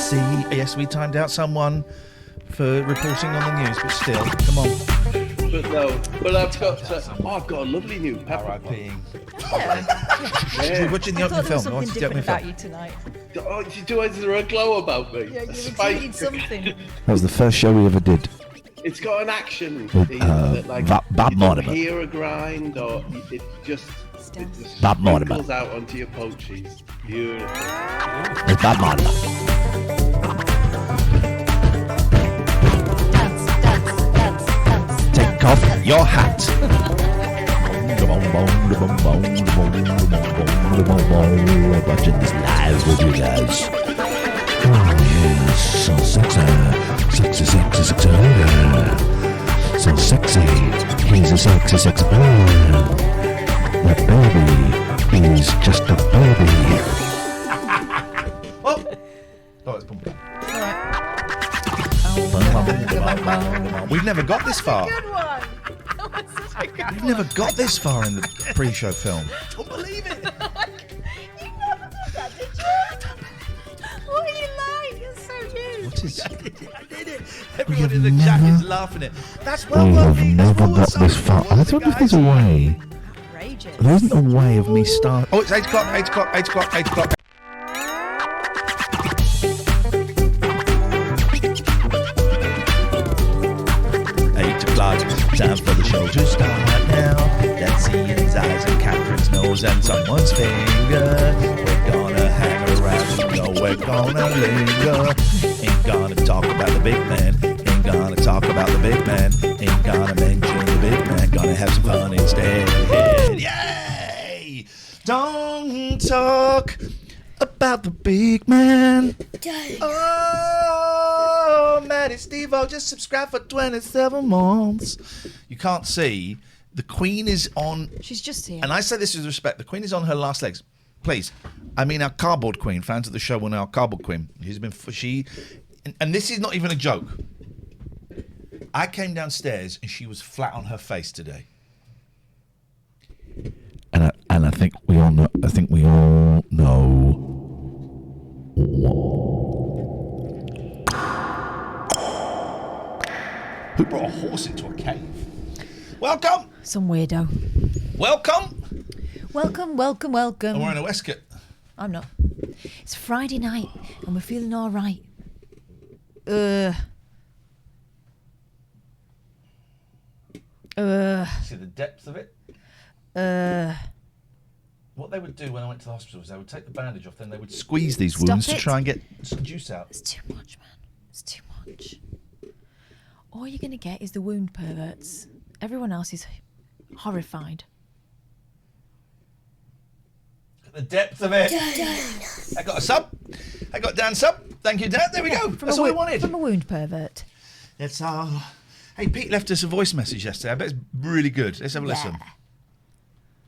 see. Yes, we timed out someone for reporting on the news, but still, come on. But no, but I've got a lovely new pepper. R.I.P. Yeah. We're watching the opening film. Something What's the different opening about film? you tonight. Oh, is there a glow about me? Yeah, A you're spice? exuding something. That was the first show we ever did. It's got an action With, theme that, like, Bob you don't Mortimer. hear a grind, or it just Bob Mortimer. sprinkles out onto your poachies. Beautiful. With Bob Mortimer. Dance. Take off your hat. Watching this live with you guys. Oh yes, so sexy. So sexy. He's a sexy boy. That baby is just a baby. Oh, it's pumping. Alright. We've never got this far. Good one. That was such a good We've one. never got this far in the pre-show film. Don't believe it. You never did that, did you? What are you like? You're so rude. What is? I did it. Everyone have in the chat never- is laughing at. That's We well have worthy. never got this far. I don't know if there's a way. Outrageous. There isn't a way of me start. Oh, it's 8 o'clock. 8 o'clock. 8 o'clock. 8 o'clock. Time for the show to start now. Let's see Ian's eyes and Catherine's nose and someone's finger. We're gonna hang around, you know we're gonna linger. Ain't gonna talk about the big man. Ain't gonna talk about the big man. Ain't gonna mention the big man. Gonna have some fun instead. Yay! Don't talk about the big man. Oh, Maddie Steve-O just subscribed for 27 months. You can't see. The Queen is on. She's just here. And I say this with respect. The Queen is on her last legs. Please. I mean, our cardboard Queen. Fans of the show will know our cardboard Queen. And this is not even a joke. I came downstairs and she was flat on her face today. And I think we all know. I think we all know. Who brought a horse into a cave? Welcome! Some weirdo. Welcome! Welcome. I'm wearing a waistcoat. I'm not. It's Friday night and we're feeling all right. See the depth of it? What they would do when I went to the hospital is they would take the bandage off, then they would squeeze these Stop wounds to it. try and get some juice out. It's too much, man. It's too much. All you're going to get is the wound perverts. Everyone else is horrified. The depth of it. I got a sub. I got Dan sub. Thank you, Dan. There we go. That's all we wanted. From a wound pervert. That's all. Hey, Pete left us a voice message yesterday. I bet it's really good. Let's have a listen.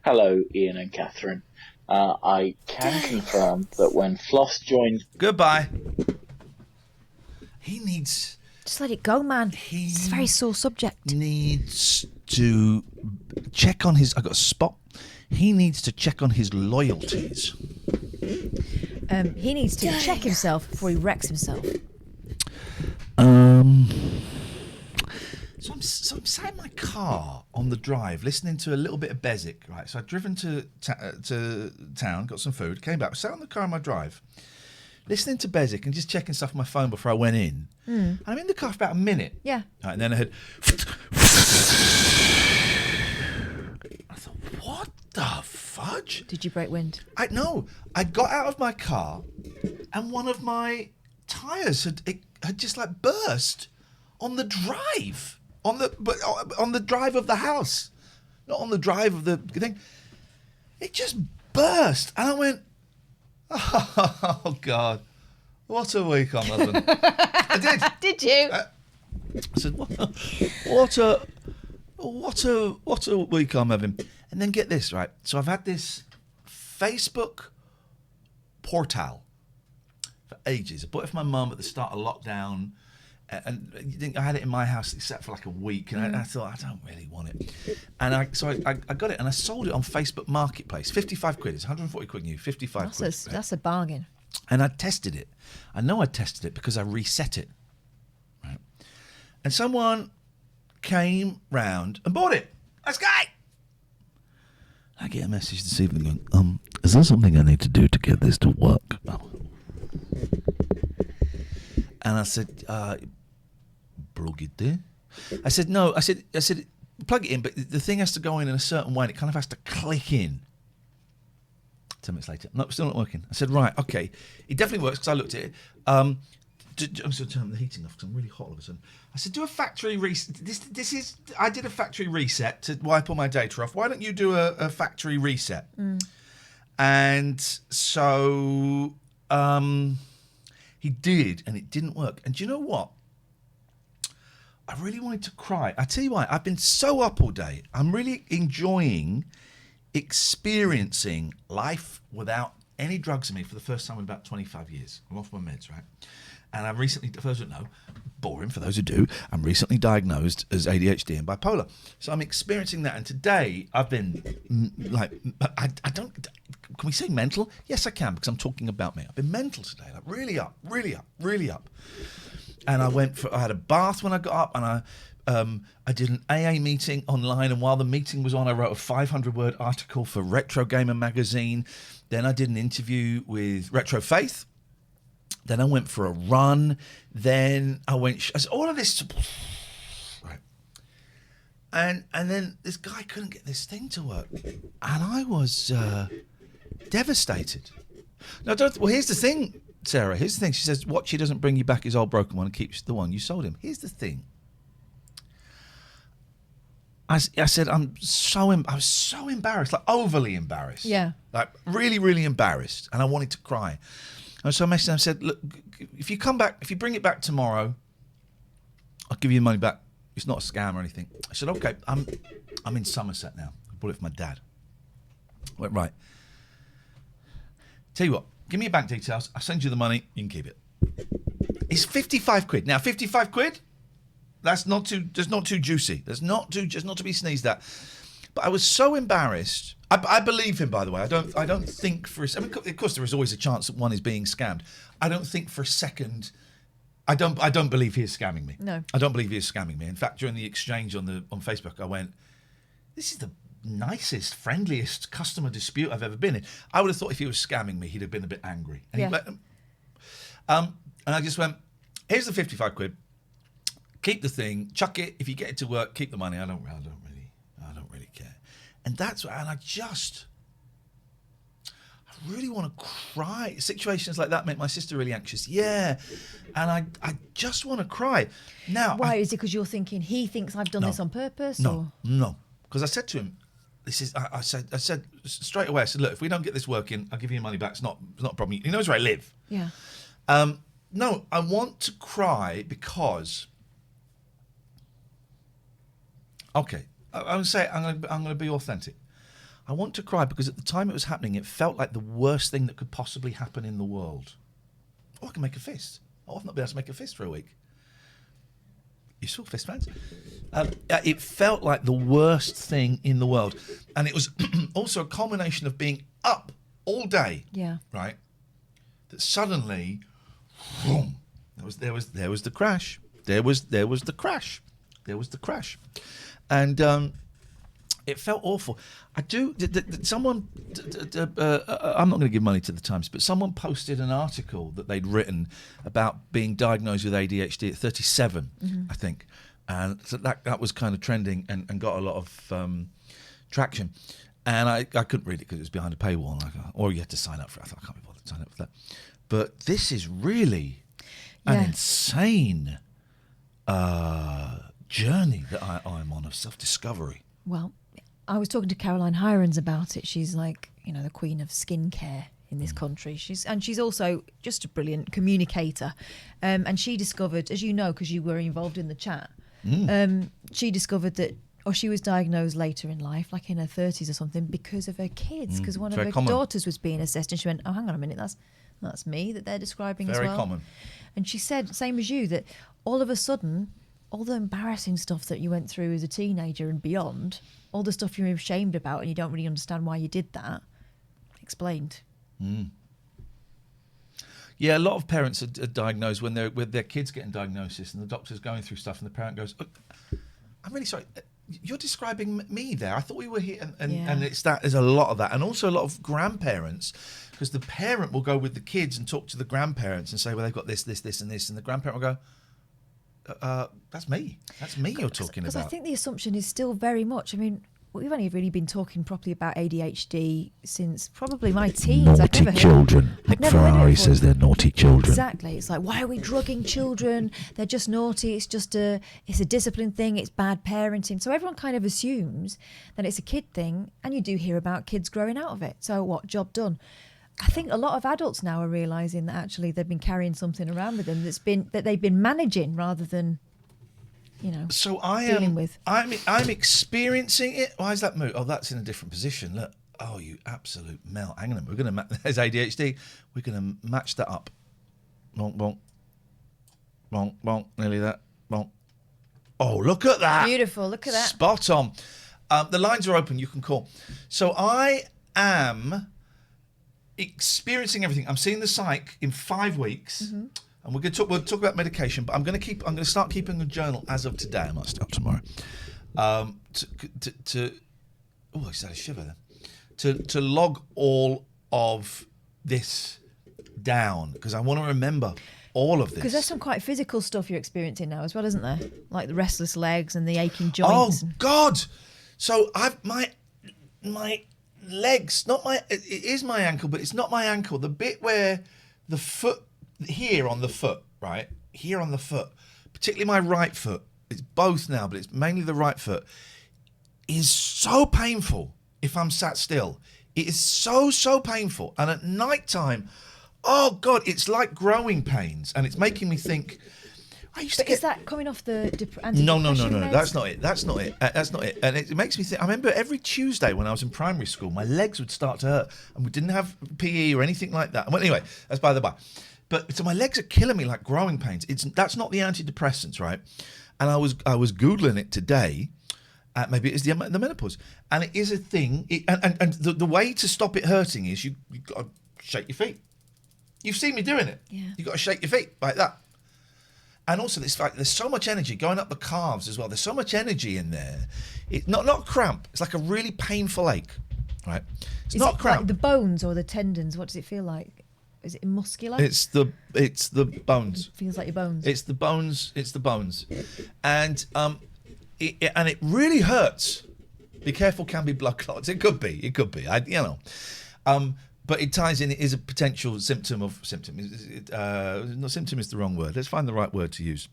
Hello, Ian and Catherine. I can confirm that when Floss joined... Goodbye. He needs... Just let it go, man. It's a very sore subject. Needs to check on his... I got a spot. He needs to check on his loyalties. He needs to check himself before he wrecks himself. So I'm sat in my car on the drive listening to a little bit of Beswick, right? So I'd driven to town, got some food, came back, sat on the car on my drive, listening to Beswick and just checking stuff on my phone before I went in. And I'm in the car for about a minute. Yeah. Right, and then I heard... I thought, what the fudge? Did you break wind? I got out of my car and one of my tyres had just like burst on the drive. On the drive of the house, not on the drive of the thing. It just burst, and I went, "Oh God, what a week I'm having." I did. Did you? I said, "What a week I'm having." And then get this, right? So I've had this Facebook portal for ages. I bought it for my mum at the start of lockdown. And you think I had it in my house except for like a week, and I thought I don't really want it, and I got it and I sold it on Facebook Marketplace, 55 quid. It's 140 quid new, 55 quid. That's a bargain. And I tested it. I know I tested it because I reset it. Right? And someone came round and bought it. That's great. I get a message this evening going, Is there something I need to do to get this to work? oh. And I said, plug it in. I said, no. I said, plug it in, but the thing has to go in a certain way and it kind of has to click in. 10 minutes later, no, still not working. I said, right, okay. It definitely works because I looked at it. I'm just going to turn the heating off because I'm really hot all of a sudden. I said, do a factory reset. I did a factory reset to wipe all my data off. Why don't you do a factory reset? And so he did, and it didn't work. And do you know what? I really wanted to cry. I tell you why. I've been so up all day. I'm really enjoying experiencing life without any drugs in me for the first time in about 25 years. I'm off my meds, right? And I'm recently, for those who don't know, boring for those who do, I'm recently diagnosed as ADHD and bipolar. So I'm experiencing that. And today I've been I don't, can we say mental? Yes, I can, because I'm talking about me. I've been mental today, like really up. And I had a bath when I got up, and I did an AA meeting online, and while the meeting was on, I wrote a 500-word article for Retro Gamer magazine. Then I did an interview with Retro Faith. Then I went for a run. Then I went... all of this... Right. And then this guy couldn't get this thing to work. And I was devastated. Now, here's the thing, Sarah. Here's the thing. She says, what she doesn't bring you back is old broken one and keeps the one you sold him. Here's the thing. I said, I was so embarrassed, like overly embarrassed. Yeah. Like really, really embarrassed. And I wanted to cry. And so I messaged him and said, look, if you come back, if you bring it back tomorrow, I'll give you the money back. It's not a scam or anything. I said, okay, I'm in Somerset now. I bought it for my dad. I went, right. Tell you what, give me your bank details. I'll send you the money. You can keep it. It's 55 quid. Now, 55 quid? That's not too juicy. That's not to be sneezed at. But I was so embarrassed. I believe him, by the way. I don't think for a second. I mean, of course, there is always a chance that one is being scammed. I don't think for a second. I don't believe he is scamming me. No. I don't believe he is scamming me. In fact, during the exchange on Facebook, I went, "This is the nicest, friendliest customer dispute I've ever been in." I would have thought if he was scamming me, he'd have been a bit angry. And Yeah. and I just went, "Here's the 55 quid. Keep the thing, chuck it. If you get it to work, keep the money. I don't really care." And that's what, and I really want to cry. Situations like that make my sister really anxious. Yeah, and I just want to cry. Now, Why is it? Because you're thinking he thinks I've done this on purpose? Or? No. Because I said to him, I said straight away. I said, look, if we don't get this working, I'll give you your money back. It's not a problem. He knows where I live. Yeah. No, I want to cry because. Okay, I would say I'm going to be authentic. I want to cry because at the time it was happening, it felt like the worst thing that could possibly happen in the world. Oh, I can make a fist. Oh, I've not been able to make a fist for a week. You saw fist fans? It felt like the worst thing in the world. And it was also a culmination of being up all day. Yeah. Right? That suddenly, boom, there was the crash. There was the crash. And it felt awful. Someone, I'm not going to give money to the Times, but someone posted an article that they'd written about being diagnosed with ADHD at 37, I think. And so that was kind of trending and got a lot of traction. And I couldn't read it because it was behind a paywall. Or you had to sign up for it. I thought, I can't be bothered to sign up for that. But this is really an insane journey that I'm on of self-discovery. Well, I was talking to Caroline Hirons about it. She's like, the queen of skincare in this country. She's also just a brilliant communicator. And she discovered, as you know, because you were involved in the chat, she discovered that, or she was diagnosed later in life, like in her 30s or something, because of her kids, because one of her daughters was being assessed, and she went, oh, hang on a minute, that's me that they're describing as well. Very common. And she said, same as you, that all of a sudden, all the embarrassing stuff that you went through as a teenager and beyond, all the stuff you're ashamed about and you don't really understand why you did that, explained. Yeah, a lot of parents are diagnosed when their kids getting diagnosis, and the doctor's going through stuff, and the parent goes, "Oh, I'm really sorry. You're describing me there. I thought we were here," and it's that. There's a lot of that, and also a lot of grandparents, because the parent will go with the kids and talk to the grandparents and say, "Well, they've got this, and this," and the grandparent will go, "That's me. That's me you're talking about." Because I think the assumption is still very much. I mean, we've only really been talking properly about ADHD since probably my teens. Naughty children. Nick Ferrari says they're naughty children. Exactly. It's like, why are we drugging children? They're just naughty. It's a discipline thing. It's bad parenting. So everyone kind of assumes that it's a kid thing, and you do hear about kids growing out of it. So what? Job done. I think a lot of adults now are realising that actually they've been carrying something around with them that they've been managing rather than, So dealing with. I'm experiencing it. Why is that move? Oh, that's in a different position. Look. Oh, you absolute melt. Hang on. We're going to there's ADHD. We're going to match that up. Bonk, bonk. Bonk, bonk. Nearly that. Bonk. Oh, look at that. Beautiful. Look at that. Spot on. The lines are open. You can call. So I am experiencing everything. I'm seeing the psych in 5 weeks. Mm-hmm. And we'll talk about medication, but I'm going to start keeping a journal as of today. I might stop tomorrow. I just had a shiver then. To log all of this down, because I want to remember all of this. Because there's some quite physical stuff you're experiencing now as well, isn't there? Like the restless legs and the aching joints. Oh God! So my legs, it is my ankle, but it's not my ankle. The bit where the foot, here on the foot, right? Here on the foot, particularly my right foot, it's both now, but it's mainly the right foot, is so painful if I'm sat still. It is so painful. And at night time, oh God, it's like growing pains. And it's making me think, I used to Is that coming off the No. meds? That's not it. And it makes me think, I remember every Tuesday when I was in primary school, my legs would start to hurt, and we didn't have PE or anything like that. Well, anyway, that's by the by. But so my legs are killing me like growing pains. That's not the antidepressants, right? And I was Googling it today. Maybe it's the menopause, and it is a thing. And the way to stop it hurting is you got to shake your feet. You've seen me doing it. Yeah. You got to shake your feet like that. And also, there's so much energy going up the calves as well. There's so much energy in there. It's not cramp. It's like a really painful ache, right? It's not cramp. Like the bones or the tendons? What does it feel like? Is it muscular? It's the bones. It feels like your bones. It's the bones. And it really hurts. Be careful, can be blood clots. It could be. But it ties in. It is a potential symptom. Not symptom is the wrong word. Let's find the right word to use.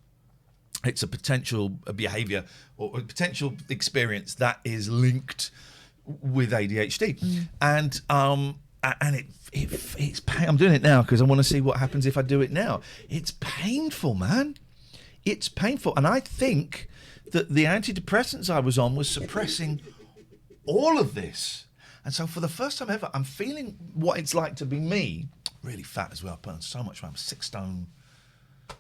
It's a potential behaviour or a potential experience that is linked with ADHD, and it's pain. I'm doing it now because I want to see what happens if I do it now. It's painful, man. It's painful, and I think that the antidepressants I was on was suppressing all of this. And so for the first time ever, I'm feeling what it's like to be me. Really fat as well. I put on so much weight. I'm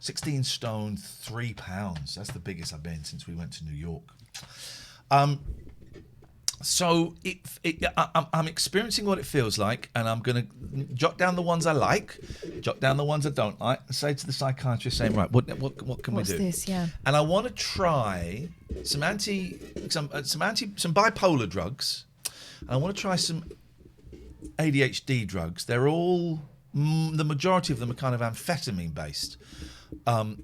16 stone, 3 pounds. That's the biggest I've been since we went to New York. So I'm experiencing what it feels like, and I'm going to jot down the ones I like, jot down the ones I don't like, and say to the psychiatrist, saying, right, what can we do? What's this? Yeah. And I want to try some bipolar drugs. And I want to try some ADHD drugs. They're all, the majority of them are kind of amphetamine based. So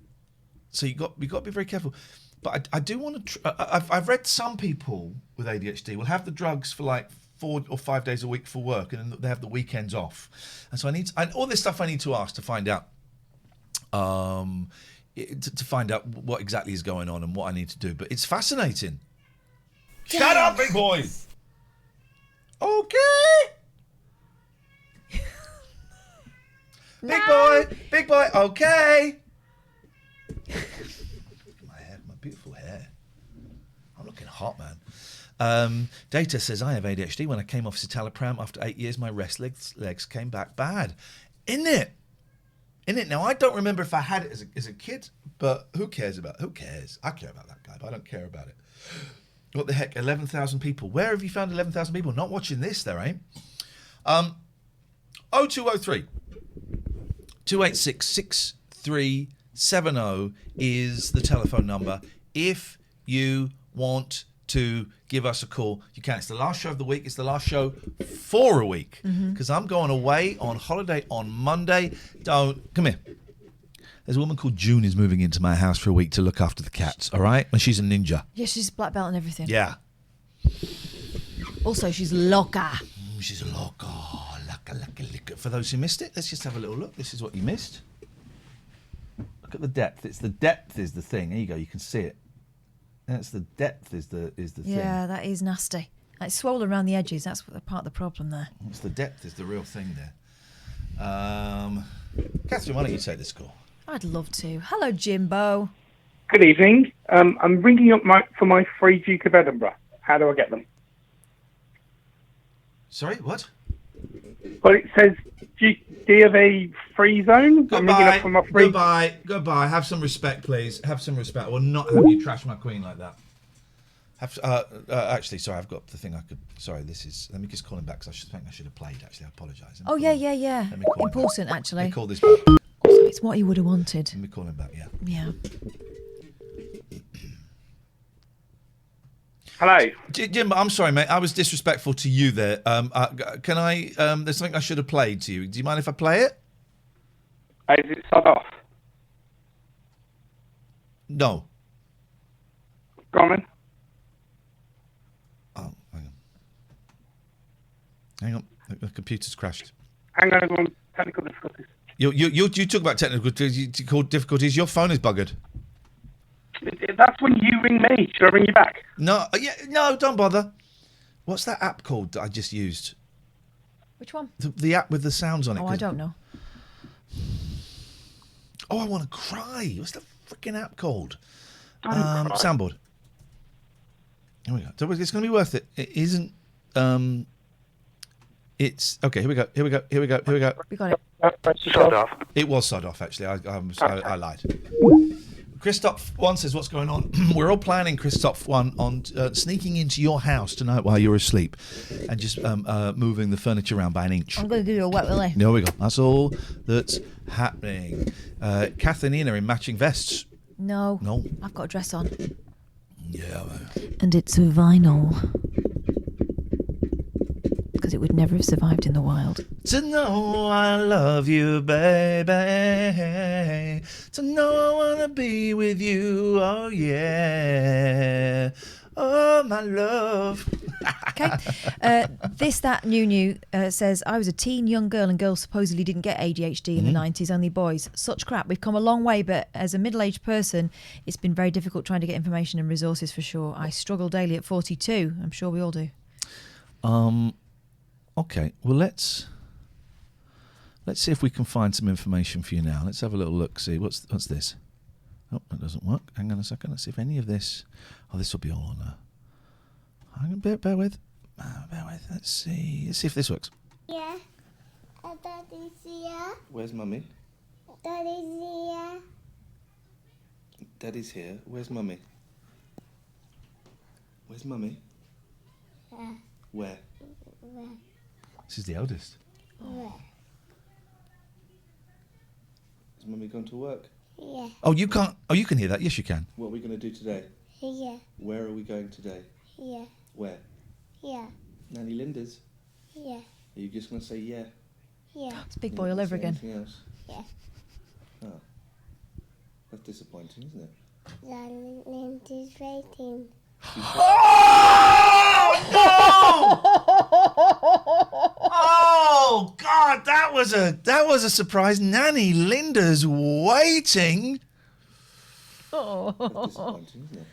you got to be very careful. But I do want to. I've read some people with ADHD will have the drugs for like 4 or 5 days a week for work, and then they have the weekends off. And so all this stuff I need to ask to find out. To find out what exactly is going on and what I need to do. But it's fascinating. Yeah. Shut up, big boy. Okay. Big boy, okay. My hair, my beautiful hair. I'm looking hot, man. Data says I have ADHD. When I came off citalopram after 8 years, my rest legs came back bad. In it. Now, I don't remember if I had it as a kid, but who cares? I care about that guy, but I don't care about it. What the heck? 11,000 people. Where have you found 11,000 people? Not watching this, there ain't. 0203 286 6370 is the telephone number. If you want to give us a call, you can. It's the last show of the week. It's the last show for a week because I'm going away on holiday on Monday. Come here. There's a woman called June is moving into my house for a week to look after the cats, all right? And she's a ninja. Yeah, she's black belt and everything. Yeah. Also, she's loca. She's a loca. For those who missed it, let's just have a little look. This is what you missed. Look at the depth. It's the depth is the thing. There you go. You can see it. That's the depth is the thing. Yeah, that is nasty. It's swollen around the edges. That's part of the problem there. It's the depth is the real thing there. Catherine, why don't you take this call? I'd love to. Hello, Jimbo. Good evening. I'm ringing up for my free Duke of Edinburgh. How do I get them? Sorry, what? Well, it says, do you have a free zone? I'm ringing up for my free... Goodbye. Have some respect, please. Have some respect. I will not have you trash my queen like that. Actually, sorry, I've got the thing I could... Sorry, this is... Let me just call him back, because I think I should have played, actually. I apologise. Oh, yeah. Let me call Important, him back. actually. Let me call this back. It's what he would have wanted. Let me call him back, yeah. Yeah. Hello. Jim, I'm sorry, mate. I was disrespectful to you there. Can I... there's something I should have played to you. Do you mind if I play it? Is it sod off? No. Go on then. Oh, hang on. The computer's crashed. Hang on, technical difficulties. You talk about technical difficulties. Your phone is buggered. That's when you ring me. Should I ring you back? No, no, don't bother. What's that app called that I just used? Which one? The app with the sounds on it. Oh, I don't know. Oh, I want to cry. What's the freaking app called? Don't cry. Soundboard. Here we go. So it's going to be worth it. It isn't. It's okay. Here we go. We got it. Sod off. It was sod off. Actually, I lied. Christoph one says, "What's going on?" We're all planning, Christoph one, on sneaking into your house tonight while you're asleep, and just moving the furniture around by an inch. I'm going to give you a wet willy. There we go. That's all that's happening. Kath and Ian are in matching vests. No. No. I've got a dress on. Yeah. And it's vinyl. Because it would never have survived in the wild. To know I love you, baby. To know I want to be with you. Oh, yeah. Oh, my love. Okay. New says, I was a teen young girl and girls supposedly didn't get ADHD in the 90s, only boys. Such crap. We've come a long way, but as a middle-aged person, it's been very difficult trying to get information and resources for sure. I struggle daily at 42. I'm sure we all do. Okay, well, let's see if we can find some information for you now. Let's have a little look, see. What's this? Oh, that doesn't work. Hang on a second. Let's see if any of this... Oh, this will be all on there. Hang on, bear with. Let's see if this works. Yeah. Daddy's here. Where's Mummy? Daddy's here. Daddy's here. Where's Mummy? Where's Mummy? Where? This is the eldest. Where? Has Mummy gone to work? Yeah. Oh, you can't... Oh, you can hear that. Yes, you can. What are we going to do today? Here. Where are we going today? Here. Where? Here. Nanny Linda's. Yeah. Are you just going to say yeah? Yeah. It's Big Boy all over again. Anything else? Yeah. Oh. That's disappointing, isn't it? Darling is waiting. Oh God, that was a surprise. Nanny Linda's waiting. Oh. That's disappointing, isn't it?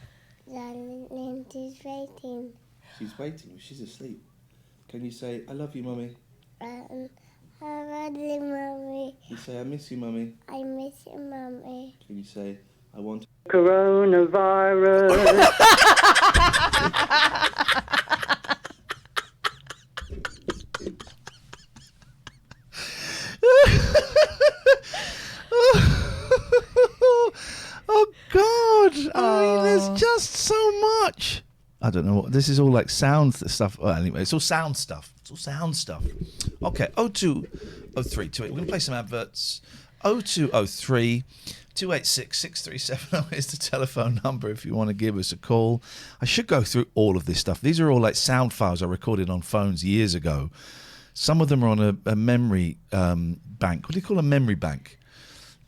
Darling is waiting. She's waiting. She's asleep. Can you say I love you, Mummy? I love you, Mommy. You say I miss you, Mummy. I miss you, Mommy. Can you say I want Coronavirus. Oh God! I mean, there's just so much. I don't know. This is all like sound stuff. Well, anyway, it's all sound stuff. Okay, 020328. We're gonna play some adverts. 0203 286 6370 is the telephone number if you want to give us a call. I should go through all of this stuff. These are all like sound files I recorded on phones years ago. Some of them are on a memory bank. What do you call a memory bank?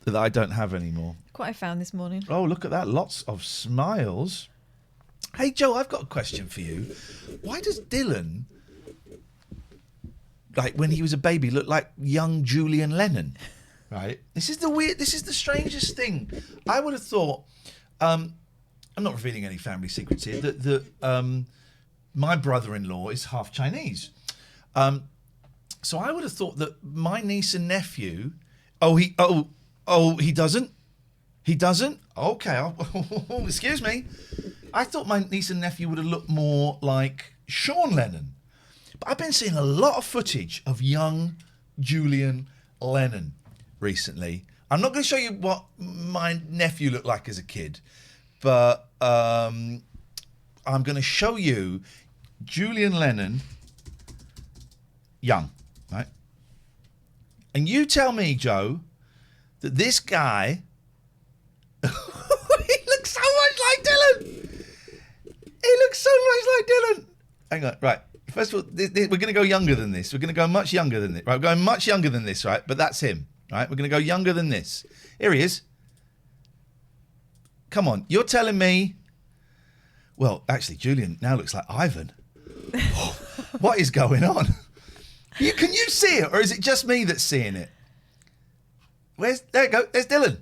That I don't have anymore. What I found this morning. Oh, look at that. Lots of smiles. Hey, Joe, I've got a question for you. Why does Dylan, like when he was a baby, look like young Julian Lennon? Right? This is the strangest thing. I would have thought, I'm not revealing any family secrets here, that my brother-in-law is half Chinese. So I would have thought that my niece and nephew, he doesn't? He doesn't? Okay, excuse me. I thought my niece and nephew would have looked more like Sean Lennon. But I've been seeing a lot of footage of young Julian Lennon recently. I'm not going to show you what my nephew looked like as a kid, but I'm going to show you Julian Lennon young, right? And you tell me, Joe, that this guy, he looks so much like Dylan. He looks so much like Dylan. Hang on, right. First of all, we're going to go younger than this. We're going to go much younger than this. Right, we're going much younger than this, right? But that's him, right? We're going to go younger than this. Here he is. Come on, you're telling me. Well, actually, Julian now looks like Ivan. What is going on? Can you see it, or is it just me that's seeing it? There you go. There's Dylan.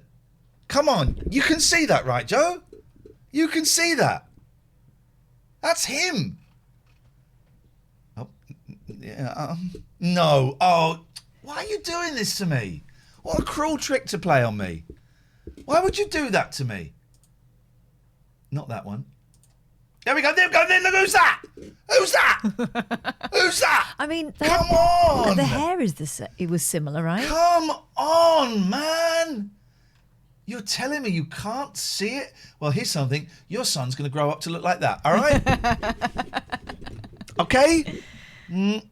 Come on. You can see that, right, Joe? You can see that. That's him. Oh, yeah. No. Oh, why are you doing this to me? What a cruel trick to play on me. Why would you do that to me? Not that one. There we go. There we go. There, look, who's that? Who's that? Who's that? I mean, come on. The hair is it was similar, right? Come on, man. You're telling me you can't see it? Well, here's something. Your son's going to grow up to look like that. All right? Okay? If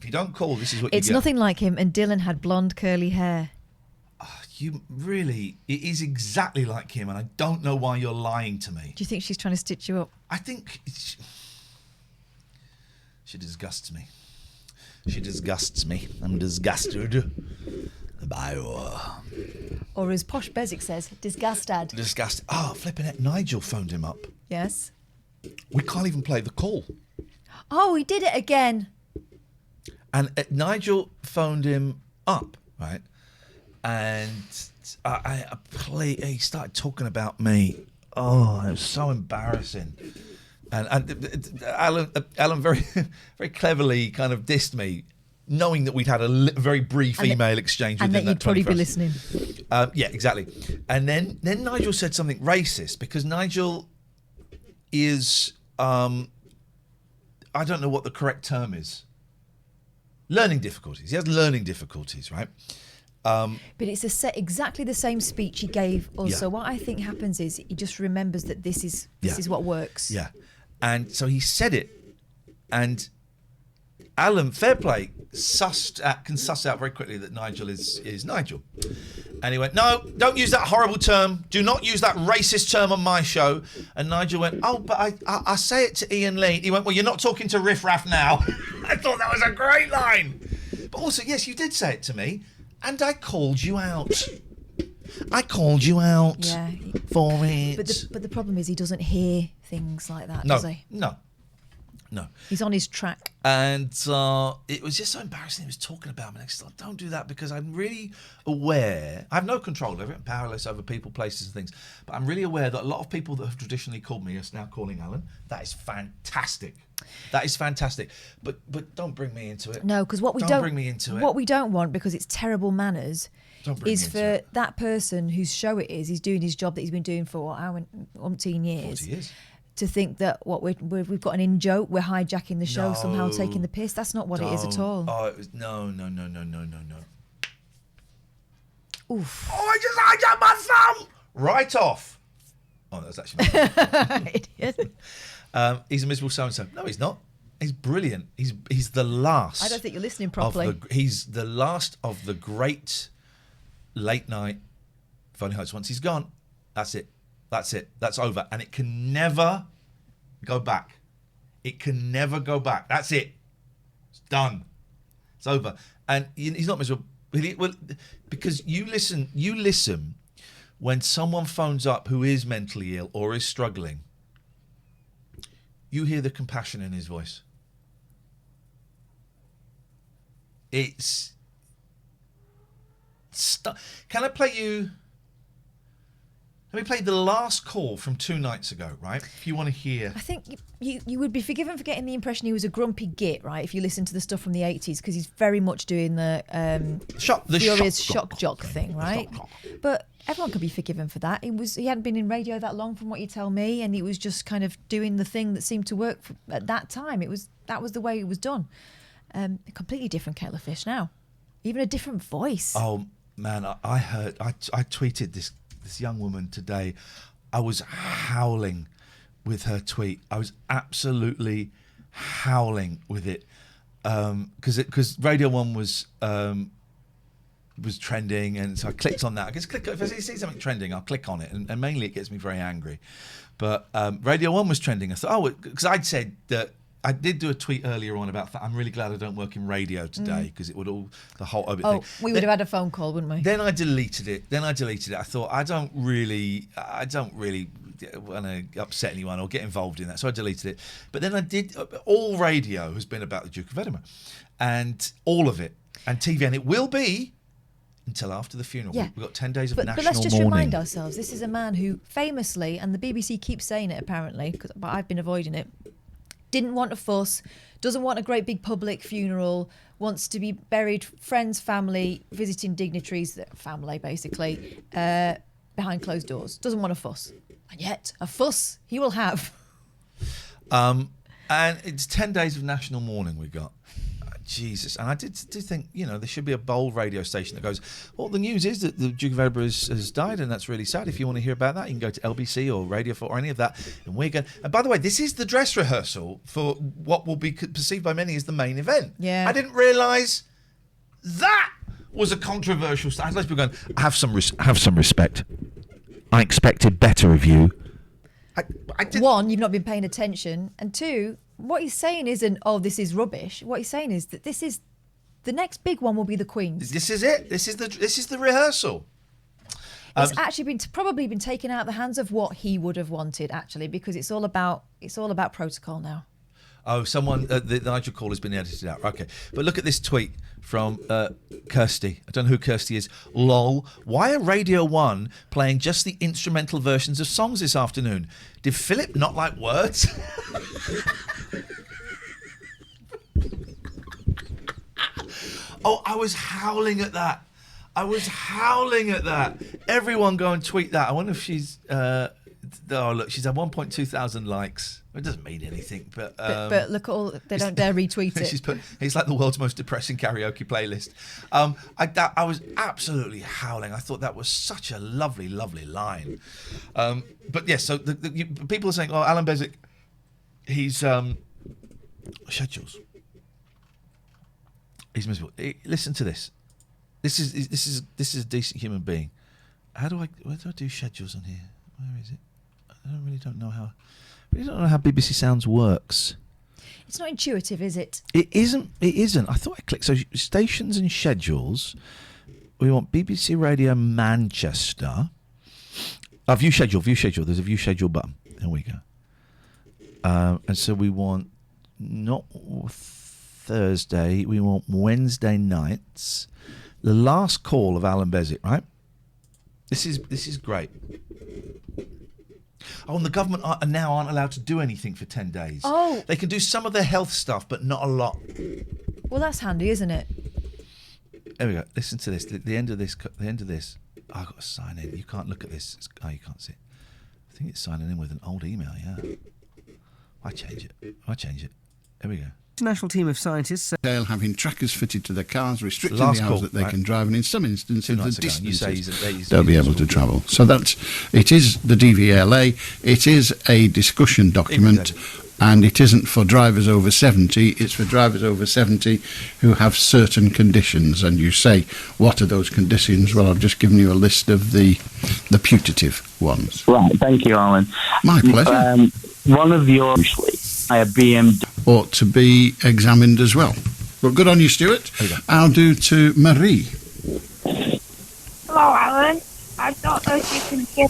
you don't call, this is what you get. It's nothing like him, and Dylan had blonde curly hair. It is exactly like him, and I don't know why you're lying to me. Do you think she's trying to stitch you up? I think she disgusts me. She disgusts me. I'm disgusted by her. Or as Posh Beswick says, disgusted. Disgusted. Oh, flipping it. Nigel phoned him up. Yes. We can't even play the call. Oh, he did it again. And Nigel phoned him up, right? And he started talking about me. Oh, it was so embarrassing. And Alan very, very cleverly kind of dissed me, knowing that we'd had a very brief email exchange within that you'd probably be listening. Yeah, exactly. And then Nigel said something racist, because Nigel is, I don't know what the correct term is. Learning difficulties. He has learning difficulties, right? But it's exactly the same speech he gave us. Yeah. So what I think happens is he just remembers that this is what works. Yeah. And so he said it, and Alan, fair play, can suss out very quickly that Nigel is Nigel. And he went, no, don't use that horrible term. Do not use that racist term on my show. And Nigel went, oh, but I say it to Iain Lee. He went, well, you're not talking to Riff Raff now. I thought that was a great line. But also, yes, you did say it to me, and I called you out. Yeah. For it. But the problem is he doesn't hear things like that, does he? No. He's on his track. And it was just so embarrassing. He was talking about me. And I said, don't do that, because I'm really aware. I have no control over it. I'm powerless over people, places and things. But I'm really aware that a lot of people that have traditionally called me are now calling Alan. That is fantastic. But don't bring me into it. No, because don't bring me into it. What we don't want, because it's terrible manners, is for that person whose show it is, he's doing his job that he's been doing for umpteen years. 40 years. To think that we've got an in joke, we're hijacking the show, somehow taking the piss. That's not what it is at all. Oh, it was no. Oof. Oh, I just hijacked my thumb right off. Oh, that's actually my Idiot. He's a miserable so-and-so. No, he's not. He's brilliant. He's the last. I don't think you're listening properly. He's the last of the great late night phony hosts. Once he's gone, that's it. That's over. And it can never go back. It can never go back. That's it. It's done. It's over. And he's not miserable. Well, because you listen when someone phones up who is mentally ill or is struggling. You hear the compassion in his voice. Can I play you? Let me play the last call from 2 nights ago, right? If you want to hear. I think you would be forgiven for getting the impression he was a grumpy git, right? If you listen to the stuff from the 80s, because he's very much doing the furious shock jock thing, right? But everyone could be forgiven for that. He hadn't been in radio that long, from what you tell me, and he was just kind of doing the thing that seemed to work at that time. That was the way it was done. A completely different kettle of fish now, even a different voice. Oh man, I heard. I tweeted this young woman today. I was howling with her tweet. I was absolutely howling with it because Radio 1 was trending, and so I clicked on that. I just click if I see something trending, I'll click on it, and mainly it gets me very angry. But Radio 1 was trending. I thought, because I'd said that. I did do a tweet earlier on about that. I'm really glad I don't work in radio today, because it would the whole thing. Oh, we would have had a phone call, wouldn't we? Then I deleted it. I thought I don't really want to upset anyone or get involved in that, so I deleted it. But then I did. All radio has been about the Duke of Edinburgh, and all of it, and TV, and it will be until after the funeral. Yeah. We've got 10 days of national mourning. But let's just remind ourselves, this is a man who famously, and the BBC keeps saying it apparently, but I've been avoiding it, didn't want a fuss, doesn't want a great big public funeral, wants to be buried, friends, family, visiting dignitaries, family basically, behind closed doors. Doesn't want a fuss. And yet, a fuss he will have. And it's 10 days of national mourning we've got. Jesus. And I did think, there should be a bold radio station that goes, well, the news is that the Duke of Edinburgh has died, and that's really sad. If you want to hear about that, you can go to LBC or Radio 4 or any of that. And we're going. And by the way, this is the dress rehearsal for what will be perceived by many as the main event. Yeah. I didn't realise that was a controversial stance. Let's be going, have some respect. I expected better of you. I didn't. One, you've not been paying attention. And two, what he's saying isn't, oh, this is rubbish. What he's saying is that this is the next big one will be the Queen's. This is it. This is the rehearsal. It's actually probably been taken out of the hands of what he would have wanted, actually, because it's all about protocol now. Oh, someone, the Nigel call has been edited out. Okay. But look at this tweet from Kirsty. I don't know who Kirsty is. Lol. Why are Radio 1 playing just the instrumental versions of songs this afternoon? Did Philip not like words? Oh, I was howling at that. Everyone go and tweet that. I wonder if she's... oh, look, she's had 1.2 thousand likes. It doesn't mean anything, but look at all, they don't dare retweet it. She's put, it's like the world's most depressing karaoke playlist. I was absolutely howling. I thought that was such a lovely, lovely line. But yes, so people are saying, oh, Allan Beswick, he's schedules. He's miserable. Listen to this. This is a decent human being. Where do I do schedules on here? Where is it? I really don't know how BBC Sounds works. It's not intuitive, is it? It isn't. I thought I clicked. So stations and schedules. We want BBC Radio Manchester. View schedule. There's a view schedule button. There we go. And so we want not Thursday. We want Wednesday nights. The last call of Allan Beswick, right? This is great. Oh, and the government aren't allowed to do anything for 10 days. Oh. They can do some of their health stuff, but not a lot. Well, that's handy, isn't it? There we go. Listen to this. The end of this. I've got to sign in. You can't look at this. You can't see it. I think it's signing in with an old email, yeah. I change it. There we go. International team of scientists they'll having trackers fitted to their cars, restricting the hours that they can drive, and in some instances the distances they'll be able to travel. So it is the DVLA. It is a discussion document and it isn't for drivers over 70, it's for drivers over 70 who have certain conditions. And you say, what are those conditions? Well, I've just given you a list of the putative ones. Right, thank you, Alan. My pleasure. One of your BMW ought to be examined as well. But good on you, Stuart. I'll do to Marie. Hello, Alan. I don't know if you can hear.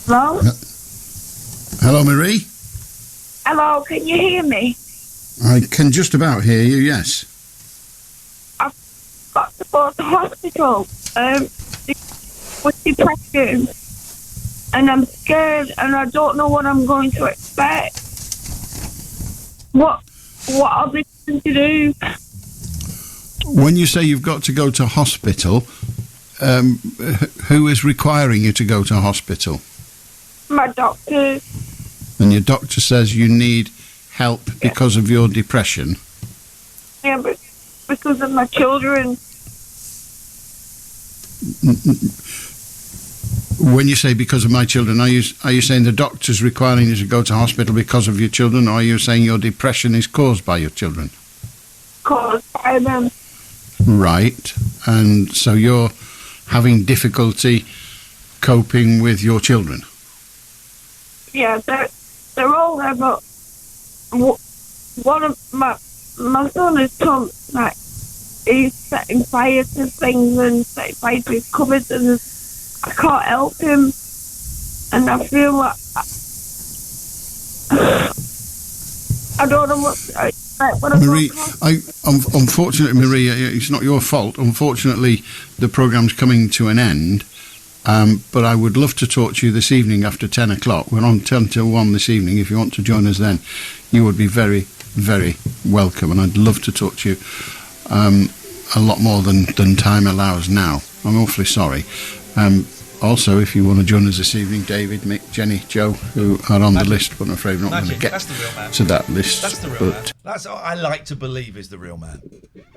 Hello? Hello, Marie. Hello, can you hear me? I can just about hear you, yes. I've got to go to the hospital with depression, and I'm scared, and I don't know what I'm going to expect. What are they going to do? When you say you've got to go to hospital, who is requiring you to go to hospital? My doctor. And your doctor says you need help because of your depression? Yeah, but because of my children. When you say because of my children, are you saying the doctor's requiring you to go to hospital because of your children, or are you saying your depression is caused by your children? Caused by them. Right. And so you're having difficulty coping with your children? Yeah, they're all there, but one of my son has come, like, he's setting fire to things and setting fire to his cupboards, and I can't help him, and I feel like I don't know what to expect. Marie, unfortunately, Marie, it's not your fault. Unfortunately, the programme's coming to an end. But I would love to talk to you this evening after 10 o'clock. We're on 10 till 1 this evening. If you want to join us then, you would be very, very welcome. And I'd love to talk to you a lot more than time allows now. I'm awfully sorry. Also, if you want to join us this evening, David, Mick, Jenny, Joe, who are on the list, but I'm afraid we're not going to get to that list. That's the real man. That's what I like to believe is the real man.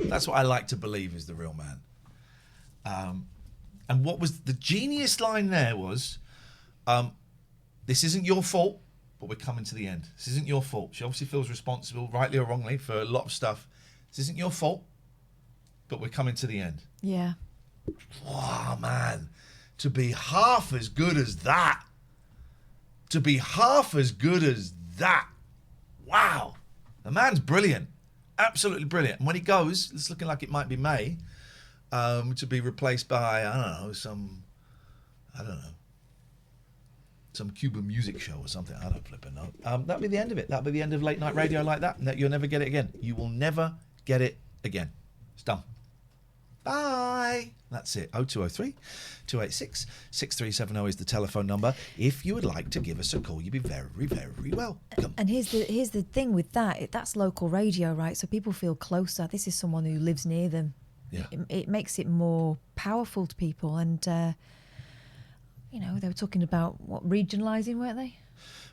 That's what I like to believe is the real man. And what was the genius line there was, this isn't your fault, but we're coming to the end. This isn't your fault. She obviously feels responsible, rightly or wrongly, for a lot of stuff. This isn't your fault, but we're coming to the end. Yeah. Wow, man. To be half as good as that. To be half as good as that. Wow. The man's brilliant. Absolutely brilliant. And when he goes, it's looking like it might be May, to be replaced by, some Cuban music show or something. I don't flipping know. That'll be the end of it. That'll be the end of late night radio like that. You'll never get it again. You will never get it again. It's done. Bye. That's it. 0203 286 6370 is the telephone number. If you would like to give us a call, you'd be very, very welcome. And here's the thing with that. That's local radio, right? So people feel closer. This is someone who lives near them. Yeah. It makes it more powerful to people. And, they were talking about, regionalising, weren't they?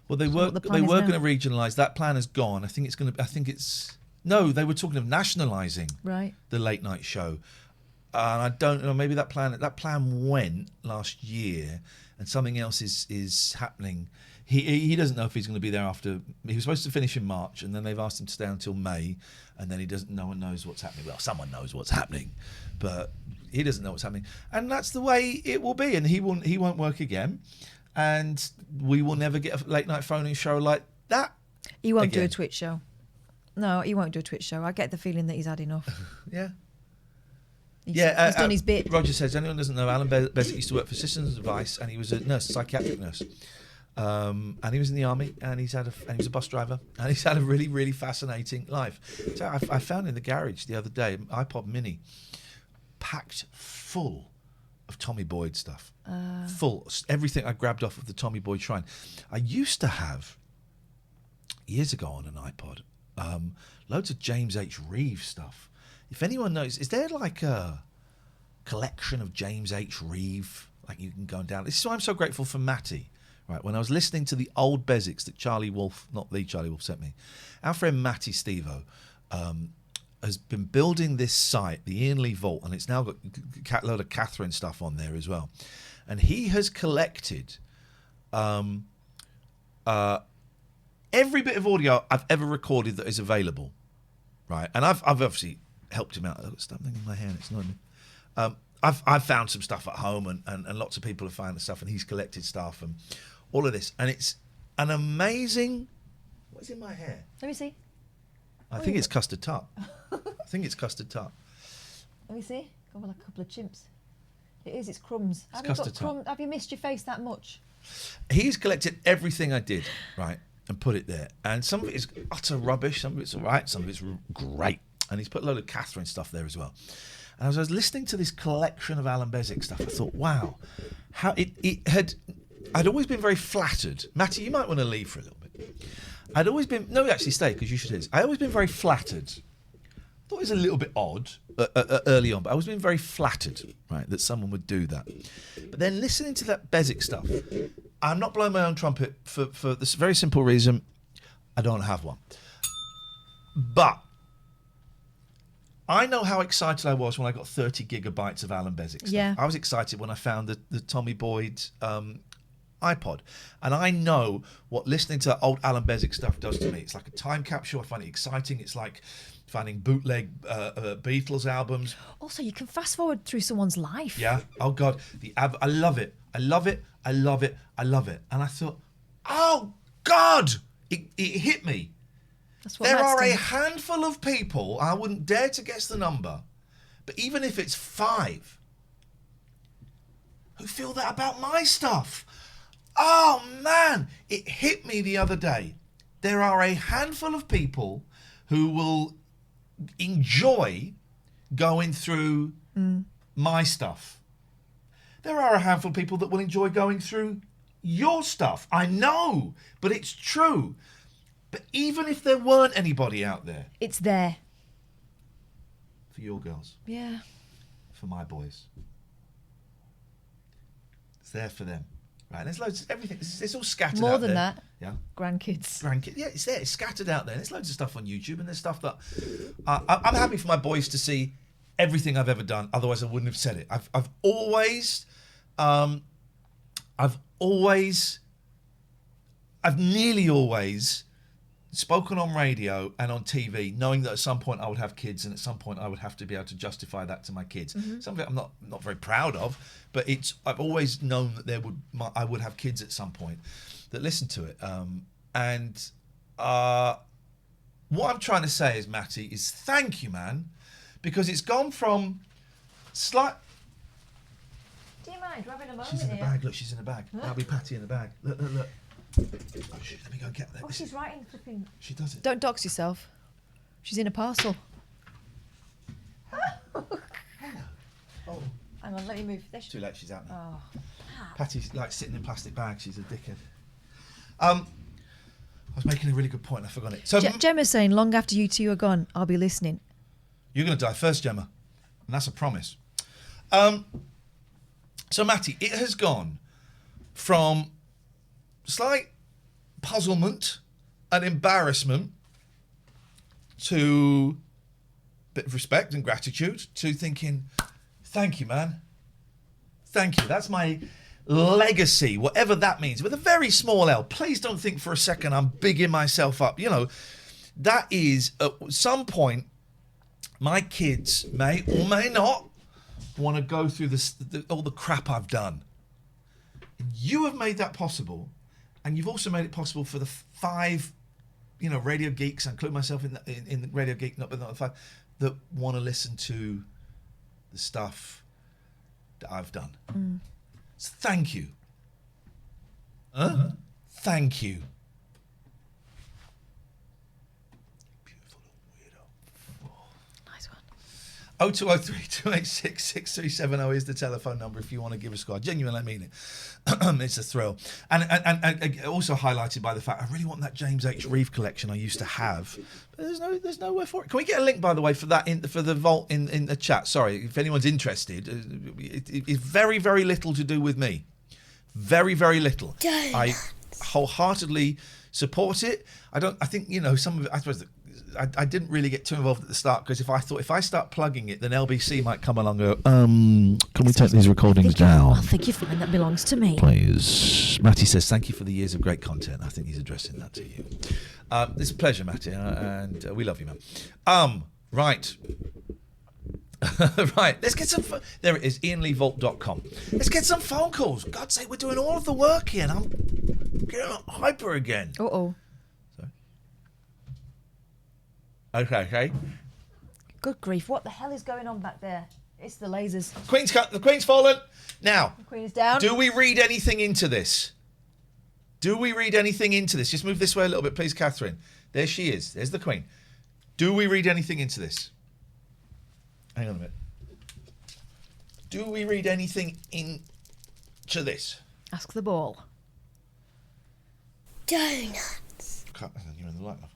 Well, they were going to regionalise. That plan has gone. No, they were talking of nationalising the late night show. And I don't know, maybe that plan went last year, and something else is happening. He doesn't know if he's going to be there after. He was supposed to finish in March, and then they've asked him to stay until May, and then no one knows what's happening. Well, someone knows what's happening, but he doesn't know what's happening, and that's the way it will be. And he won't work again, and we will never get a late night phone-in show like that. He won't do a Twitch show. No, he won't do a Twitch show. I get the feeling that he's had enough. Yeah. He's done his bit. Roger says, anyone doesn't know, Allan Beswick used to work for Citizens Advice, and he was a nurse, a psychiatric nurse. And he was in the army, and he was a bus driver, and he's had a really, really fascinating life. So I found in the garage the other day, an iPod Mini, packed full of Tommy Boyd stuff. Full. Everything I grabbed off of the Tommy Boyd shrine. I used to have, years ago on an iPod, loads of James H. Reeves stuff. If anyone knows, is there like a collection of James H. Reeve, like you can go down? This is why I'm so grateful for Matty. Right, when I was listening to the old Beswicks that Charlie Wolf sent me, our friend Matty Stevo has been building this site, the Iain Lee Vault, and it's now got a load of Catherine stuff on there as well. And he has collected every bit of audio I've ever recorded that is available, right? And I've obviously helped him out. I've got something in my hair and it's not me. I've found some stuff at home and lots of people have found the stuff and he's collected stuff and all of this. And it's an amazing... What's in my hair? Let me see. I think it's custard tart. Let me see. Got like a couple of chimps. It is, it's crumbs. It's custard tart. Have you missed your face that much? He's collected everything I did, right, and put it there. And some of it is utter rubbish, some of it's all right, some of it's great. And he's put a load of Catherine stuff there as well. And as I was listening to this collection of Allan Beswick stuff, I thought, wow, how I'd always been very flattered. Matty, you might want to leave for a little bit. I'd always been, no, actually stay, because you should hear this. I'd always been very flattered. I thought it was a little bit odd early on, but I was being very flattered, right, that someone would do that. But then listening to that Beswick stuff, I'm not blowing my own trumpet for this very simple reason, I don't have one. But I know how excited I was when I got 30 gigabytes of Allan Beswick stuff. Yeah. I was excited when I found the Tommy Boyd iPod. And I know what listening to that old Allan Beswick stuff does to me. It's like a time capsule. I find it exciting. It's like finding bootleg Beatles albums. Also, you can fast forward through someone's life. Yeah. Oh, God. I love it. I love it. I love it. I love it. And I thought, oh, God, it hit me. That's what there Matt's are a done. handful of people, I wouldn't dare to guess the number, but even if it's 5, who feel that about my stuff. Oh, man, it hit me the other day. There are a handful of people who will enjoy going through my stuff. There are a handful of people that will enjoy going through your stuff. I know, but it's true. But even if there weren't anybody out there... It's there. For your girls. Yeah. For my boys. It's there for them. Right, there's loads of everything. It's all scattered More out than there. that. Yeah. Grandkids. Yeah, it's there. It's scattered out there. There's loads of stuff on YouTube and there's stuff that... I'm happy for my boys to see everything I've ever done. Otherwise, I wouldn't have said it. I've nearly always... spoken on radio and on TV, knowing that at some point I would have kids, and at some point I would have to be able to justify that to my kids. Some of it I'm not very proud of, but I've always known that I would have kids at some point that listen to it. What I'm trying to say is, Matty, is thank you, man, because it's gone from slight. Do you mind grabbing a moment? She's in the here? bag. Look, she's in the bag. That'll be Patty in the bag. Look. Oh, shit, let me go and get that. Oh, she's writing flipping. She does it. Don't dox yourself. She's in a parcel. Oh. Hang on, let me move. There she... Too late, she's out now. Oh. Patty's like sitting in plastic bags. She's a dickhead. I was making a really good point. I forgot it. So Gemma's saying, long after you two are gone, I'll be listening. You're going to die first, Gemma. And that's a promise. So, Matty, it has gone from slight puzzlement and embarrassment to a bit of respect and gratitude to thinking, thank you, man. Thank you. That's my legacy, whatever that means, with a very small L. Please don't think for a second I'm bigging myself up. You know, that is, at some point, my kids may or may not want to go through all the crap I've done. And you have made that possible, and you've also made it possible for the 5, radio geeks, I include myself in the radio geek, not the 5, that want to listen to the stuff that I've done. So thank you. Thank you. Beautiful little weirdo. Nice one. 0203 286 6370 is the telephone number if you want to give us a call. Genuinely, I mean it. It's a thrill. And also highlighted by the fact I really want that James H. Reeve collection I used to have. But there's nowhere for it. Can we get a link, by the way, for that for the vault in the chat? Sorry, if anyone's interested. It's very, very little to do with me. Very, very little. I wholeheartedly support it. I think some of it, I suppose I didn't really get too involved at the start because if I start plugging it, then LBC might come along and go, can we take these recordings down? I think you find that belongs to me. Please. Matty says, thank you for the years of great content. I think he's addressing that to you. It's a pleasure, Matty, and we love you, man. Right. Right, let's get some... There it is, IanLeeVault.com. Let's get some phone calls. God's sake, we're doing all of the work here, and I'm getting hyper again. Uh-oh. Okay. Good grief, what the hell is going on back there? It's the lasers. The Queen's fallen. Now, The Queen is down. do we read anything into this? Just move this way a little bit, please, Catherine. There she is. There's the Queen. Do we read anything into this? Hang on a minute. Do we read anything into this? Ask the ball. Donuts. You're in the light, love.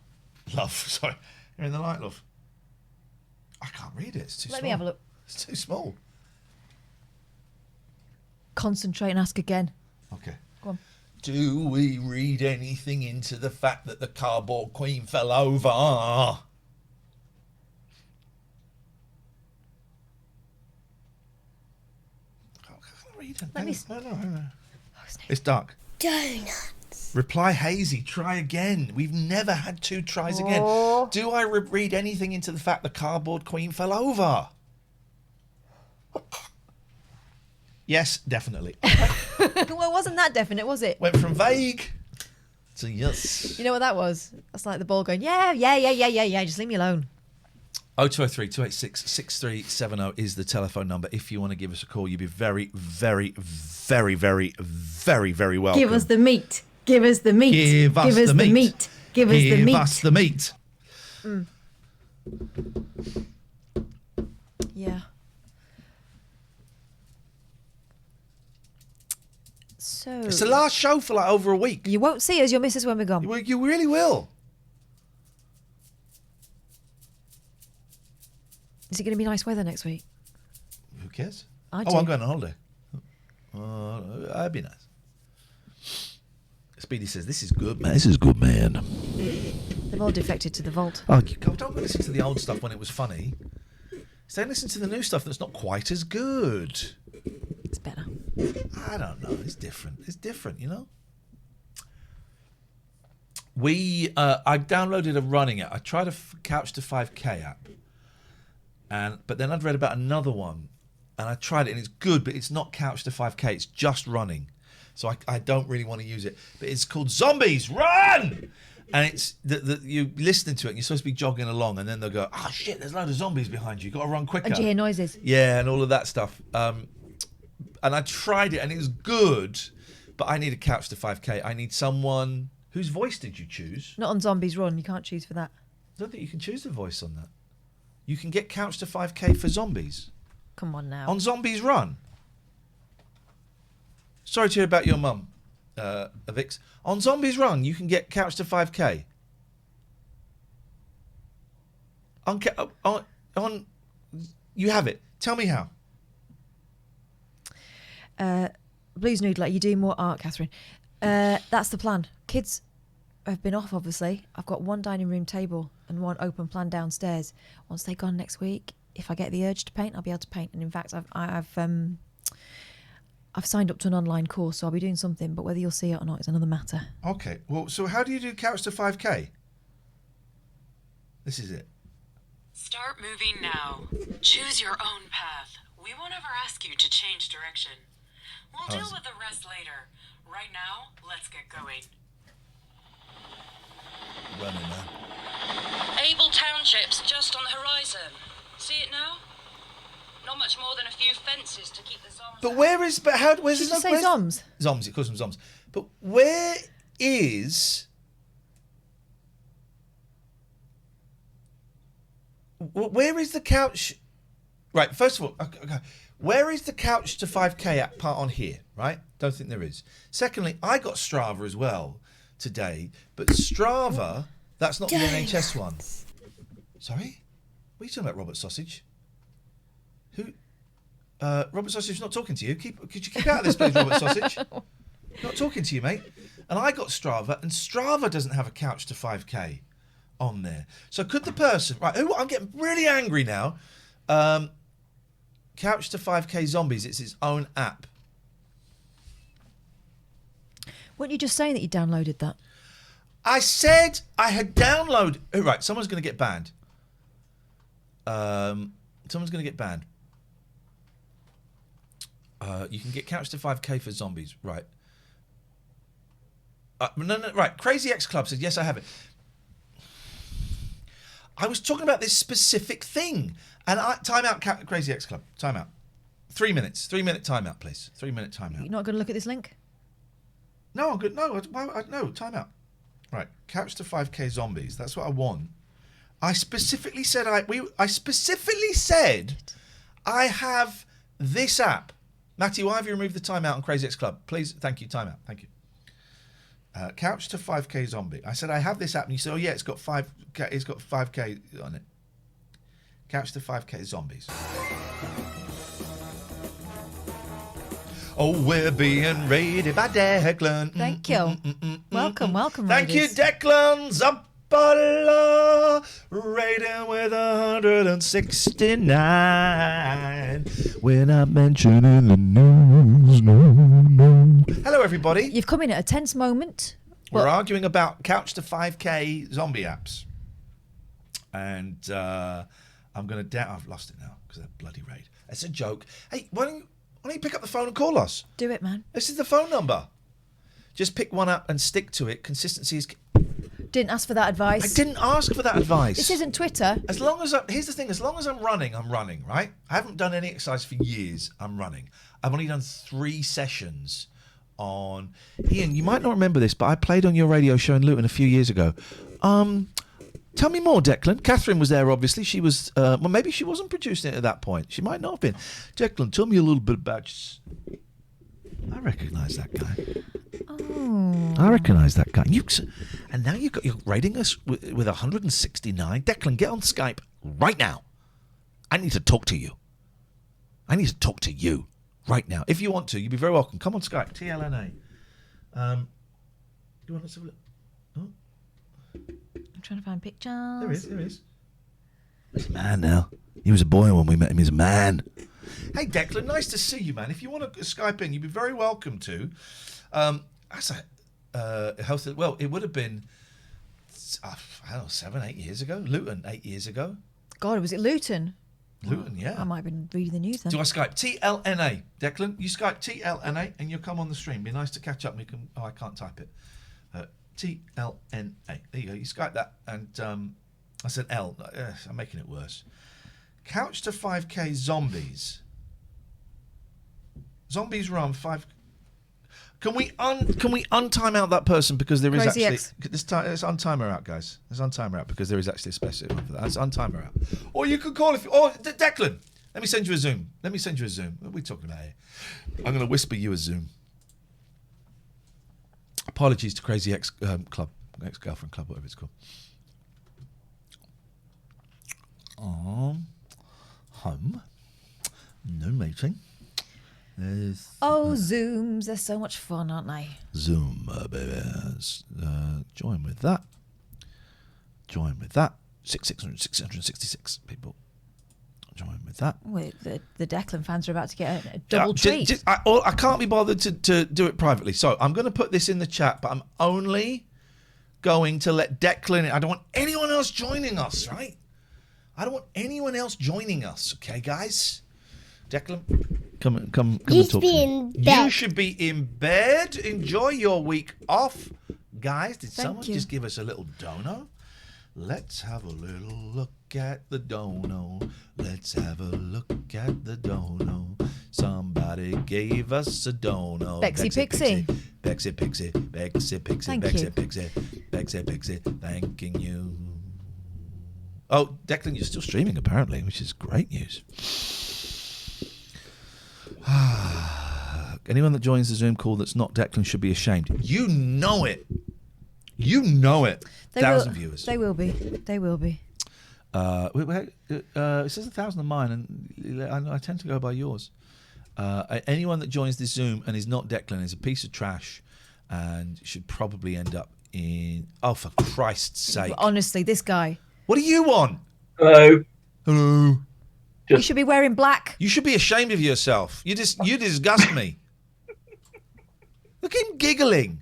Love, sorry. You're in the light, love. I can't read it. It's too small. Let me have a look. It's too small. Concentrate and ask again. Okay. Go on. Do we read anything into the fact that the cardboard queen fell over? Let me... No. It's dark. Donuts. Reply hazy. Try again. We've never had 2 tries again. Do I read anything into the fact the cardboard queen fell over? Yes, definitely. Well, it wasn't that definite, was it? Went from vague to yes. You know what that was? That's like the ball going, yeah. Just leave me alone. 0203 286 6370 is the telephone number. If you want to give us a call, you'd be very, very, very, very, very, very welcome. Give us the meat. Give us the meat. Give us the meat. Give us the meat. Give us the meat. Yeah. So It's the last show for like over a week. you won't see us. You'll miss us when we're gone. You really will. Is it going to be nice weather next week? Who cares? I do. I'm going on holiday. That'd be nice. Speedy says, this is good, man. This is good, man. They've all defected to the vault. Oh, don't listen to the old stuff when it was funny. Don't listen to the new stuff that's not quite as good. It's better. I don't know. It's different. It's different, you know? I downloaded a running app. I tried a Couch to 5K app. But then I'd read about another one. And I tried it, and it's good, but it's not Couch to 5K. It's just running. So I don't really want to use it. But it's called Zombies Run! And it's you listening to it, and you're supposed to be jogging along, and then they'll go, oh, shit, there's a load of zombies behind you. You've got to run quicker. And you hear noises. Yeah, and all of that stuff. And I tried it, and it was good, but I need a Couch to 5K. I need someone... Whose voice did you choose? Not on Zombies Run. You can't choose for that. I don't think you can choose the voice on that. You can get Couch to 5K for zombies. Come on now. On Zombies Run. Sorry to hear about your mum, Vix. On Zombies Run, you can get Couch to 5K. On you have it. Tell me how. Blues Noodler, you're doing more art, Catherine. That's the plan. Kids have been off, obviously. I've got 1 dining room table and 1 open plan downstairs. Once they're gone next week, if I get the urge to paint, I'll be able to paint. And in fact, I've signed up to an online course, so I'll be doing something. But whether you'll see it or not is another matter. Okay. Well, so how do you do Couch to 5K? This is it. Start moving now. Choose your own path. We won't ever ask you to change direction. We'll deal with the rest later. Right now, let's get going. Running now. Able Township's just on the horizon. See it now? Not much more than a few fences to keep the zombies. But where is? But how? Where's Did this? you say zoms? Zoms. It calls them zoms. But where is? Where is the couch? Right. First of all, okay. Where is the Couch to 5K app part on here? Right. Don't think there is. Secondly, I got Strava as well today, but Strava, that's not the NHS one. Sorry? What are you talking about, Robert Sausage? Who? Robert Sausage is not talking to you. Could you keep out of this, please, Robert Sausage? Not talking to you, mate. And I got Strava, and Strava doesn't have a Couch to 5K on there. So could the person... Right, I'm getting really angry now. Couch to 5K Zombies, it's its own app. Weren't you just saying that you downloaded that? I said I had downloaded... Oh, right, someone's going to get banned. Someone's going to get banned. You can get Couch to 5K for Zombies. Right. No, right. Crazy X Club said, yes, I have it. I was talking about this specific thing. And time out, Crazy X Club. Time out. 3 minutes. 3 minute time out, please. 3 minute time out. You're not going to look at this link? No, I'm good. No, no, time out. Right. Couch to 5K Zombies. That's what I want. I specifically said I have this app. Matty, why have you removed the timeout on Crazy X Club? Please, thank you. Timeout. Thank you. Couch to 5K Zombie. I said I have this app, and you said, "Oh yeah, it's got 5K on it." Couch to 5K Zombies. Oh, we're being raided by Declan. Thank you. Welcome. Thank you, raiders. Declan. Zappala, rating with 169. We're not mentioning the news, no. Hello, everybody. You've come in at a tense moment. We're arguing about Couch to 5K zombie apps. And I'm going to... I've lost it now because of that bloody raid. It's a joke. Hey, why don't you pick up the phone and call us? Do it, man. This is the phone number. Just pick one up and stick to it. Consistency is... Didn't ask for that advice. I didn't ask for that advice. This isn't Twitter. Here's the thing. As long as I'm running, right? I haven't done any exercise for years. I'm running. I've only done 3 sessions on... Iain, you might not remember this, but I played on your radio show in Luton a few years ago. Tell me more, Declan. Catherine was there, obviously. She was... well, maybe she wasn't producing it at that point. She might not have been. Declan, tell me a little bit about... I recognise that guy. Oh. I recognise that guy. And now you're rating us with 169. Declan, get on Skype right now. I need to talk to you. I need to talk to you right now. If you want to, you'd be very welcome. Come on Skype. TLNA. Do you want to have a look? Oh. I'm trying to find pictures. There he is. He's a man now. He was a boy when we met him. He's a man. Hey, Declan, nice to see you, man. If you want to Skype in, you'd be very welcome to. Well, it would have been, I don't know, 7-8 years ago. Luton, 8 years ago. God, was it Luton? Luton, yeah. I might have been reading the news then. Do I Skype? TLNA. Declan, you Skype TLNA and you'll come on the stream. Be nice to catch up. I can't type it. TLNA. There you go. You Skype that. And I said L. I'm making it worse. Couch to 5K Zombies. Zombies run 5... Can we untime out that person because there is Crazy actually... Let's untime her out, guys. Let's untime her out because there is actually a specific one for that. Let's untime her out. Or you could call if... Or Declan, let me send you a Zoom. What are we talking about here? I'm going to whisper you a Zoom. Apologies to Crazy X Club. Ex-Girlfriend Club, whatever it's called. Home. No meeting. Zooms. They're so much fun, aren't they? Zoom, baby. Join with that. 666 people. Join with that. Wait, the Declan fans are about to get a double treat. I can't be bothered to do it privately. So I'm going to put this in the chat, but I'm only going to let Declan in. I don't want anyone else joining us, right? I don't want anyone else joining us, okay, guys? Declan, come and talk to me. You should be in bed. Enjoy your week off. Guys, did someone just give us a little dono? Let's have a little look at the dono. Let's have a look at the dono. Somebody gave us a dono. Bexy Pixie. Bexy Pixie. Bexy Pixie. Bexy Pixie. Bexy Pixie. Thanking you. Oh, Declan, you're still streaming apparently, which is great news. Anyone that joins the Zoom call that's not Declan should be ashamed. You know it. You know it. 1,000 viewers. They will be. It says 1,000 of mine, and I tend to go by yours. Anyone that joins this Zoom and is not Declan is a piece of trash and should probably end up in. Oh, for Christ's sake! Honestly, this guy. What do you want? Hello. Hello. You should be wearing black. You should be ashamed of yourself. You disgust me. Look at him giggling.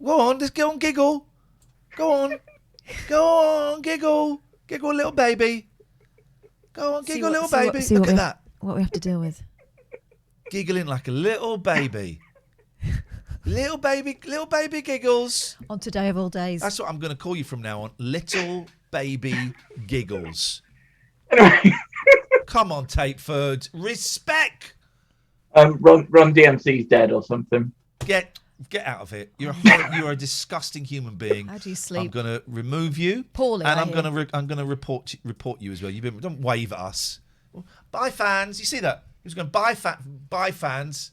Go on, just go on, giggle. Go on, giggle, little baby. Go on, giggle, little baby. Look at that. What we have to deal with. Giggling like a little baby. Little baby giggles. On today of all days. That's what I'm going to call you from now on. Little baby giggles. Come on, Tateford. Respect. Run DMC's dead or something. Get out of it. You're a disgusting human being. How do you sleep? I'm going to remove you. Poorly, and I I'm hear. going to report you as well. Don't wave at us. Bye, fans. You see that? He was going bye fans.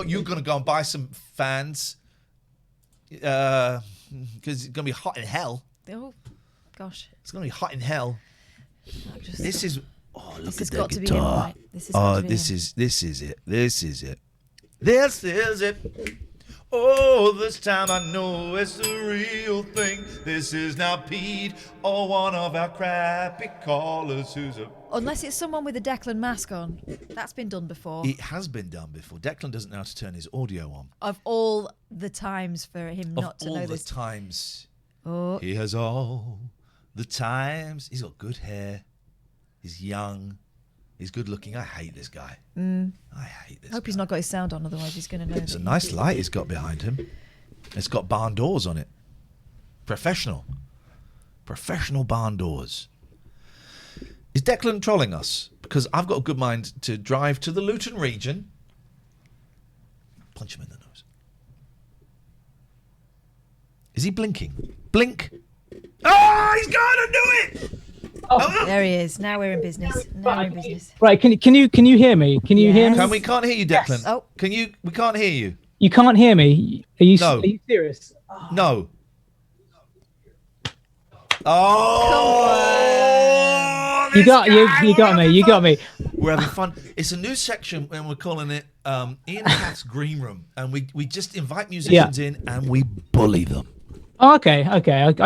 You're going to go and buy some fans. Because it's going to be hot in hell. Oh, gosh. It's going to be hot in hell. This is. Oh, look at that guitar. This is it. This is it. Oh, this time I know it's the real thing. This is not Pete or one of our crappy callers who's a... Unless it's someone with a Declan mask on. That's been done before. It has been done before. Declan doesn't know how to turn his audio on. Of all the times for him not to know this. Of all the times. Oh. He has all the times. He's got good hair. He's young. He's good looking. I hate this guy. I hate this I hope he's not got his sound on, otherwise he's going to know. It's a nice light he's got behind him. It's got barn doors on it. Professional barn doors. Is Declan trolling us? Because I've got a good mind to drive to the Luton region. Punch him in the nose. Is he blinking? Blink. Oh, he's going to do it! Oh, there he is. Now we're in business. Right, can you hear me? Can you hear me? We can't hear you, Declan. Yes. Oh. We can't hear you. You can't hear me? Are you serious? No. Oh! You got me. We're having fun. It's a new section and we're calling it Iain and Kath's Green Room. And we just invite musicians in and we bully them. Oh, okay. I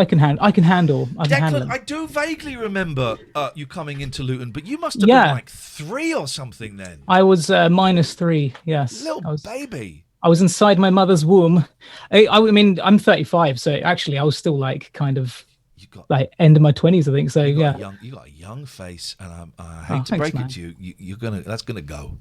can handle. Declan, I do vaguely remember you coming into Luton, but you must have been like 3 or something then. I was -3. Yes, baby. I was inside my mother's womb. I mean, I'm 35, so actually, I was still like kind of like end of my 20s, I think. So you got a young face, and I hate to break it to you. That's gonna go.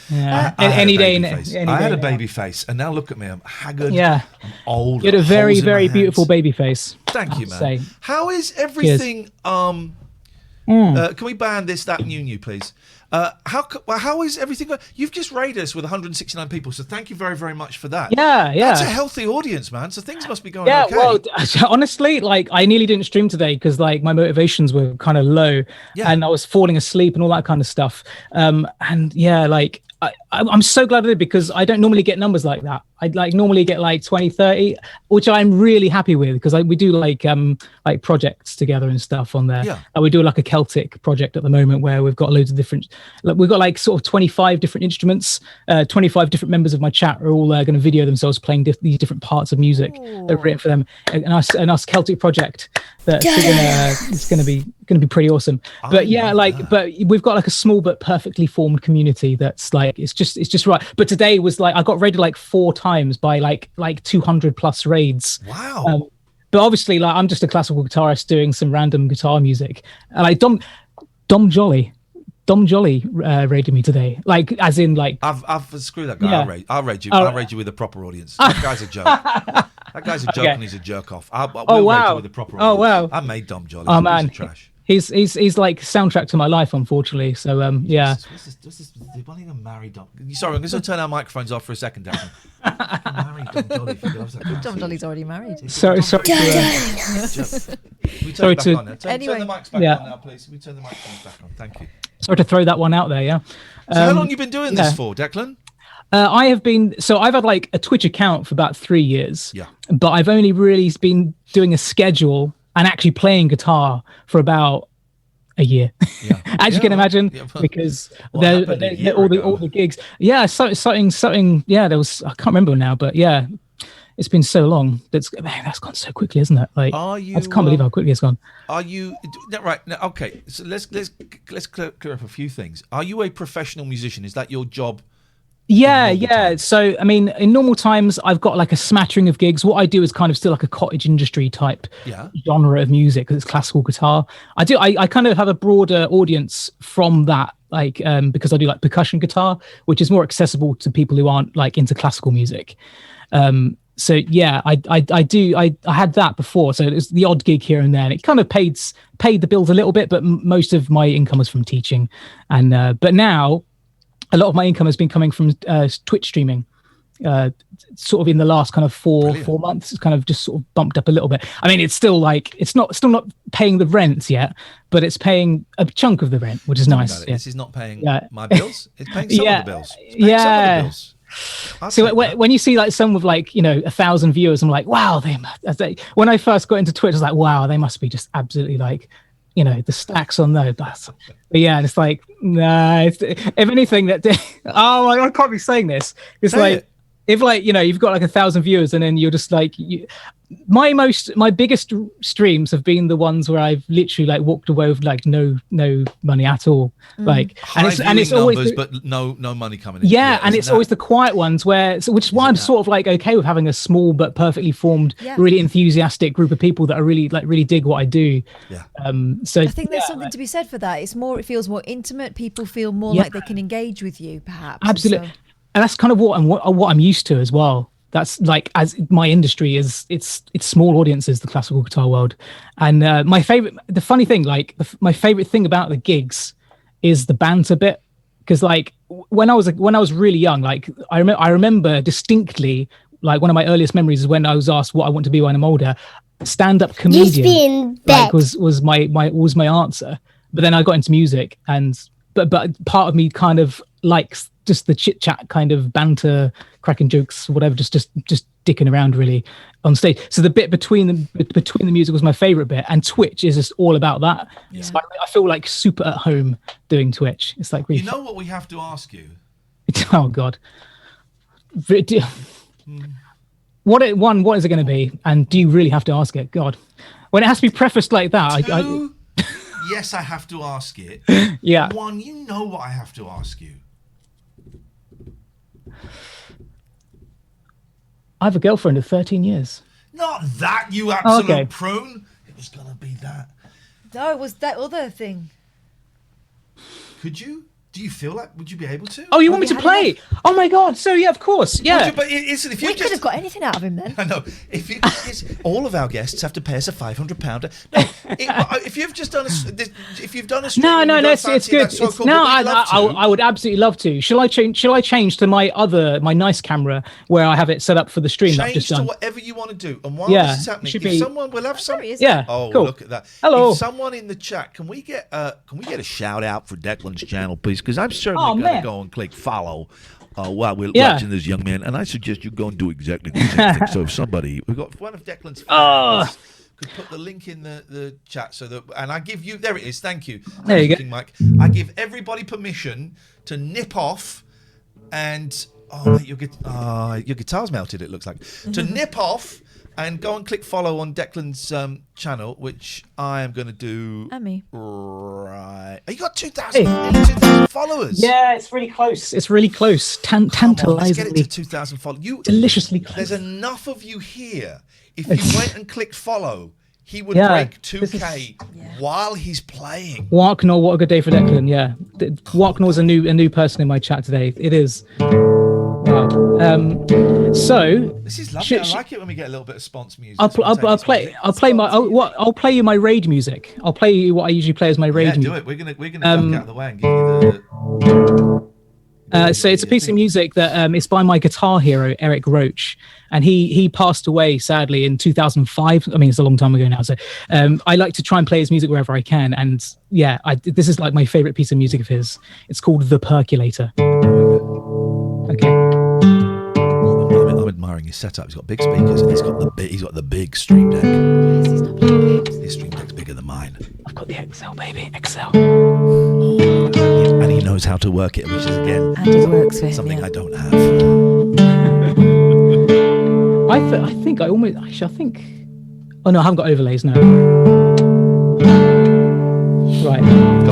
Yeah, I any day. I had a baby face, and now look at me. I'm haggard. Yeah, I'm old. You had a very, very beautiful baby face. Thank you, man. How is everything? Can we ban this, that, and you, please? How is everything going? You've just raided us with 169 people, so thank you very, very much for that. Yeah. That's a healthy audience, man. So things must be going okay. Well, honestly, like I nearly didn't stream today because like my motivations were kind of low, and I was falling asleep and all that kind of stuff. And yeah, like I'm so glad I did because I don't normally get numbers like that. I'd like normally get like 20, 30, which I'm really happy with because we do like projects together and stuff on there. Yeah. We do like a Celtic project at the moment where we've got loads of different, we've got like sort of 25 different instruments, 25 different members of my chat are all going to video themselves playing these different parts of music that are written for them. And us Celtic project that's it's going to be pretty awesome. But but we've got like a small but perfectly formed community that's like, it's just right. But today was like, I got raided like 4 times by like 200 plus raids. Wow. But obviously, like I'm just a classical guitarist doing some random guitar music. And like Dom Jolly raided me today. Like as in like I've screwed that guy. Yeah. I'll raid you. I'll raid you with a proper audience. That guy's a joke. That guy's a joke and he's a jerk off. We'll raid you with a proper audience. Oh wow. I made Dom Jolly. Oh man. He's trash. He's like soundtrack to my life, unfortunately. So yeah. They won't even marry Dom. Sorry, I'm going to turn our microphones off for a second, Declan. Marry Dom Jolly. Dom Jolly's already married. Sorry. Turn the mics back on now, please. We turn the microphones back on. Thank you. Sorry to throw that one out there. Yeah. So how long have you been doing this for, Declan? I've had like a Twitch account for about 3 years. Yeah. But I've only really been doing a schedule and actually playing guitar for about a year. Yeah. As you can imagine, because all the gigs. Yeah, something. Yeah, there was. I can't remember now, but yeah, it's been so long. That's gone so quickly, isn't it? Like, Are you, I just can't believe how quickly it's gone. Are you right? No, okay, so let's clear up a few things. Are you a professional musician? Is that your job? Yeah. So, I mean, in normal times, I've got like a smattering of gigs. What I do is kind of still like a cottage industry type genre of music because it's classical guitar. I kind of have a broader audience from that, like, because I do like percussion guitar, which is more accessible to people who aren't like into classical music. So yeah, I had that before. So it was the odd gig here and there, and it kind of paid the bills a little bit, but most of my income was from teaching. And but now, a lot of my income has been coming from Twitch streaming. Sort of in the last kind of four months, it's kind of just sort of bumped up a little bit. I mean, it's still like it's still not paying the rent yet, but it's paying a chunk of the rent, which is nice. This is not paying my bills. It's paying some of the bills. So when you see like some with like 1,000 viewers, I'm like, wow, when I first got into Twitch, I was like, wow, they must be just absolutely like, the stacks on those. But yeah, and it's like, nah. If anything, I can't be saying this. It's like, if like you've got like 1,000 viewers, and then you're just like, my biggest streams have been the ones where I've literally like walked away with like no money at all. Like, and it's always numbers, but no money coming in. Yeah, and it's always the quiet ones which is why I'm sort of like okay with having a small but perfectly formed, really enthusiastic group of people that are really dig what I do. Yeah. So I think there's something to be said for that. It feels more intimate. People feel more like they can engage with you, perhaps. Absolutely. And that's kind of what I'm used to as well. That's like, as my industry is, it's small audiences, the classical guitar world. And my favorite thing about the gigs is the banter bit. Because like when I was really young, like I remember distinctly, like one of my earliest memories is when I was asked what I want to be when I'm older. Stand-up comedian was my answer. But then I got into music, but part of me kind of likes just the chit chat kind of banter, cracking jokes, whatever, just dicking around really on stage. So the bit between the music was my favorite bit, and Twitch is just all about that. Yeah. So I feel like super at home doing Twitch. It's like really what we have to ask you. Oh God. What is it going to be? And do you really have to ask it? God, when it has to be prefaced like that, yes, I have to ask it. Yeah. One, what I have to ask you. I have a girlfriend of 13 years. Not that, you absolute prune. It was going to be that. No, it was that other thing. Could you? Do you feel like, would you be able to? Oh, you want me to play? Oh my God. So yeah, of course. Yeah. If we could have got anything out of him then. I know. All of our guests have to pay us a £500. No, if you've just done a stream, no, it's good. I would absolutely love to. Shall I change to my nice camera where I have it set up for the stream? Change just done? to whatever you want to do. And while this is happening, someone will have some. Yeah. Oh, cool. Look at that. Hello. If someone in the chat, can we get a shout out for Declan's channel, please? Because I'm certainly going to go and click follow while we're watching this young man, and I suggest you go and do exactly the same thing. So if we've got one of Declan's fans could put the link in the chat so that, and I give you, there it is, thank you. There you go. Mike. I give everybody permission to nip off and, mate, your guitar's melted, it looks like. To nip off and go and click follow on Declan's channel, which I am going to do. And me. Right. You got 2,000 followers. Yeah, it's really close. Tantalizingly. Let's get it to 2,000 followers. Deliciously close. There's enough of you here. If you went and clicked follow, he would break 2K while he's playing. Walknor, what a good day for Declan. Yeah. Walknor's a new person in my chat today. It is. Wow. So this is lovely. I like it when we get a little bit of sponsor music. I'll play you my raid music. I'll play you what I usually play as my raid music. Do it. We're gonna duck out of the way and give you the. So it's a piece of music that it's by my guitar hero Eric Roach, and he passed away sadly in 2005. I mean, it's a long time ago now. So I like to try and play his music wherever I can, and yeah, this is like my favorite piece of music of his. It's called The Percolator. Okay. I'm admiring his setup. He's got big speakers and he's got the big stream deck. His stream deck's bigger than mine. I've got the XL, baby, XL. And he knows how to work it, which is again and it works for him, something I don't have. I think I almost actually I think. Oh no, I haven't got overlays now. Right.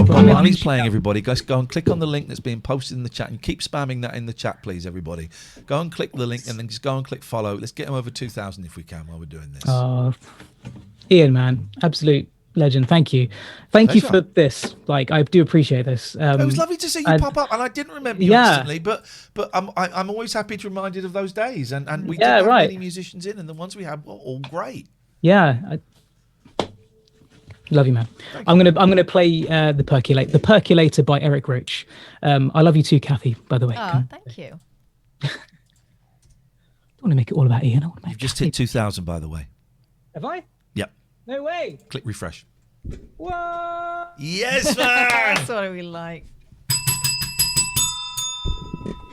While he's playing, everybody, guys, go and click on the link that's being posted in the chat and keep spamming that in the chat, please, everybody. Go and click the link and then just go and click follow. Let's get him over 2,000 if we can while we're doing this. Ian, man, absolute legend. Thank you. Thank you for this. Like, I do appreciate this. It was lovely to see you pop up, and I didn't remember you instantly, but I'm always happy to be reminded of those days, and we didn't have many musicians in, and the ones we had were all great. Yeah. Love you, man. I'm gonna play the Percolator by Eric Roach. I love you too, Kathy. By the way. Oh, thank you. I want to make it all about Ian. You've just hit 2,000, by the way. Have I? Yep. No way. Click refresh. What? Yes, man. That's what we like.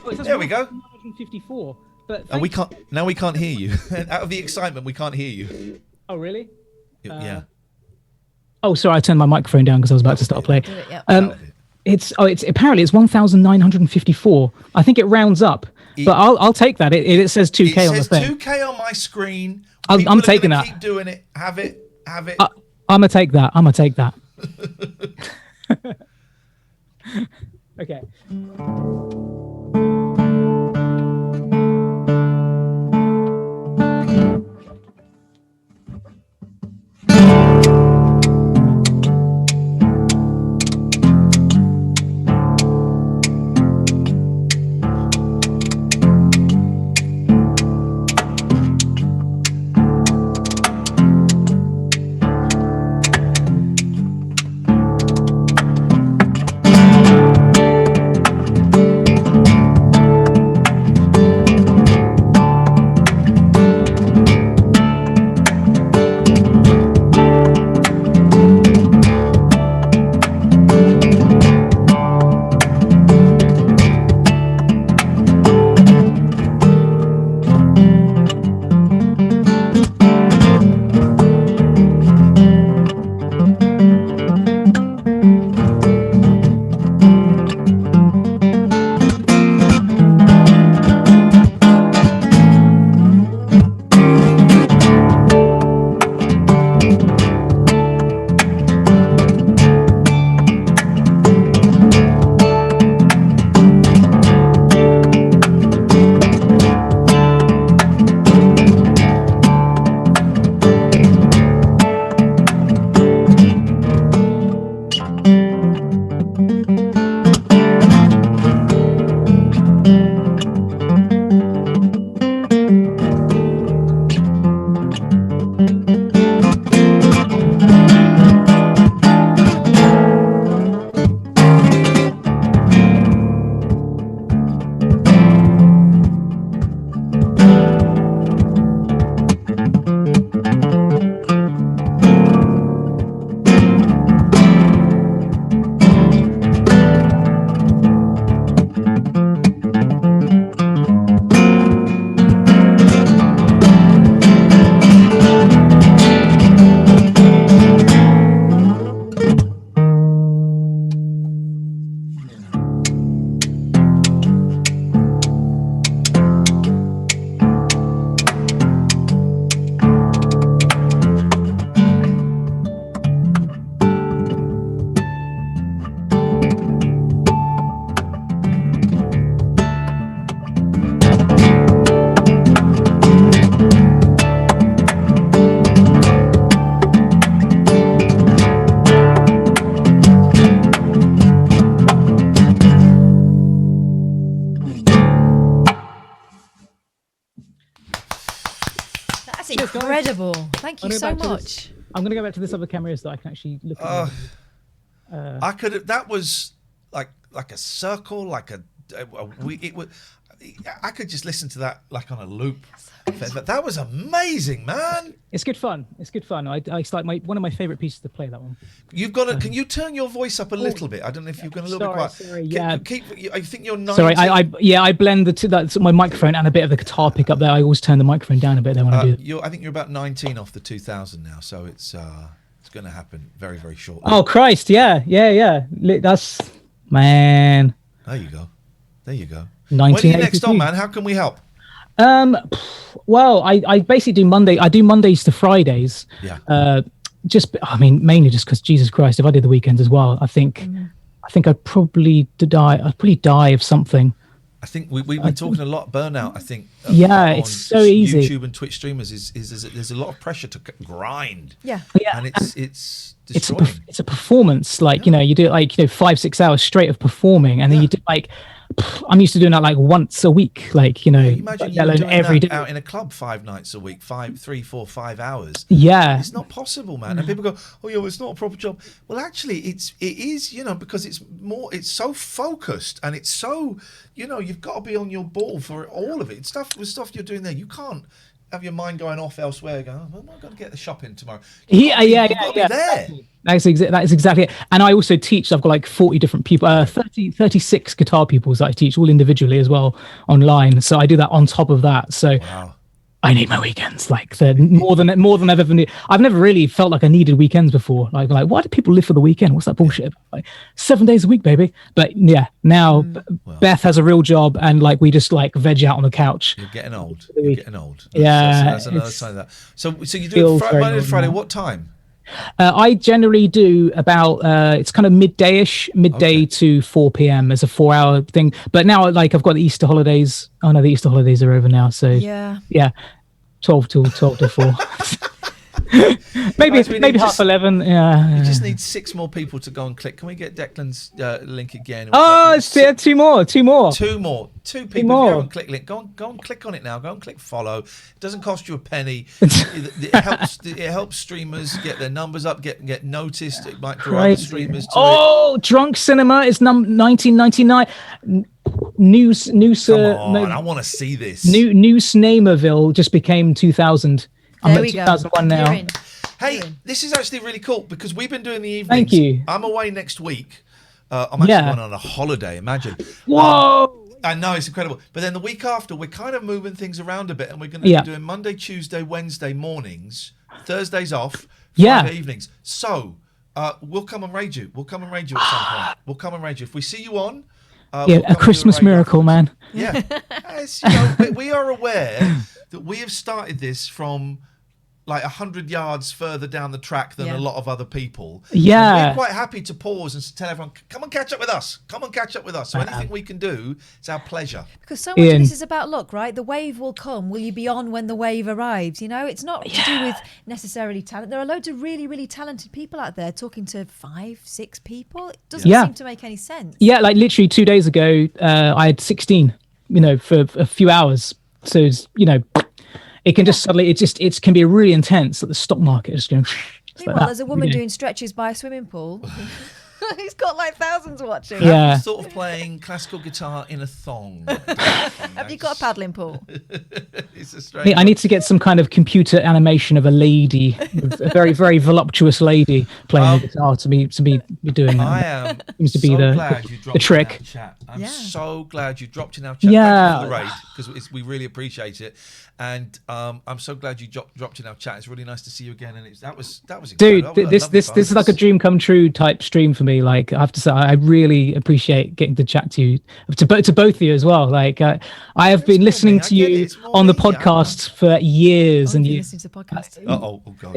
Oh, there we go. 154. But and we can't. Now we can't hear you. Out of the excitement, we can't hear you. Oh, really? Yeah. Oh, sorry, I turned my microphone down because I was about to start playing. It's apparently it's 1,954. I think it rounds up, but I'll take that. It says 2K on the thing. It says 2K on my screen. I'm taking that. Keep doing it. Have it. I'm gonna take that. Okay. Incredible. Thank you so much. I'm going to go back to this other camera so I can actually look at it. I could have, that was like a circle, like I could just listen to that like on a loop. That was amazing, man. It's good fun. It's like one of my favorite pieces to play, that one. You've got to, can you turn your voice up a little bit? I don't know if you've got a little bit quiet. Sorry, yeah. I think you're 90. Sorry, I blend the two, that's my microphone and a bit of the guitar pickup there. I always turn the microphone down a bit there when I do it. I think you're about 19 off the 2000 now, so it's going to happen very, very shortly. Oh, Christ, yeah. That's, man. There you go. 1982. When are you next on, man? How can we help? Well, I basically do Mondays to Fridays. Yeah. Mainly just because Jesus Christ, if I did the weekends as well, I think I'd probably die of something. I think we're talking a lot burnout. I think it's so easy. YouTube and Twitch streamers is there's a lot of pressure to grind. Yeah, and it's destroying. It's a performance. Like you do it like 5-6 hours straight of performing, and then you do like. I'm used to doing that like once a week, imagine you doing every that day out in a club 5 nights a week, 3, 4, 5 hours. Yeah, it's not possible, man. And people go, "Oh, yeah, well, it's not a proper job." Well, actually, it is, because it's so focused and it's so, you've got to be on your ball for all of it. Stuff you're doing there, you can't have your mind going off elsewhere. Going, "Oh, I'm going to get the shopping tomorrow." You've got to be there. That is exactly it. And I also teach. I've got like 40 different people, 36 guitar pupils that I teach, all individually as well online. So I do that on top of that. So I need my weekends, like they're more than I've ever needed. I've never really felt like I needed weekends before. Like why do people live for the weekend? What's that bullshit? Like 7 days a week, baby. But yeah, now Beth has a real job, and like we just like veg out on the couch. You're getting old. That's another sign of that. So you do it Monday to Friday. What time? I generally do about it's kind of midday to 4 p.m. as a 4-hour thing. But now like I've got the Easter holidays. Oh no, the Easter holidays are over now. So yeah, 12 till 4. maybe 11. Yeah, you just need 6 more people to go and click. Can we get Declan's link again? Two more. 2 people. If you haven't clicked link, go and click on it now. Go and click follow. It doesn't cost you a penny. It helps streamers get their numbers up, get noticed. It might draw other streamers to it. Drunk Cinema is 1999. I want to see this. New Snamerville just became 2000. I'm at 2001 now. Hey, this is actually really cool because we've been doing the evenings. Thank you. I'm away next week. I'm actually going on a holiday. Imagine. Whoa. I know, it's incredible. But then the week after, we're kind of moving things around a bit, and we're going to be doing Monday, Tuesday, Wednesday mornings, Thursdays off, Friday evenings. So we'll come and raid you. We'll come and raid you at some point. We'll come and raid you. If we see you on... a Christmas miracle, man. Yeah. We are aware that we have started this from... like 100 yards further down the track than a lot of other people. Yeah. And we're quite happy to pause and tell everyone, come and catch up with us. Come and catch up with us. So anything we can do, it's our pleasure. Because so much of this is about luck, right? The wave will come. Will you be on when the wave arrives? It's not to do with necessarily talent. There are loads of really, really talented people out there talking to 5, 6 people. It doesn't seem to make any sense. Yeah, like literally 2 days ago, I had 16, for a few hours. So, it's, it can just suddenly, it can be really intense that the stock market is going. Meanwhile, there's a woman doing stretches by a swimming pool. He's got like thousands watching. Yeah. I'm sort of playing classical guitar in a thong. Have you got a paddling pool? It's a strange I need to get some kind of computer animation of a lady, a very, very voluptuous lady playing the guitar to be doing that. I am seems to be glad you dropped the trick. In our chat. I'm so glad you dropped in our chat. Yeah. Thank you for the raid, because we really appreciate it. And I'm so glad you dropped in our chat. It's really nice to see you again. And that was incredible. Dude, this is like a dream come true type stream for me. Like I have to say, I really appreciate getting to chat to you, to both of you as well. Like I have been listening to you on the podcast for years and years. Listening to the podcast. Oh God.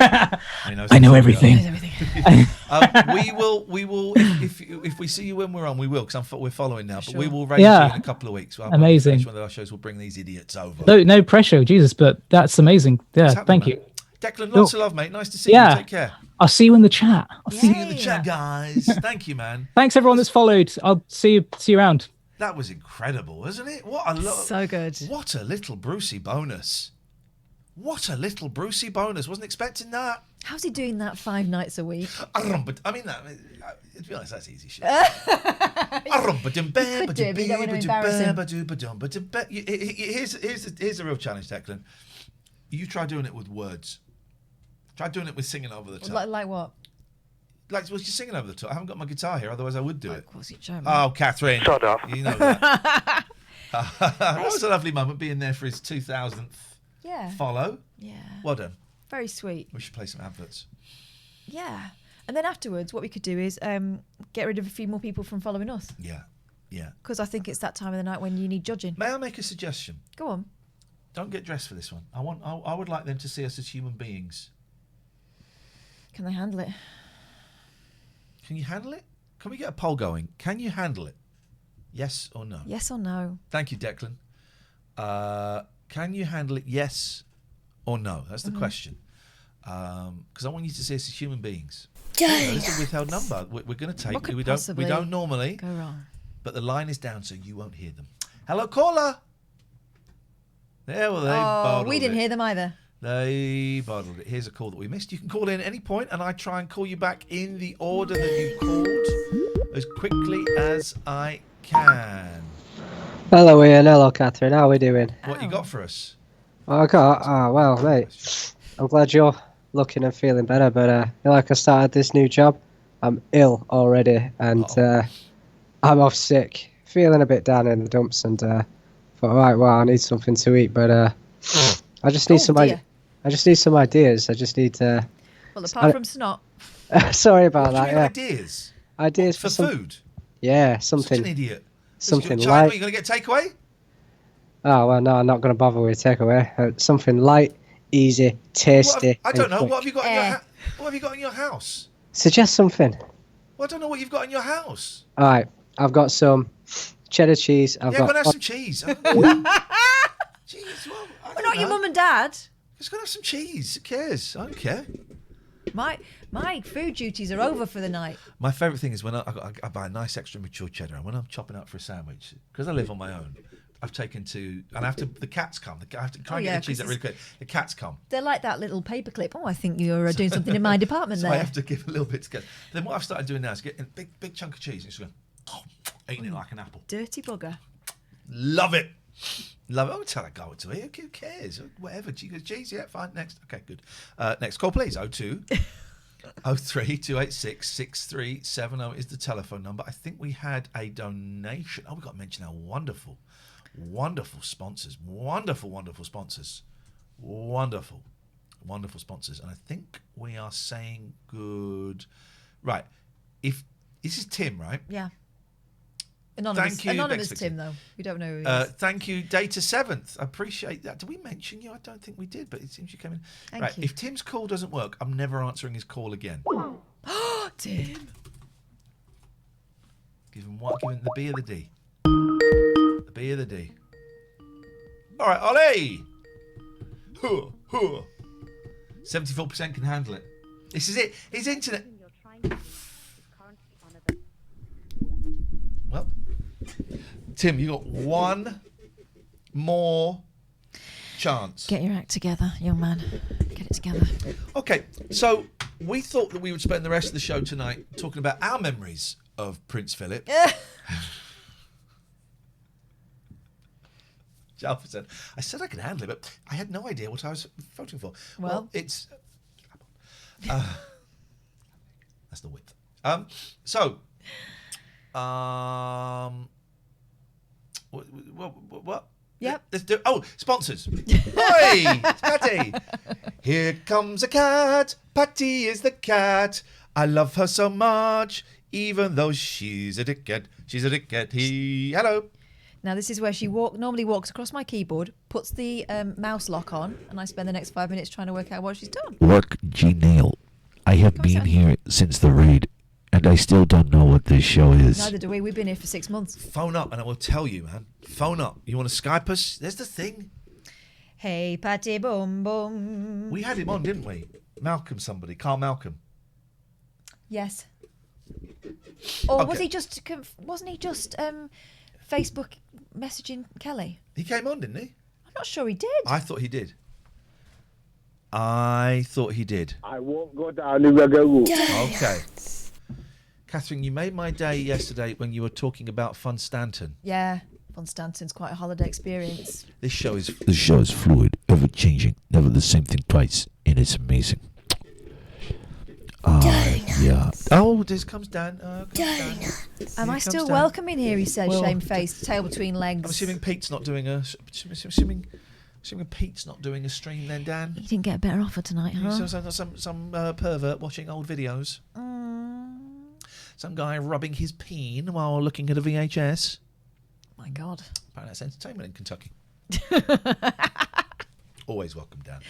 I know everything. We will. If we see you when we're on, we will, because we're following now. But we will raise you in a couple of weeks. Amazing. One of our shows will bring these idiots over. No pressure, Jesus, but that's amazing. Yeah, thank you. Declan, lots of love, mate. Nice to see you. Take care. I'll see you in the chat. See you in the chat, guys. Thank you, man. Thanks everyone that's followed. I'll see you around. That was incredible, wasn't it? So good. What a little Brucey bonus. Wasn't expecting that. How's he doing that 5 nights a week? I mean, to be honest, that's easy shit. Here's the real challenge, Declan. You try doing it with words. Try doing it with singing over the top. Like what? Like, was you singing over the top? I haven't got my guitar here, otherwise I would do it. Of course you don't. Oh, Catherine. Shut up. You know that. That was a lovely moment, being there for his 2000th follow. Yeah. Well done. Very sweet. We should play some adverts. Yeah. And then afterwards, what we could do is get rid of a few more people from following us. Yeah. Yeah. Because I think it's that time of the night when you need judging. May I make a suggestion? Go on. Don't get dressed for this one. I would like them to see us as human beings. Can they handle it? Can you handle it? Can we get a poll going? Can you handle it? Yes or no? Yes or no? Thank you, Declan. Can you handle it? Yes or no? That's the question. Because I want you to see us as human beings. It's a withheld number. We're going to take. What could We possibly don't normally. go wrong? But the line is down, so you won't hear them. Hello, caller. There, well, they bottled we didn't it. hear them either. They bottled it. Here's a call that we missed. You can call in at any point, and I try and call you back in the order that you called as quickly as I can. Hello, Ian. Hello, Catherine. How are we doing? What you got for us? Well, mate. I'm glad you're looking and feeling better, but I feel like I started this new job. I'm ill already, and I'm off sick. Feeling a bit down in the dumps, and thought, right, well, I need something to eat, but I just need I just need some ideas. I just need Well, apart from snot. Sorry about that. Yeah. Ideas. Ideas for some food. Yeah, something. Such an idiot. Something China, light. are you going to get takeaway? Oh well, no, I'm not going to bother with takeaway. Something light, easy, tasty. I don't know. quick. What have you got in your What have you got in your house? Suggest something. Well, I don't know what you've got in your house. All right, I've got some cheddar cheese. I'm going to have some cheese. Cheese. Well, We're not your mum and dad. Just going to have some cheese. Who cares? I don't care. My food duties are over for the night. My favourite thing is when I buy a nice extra mature cheddar, and when I'm chopping up for a sandwich, because I live on my own, I've taken to, and the cats come. I have to try and get the cheese out really quick. The cats come. They're like that little paperclip. Oh, I think you're doing something in my department so there. I have to give a little bit to get. Then what I've started doing now is getting a big chunk of cheese and just going, eating it like an apple. Dirty bugger. Love it. Love it. I would tell a guy what to eat. Who cares? Whatever. Cheese, yeah, fine. Next. Okay, good. Next call, please. 02 03 286 6370 is the telephone number. I think we had a donation. Oh, we got to mention our wonderful sponsors. Wonderful sponsors. Wonderful sponsors. And I think we are saying good. Right. If this is Tim, right? Yeah. Anonymous, Thank you, anonymous Bex Tim, though. We don't know who he is. Thank you, Data 7th. I appreciate that. Did we mention you? I don't think we did, but it seems you came in. Thank you. If Tim's call doesn't work, I'm never answering his call again. Tim. Give him the B or the D. The B or the D. All right, Ollie. 74% can handle it. This is it. His internet. Well, Tim, you got one more chance. Get your act together, young man. Get it together. Okay, so we thought that we would spend the rest of the show tonight talking about our memories of Prince Philip. Jalfa said, I said I could handle it, but I had no idea what I was voting for. Well it's... that's the width. What? Yep. Let's do. Oh, sponsors. Hey, it's Patty. Here comes a cat. Patty is the cat. I love her so much, even though she's a dickhead. She's a dickhead. Hello. Now, this is where she normally walks across my keyboard, puts the mouse lock on, and I spend the next 5 minutes trying to work out what she's done. Look, G-Nail, I have been here since the raid, and I still don't know what this show is. Neither do we. We've been here for 6 months. Phone up, and I will tell you, man. Phone up. You want to Skype us? There's the thing. Hey, Patty Boom Boom. We had him on, didn't we? Carl Malcolm. Yes. Or Okay. was he just? Wasn't he just Facebook messaging Kelly? He came on, didn't he? I'm not sure he did. I thought he did. I won't go down the reggae route. Okay. Catherine, you made my day yesterday when you were talking about Fun Stanton. Yeah, Von Stanton's quite a holiday experience. This show is fluid, ever changing, never the same thing twice, and it's amazing. Yeah. Oh, this comes Dan. Am I still welcome in here? He says, shamefaced, tail between legs. I'm assuming Pete's not doing a stream then, Dan. He didn't get a better offer tonight, huh? Some pervert watching old videos. Some guy rubbing his peen while looking at a VHS. My God. Apparently that's entertainment in Kentucky. Always welcome, Dan.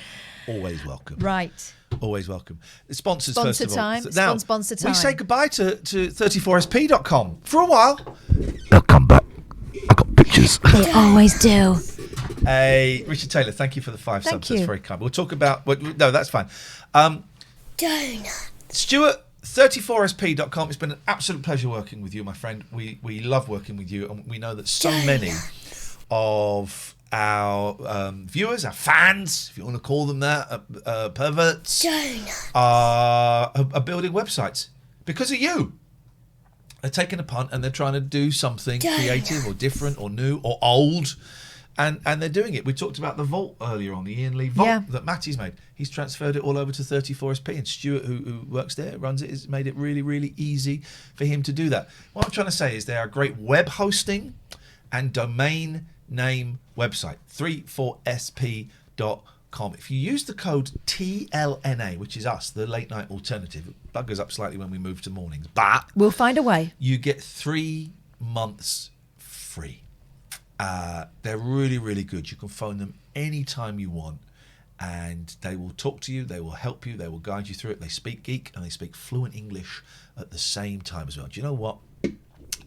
Always welcome. Right. Always welcome. Sponsors, Sponsor first of all. time. Now, Sponsor time. we say goodbye to 34sp.com for a while. They'll come back. I got pictures. They always do. Hey, Richard Taylor, thank you for the 5 Thank subs. That's you. very kind. We'll talk about... No, that's fine. Donut. Stuart, 34sp.com. It's been an absolute pleasure working with you, my friend. We love working with you, and we know that so many of our viewers, our fans, if you want to call them that, perverts, are building websites because of you. They're taking a punt and they're trying to do something creative or different or new or old. And they're doing it. We talked about the Vault earlier on, the Iain Lee Vault that Matty's made. He's transferred it all over to 34SP, and Stuart, who works there, runs it, has made it really, really easy for him to do that. What I'm trying to say is they are a great web hosting and domain name website, 34sp.com. If you use the code TLNA, which is us, the late night alternative, it buggers up slightly when we move to mornings, but we'll find a way. You get 3 months free. They're really, really good. You can phone them anytime you want, and they will talk to you, they will help you, they will guide you through it. They speak geek and they speak fluent English at the same time as well. Do you know what?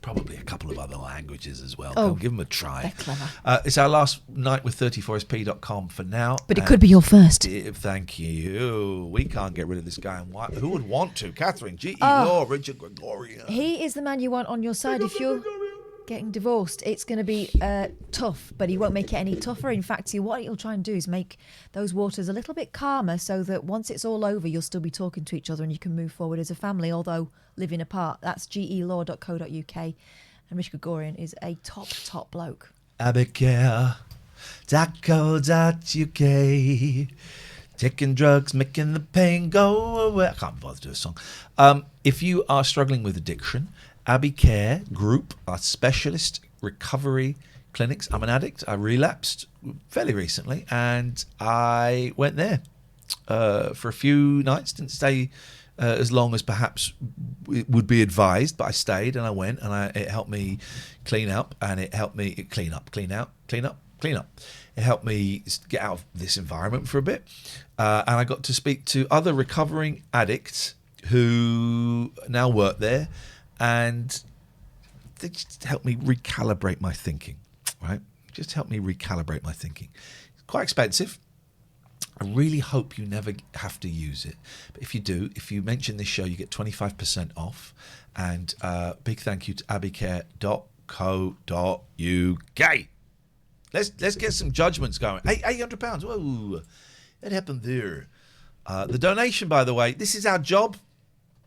Probably a couple of other languages as well. Oh, I'll give them a try. They're clever. It's our last night with 34sp.com for now. But it could be your first. Thank you. We can't get rid of this guy. And who would want to? Catherine, G.E. Oh. Law, Richard Gregorian. He is the man you want on your side. If you're getting divorced, it's going to be tough, but he won't make it any tougher. In fact, what he'll try and do is make those waters a little bit calmer so that once it's all over, you'll still be talking to each other and you can move forward as a family, although living apart. That's gelaw.co.uk. And Rich Gregorian is a top bloke. Abacare.co.uk. Taking drugs, making the pain go away. I can't bother to do a song. If you are struggling with addiction, Abbey Care Group are specialist recovery clinics. I'm an addict. I relapsed fairly recently, and I went there for a few nights. Didn't stay as long as perhaps it would be advised, but I stayed and I went, and it helped me clean up, and it helped me clean up. It helped me get out of this environment for a bit, and I got to speak to other recovering addicts who now work there. And they just helped me recalibrate my thinking, right? Just helped me recalibrate my thinking. It's quite expensive. I really hope you never have to use it. But if you do, if you mention this show, you get 25% off. And big thank you to abbeycare.co.uk. Let's get some judgments going. £800. Whoa, that happened there. The donation, by the way, this is our job.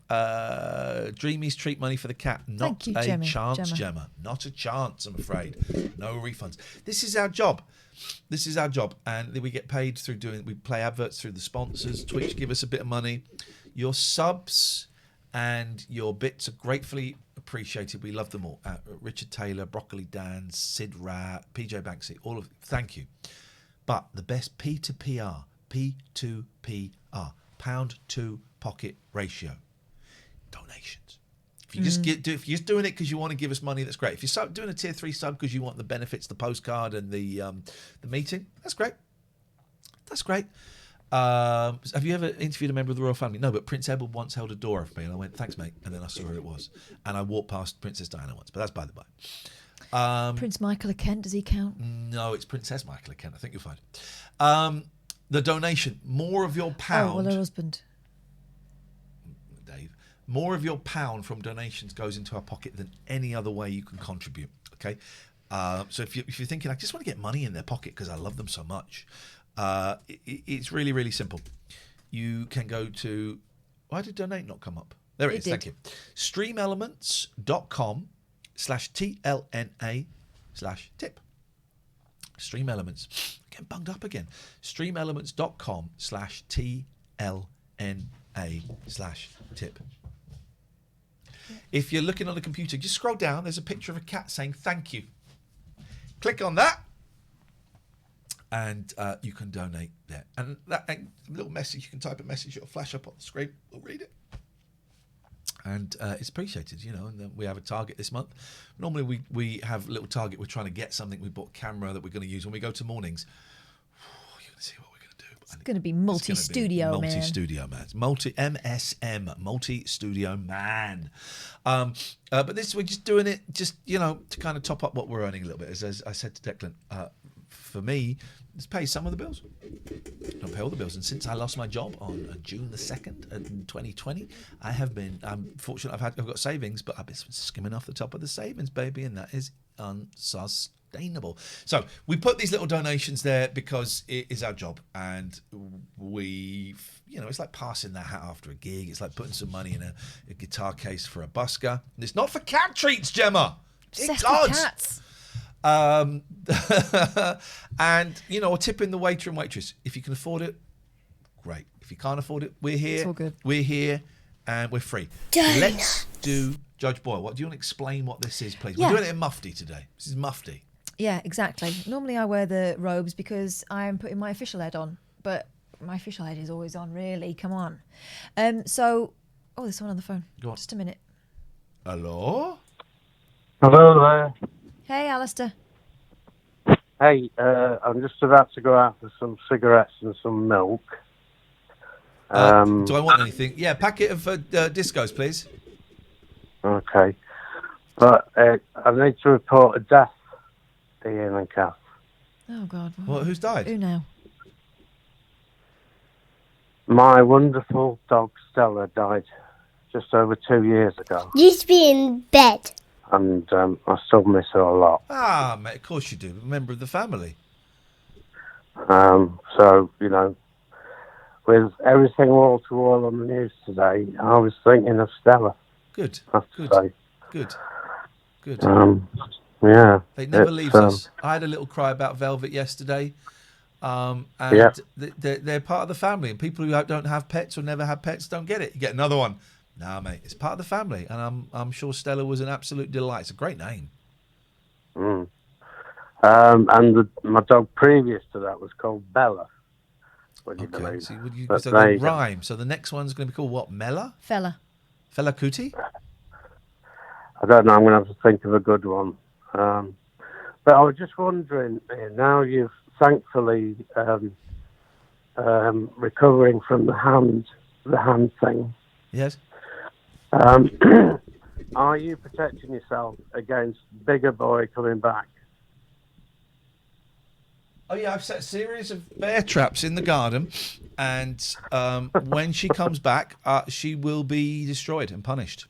Dreamies treat money for the cat. Not you, a chance, Gemma. Not a chance, I'm afraid. No refunds. This is our job. And we get paid through we play adverts through the sponsors. Twitch give us a bit of money. Your subs and your bits are gratefully appreciated. We love them all. Richard Taylor, Broccoli Dan, Sid Rat, PJ Banksy, all of thank you. But the best P2PR, pound to pocket ratio. Donations. If you just if you're just doing it because you want to give us money, that's great. If you're doing a tier 3 sub because you want the benefits, the postcard and the meeting, that's great. Have you ever interviewed a member of the royal family? No, but Prince Edward once held a door over me, and I went, "Thanks, mate," and then I saw who it was, and I walked past Princess Diana once, but that's by the by. Prince Michael of Kent, does he count? No, it's Princess Michael of Kent. I think you'll find. The donation, more of your pound. Oh, well, her husband. More of your pound from donations goes into our pocket than any other way you can contribute. Okay, so if you're thinking, I just want to get money in their pocket because I love them so much, it's really, really simple. You can go to. Why did donate not come up? There it is. Thank you. Streamelements.com/TLNA/tip. Streamelements. Getting bunged up again. Streamelements.com/TLNA/tip. If you're looking on the computer, just scroll down. There's a picture of a cat saying thank you. Click on that, and you can donate there. And that little message, you can type a message, it'll flash up on the screen. We'll read it. and it's appreciated, and then we have a target this month. Normally we have a little target. We're trying to get something. We bought a camera that we're going to use when we go to mornings. You're going to see what we're going to do. It's going to be multi-studio, man. Multi-studio man. MSM, multi-studio man. But this, we're just doing it to kind of top up what we're earning a little bit. As I said to Declan, for me, it's pay some of the bills. Don't pay all the bills. And since I lost my job on June the 2nd in 2020, I'm fortunate I've got savings, but I've been skimming off the top of the savings, baby, and that is unsustainable. So we put these little donations there because it is our job, and it's like passing that hat after a gig. It's like putting some money in a guitar case for a busker. And it's not for cat treats, Gemma. It's odds. Cats. And or tipping the waiter and waitress if you can afford it. Great. If you can't afford it, we're here. It's all good. We're here and we're free. Donuts. Let's do Judge Boyle. What do you want to explain what this is, please? Yeah. We're doing it in mufti today. This is mufti. Yeah, exactly. Normally I wear the robes because I am putting my official head on, but my official head is always on. Really, come on. There's someone on the phone. Go on. Just a minute. Hello. Hello there. Hey, Alistair. Hey, I'm just about to go out for some cigarettes and some milk. Do I want anything? Yeah, packet of discos, please. Okay. But I need to report a death, Iain and Kath. Oh, God. What? Who's died? Who now? My wonderful dog Stella died just over 2 years ago. Used to be in bed. And I still miss her a lot. Ah, mate, of course you do. A member of the family. So, with everything wall to wall on the news today, I was thinking of Stella. Good. I have to say. Good. Yeah. It never leaves us. I had a little cry about Velvet yesterday. They're part of the family, and people who don't have pets or never had pets don't get it. You get another one. Nah, mate, it's part of the family, and I'm sure Stella was an absolute delight. It's a great name. And my dog previous to that was called Bella. Would you believe? So they rhyme. So the next one's going to be called what? Mella? Fella Cootie? I don't know. I'm going to have to think of a good one. But I was just wondering, now you've thankfully recovering from the hand thing. Yes. Are you protecting yourself against Bigger Boy coming back? Oh, yeah, I've set a series of bear traps in the garden, and when she comes back, she will be destroyed and punished.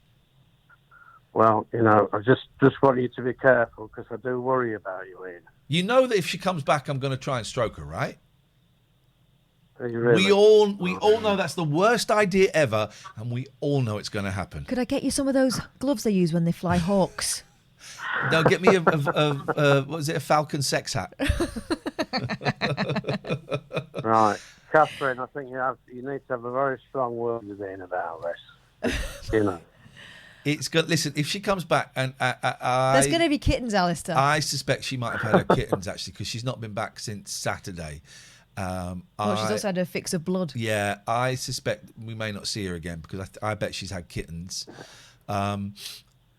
Well, I just want you to be careful, because I do worry about you, Iain. You know that if she comes back, I'm going to try and stroke her, right? Really? We all know that's the worst idea ever, and we all know it's going to happen. Could I get you some of those gloves they use when they fly hawks? No, get me what was it, a falcon sex hat? Right. Catherine, I think you need to have a very strong word with Iain about this. It's good. Listen, if she comes back, and there's going to be kittens, Alistair. I suspect she might have had her kittens, actually, because she's not been back since Saturday. She's also had a fix of blood. Yeah, I suspect we may not see her again, because I bet she's had kittens. But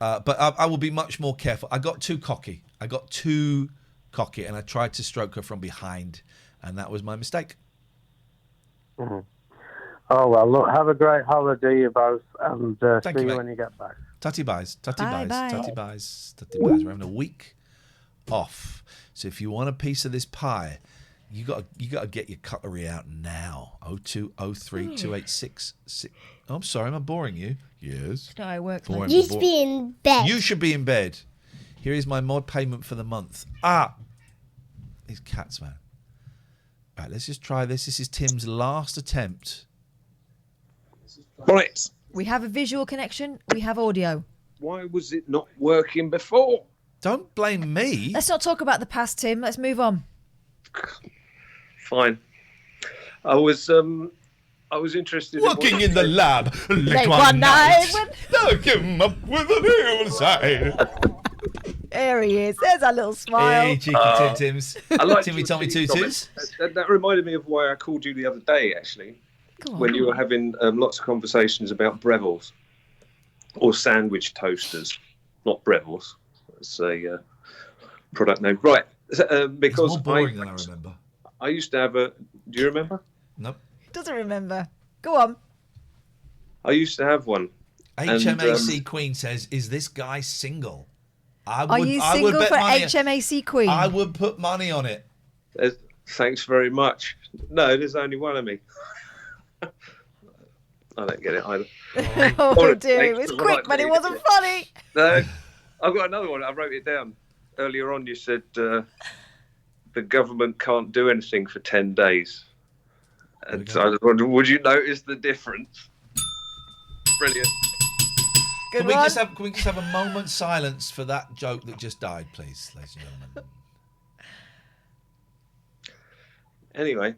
I will be much more careful. I got too cocky, and I tried to stroke her from behind, and that was my mistake. Mm-hmm. Oh, well, look, have a great holiday, you both, and see you when you get back. Tutty buys. Bye. We're having a week off. So if you want a piece of this pie, you got to get your cutlery out now. 0203 286. Oh, I'm sorry, am I boring you? Yes. No, I work. You should be in bed. You should be in bed. Here is my mod payment for the month. These cats, man. Right, let's just try this. This is Tim's last attempt. Right. We have a visual connection. We have audio. Why was it not working before? Don't blame me. Let's not talk about the past, Tim. Let's move on. Fine. I was interested working in the lab late one night. I came up with a hillside. There he is. There's a little smile. Hey, cheeky Tim-Tims. Timmy Tommy Tutus. That reminded me of why I called you the other day, actually. When you were having lots of conversations about Breville's. or sandwich toasters, not Breville's. It's a product name, right? Because more boring than I remember. I used to have a. Do you remember? Nope. He doesn't remember. Go on. I used to have one. HMAC Queen says, "Is this guy single?" Are you single for HMAC Queen? I would put money on it. Thanks very much. No, there's only one of me. I don't get it either. Oh dear, it was quick, but it wasn't funny. No, I've got another one. I wrote it down earlier on. You said the government can't do anything for 10 days. And so I just wondered, would you notice the difference? Brilliant. Can we just have a moment's silence for that joke that just died, please, ladies and gentlemen? Anyway,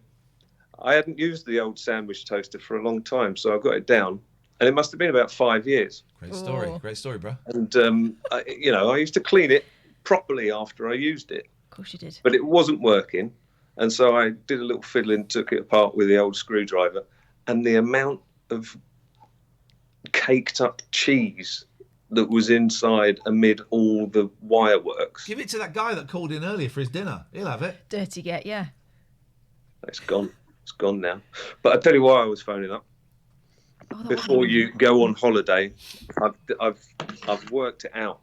I hadn't used the old sandwich toaster for a long time, so I got it down, and it must have been about 5 years. Great story, bro. And I used to clean it properly after I used it. Of course you did. But it wasn't working, and so I did a little fiddling, took it apart with the old screwdriver, and the amount of caked up cheese that was inside amid all the wireworks. Give it to that guy that called in earlier for his dinner. He'll have it. Dirty get, yeah. It's gone. It's gone now. But I'll tell you why I was phoning up. Before you go on holiday, I've worked it out.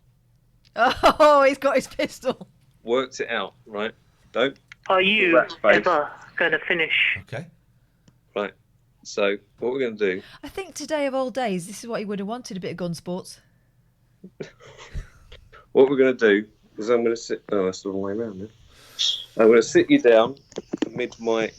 Oh, he's got his pistol. Worked it out, right? Don't. Are you ever going to finish? Okay. Right. So what we're going to do? I think today of all days, this is what he would have wanted, a bit of gun sports. What we're going to do is I'm going to sit. Oh, that's the wrong way around. Then. I'm going to sit you down amid my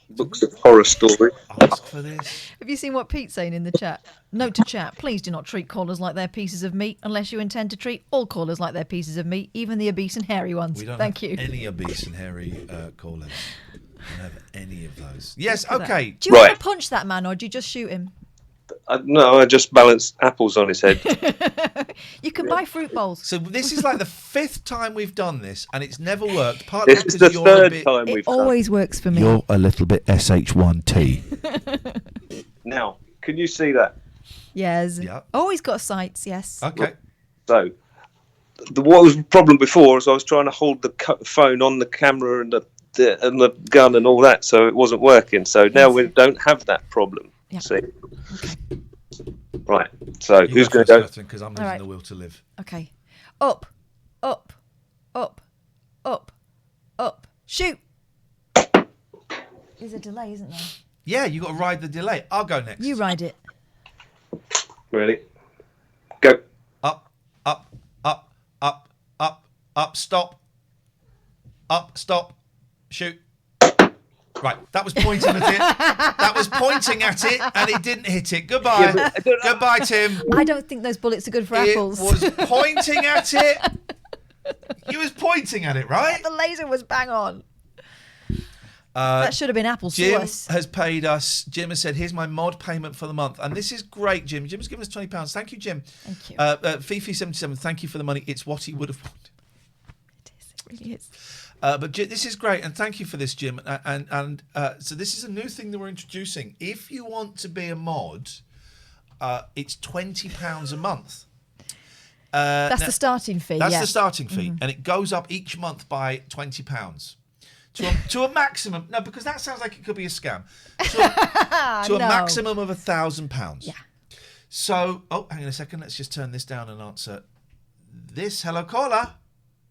books of horror stories. Ask for this. Have you seen what Pete's saying in the chat? Note to chat, please do not treat callers like they're pieces of meat unless you intend to treat all callers like they're pieces of meat, even the obese and hairy ones. We don't Thank have you. any obese and hairy callers. We don't have any of those. Yes, okay. Do you want to punch that man or do you just shoot him? No, I just balanced apples on his head. You can buy fruit bowls. So this is like the 5th time we've done this, and it's never worked. This is the third time we've done it. Always works for me. You're a little bit SH1T. Now, can you see that? Yes. Yeah. Oh, he's got sights, yes. Okay. So, what was the problem before is I was trying to hold the phone on the camera and the gun and all that, so it wasn't working. So now we don't have that problem. Yeah. See? Okay. Right. So who's going to go? Because I'm losing the will to live. Okay. Up, up, up, up, up. Shoot. There's a delay, isn't there? Yeah, you got to ride the delay. I'll go next. You ride it. Ready? Go. Up, up, up, up, up, up, stop. Up, stop, shoot. Right, that was pointing at it. That was pointing at it, and it didn't hit it. Goodbye. Yeah, Goodbye, Tim. I don't think those bullets are good for apples. It was pointing at it. He was pointing at it, right? The laser was bang on. That should have been apple Jim sauce. has paid us. Jim has said, "Here's my mod payment for the month," and this is great, Jim. Jim has given us £20. Thank you, Jim. Thank you. Fifi77, thank you for the money. It's what he would have wanted. It is. It really is. But this is great, and thank you for this, Jim. And so this is a new thing that we're introducing. If you want to be a mod, it's £20 a month. That's the starting fee. That's the starting fee, and it goes up each month by £20 to a maximum. No, because that sounds like it could be a scam. To a maximum of £1,000. Yeah. So, hang on a second. Let's just turn this down and answer this. Hello, caller.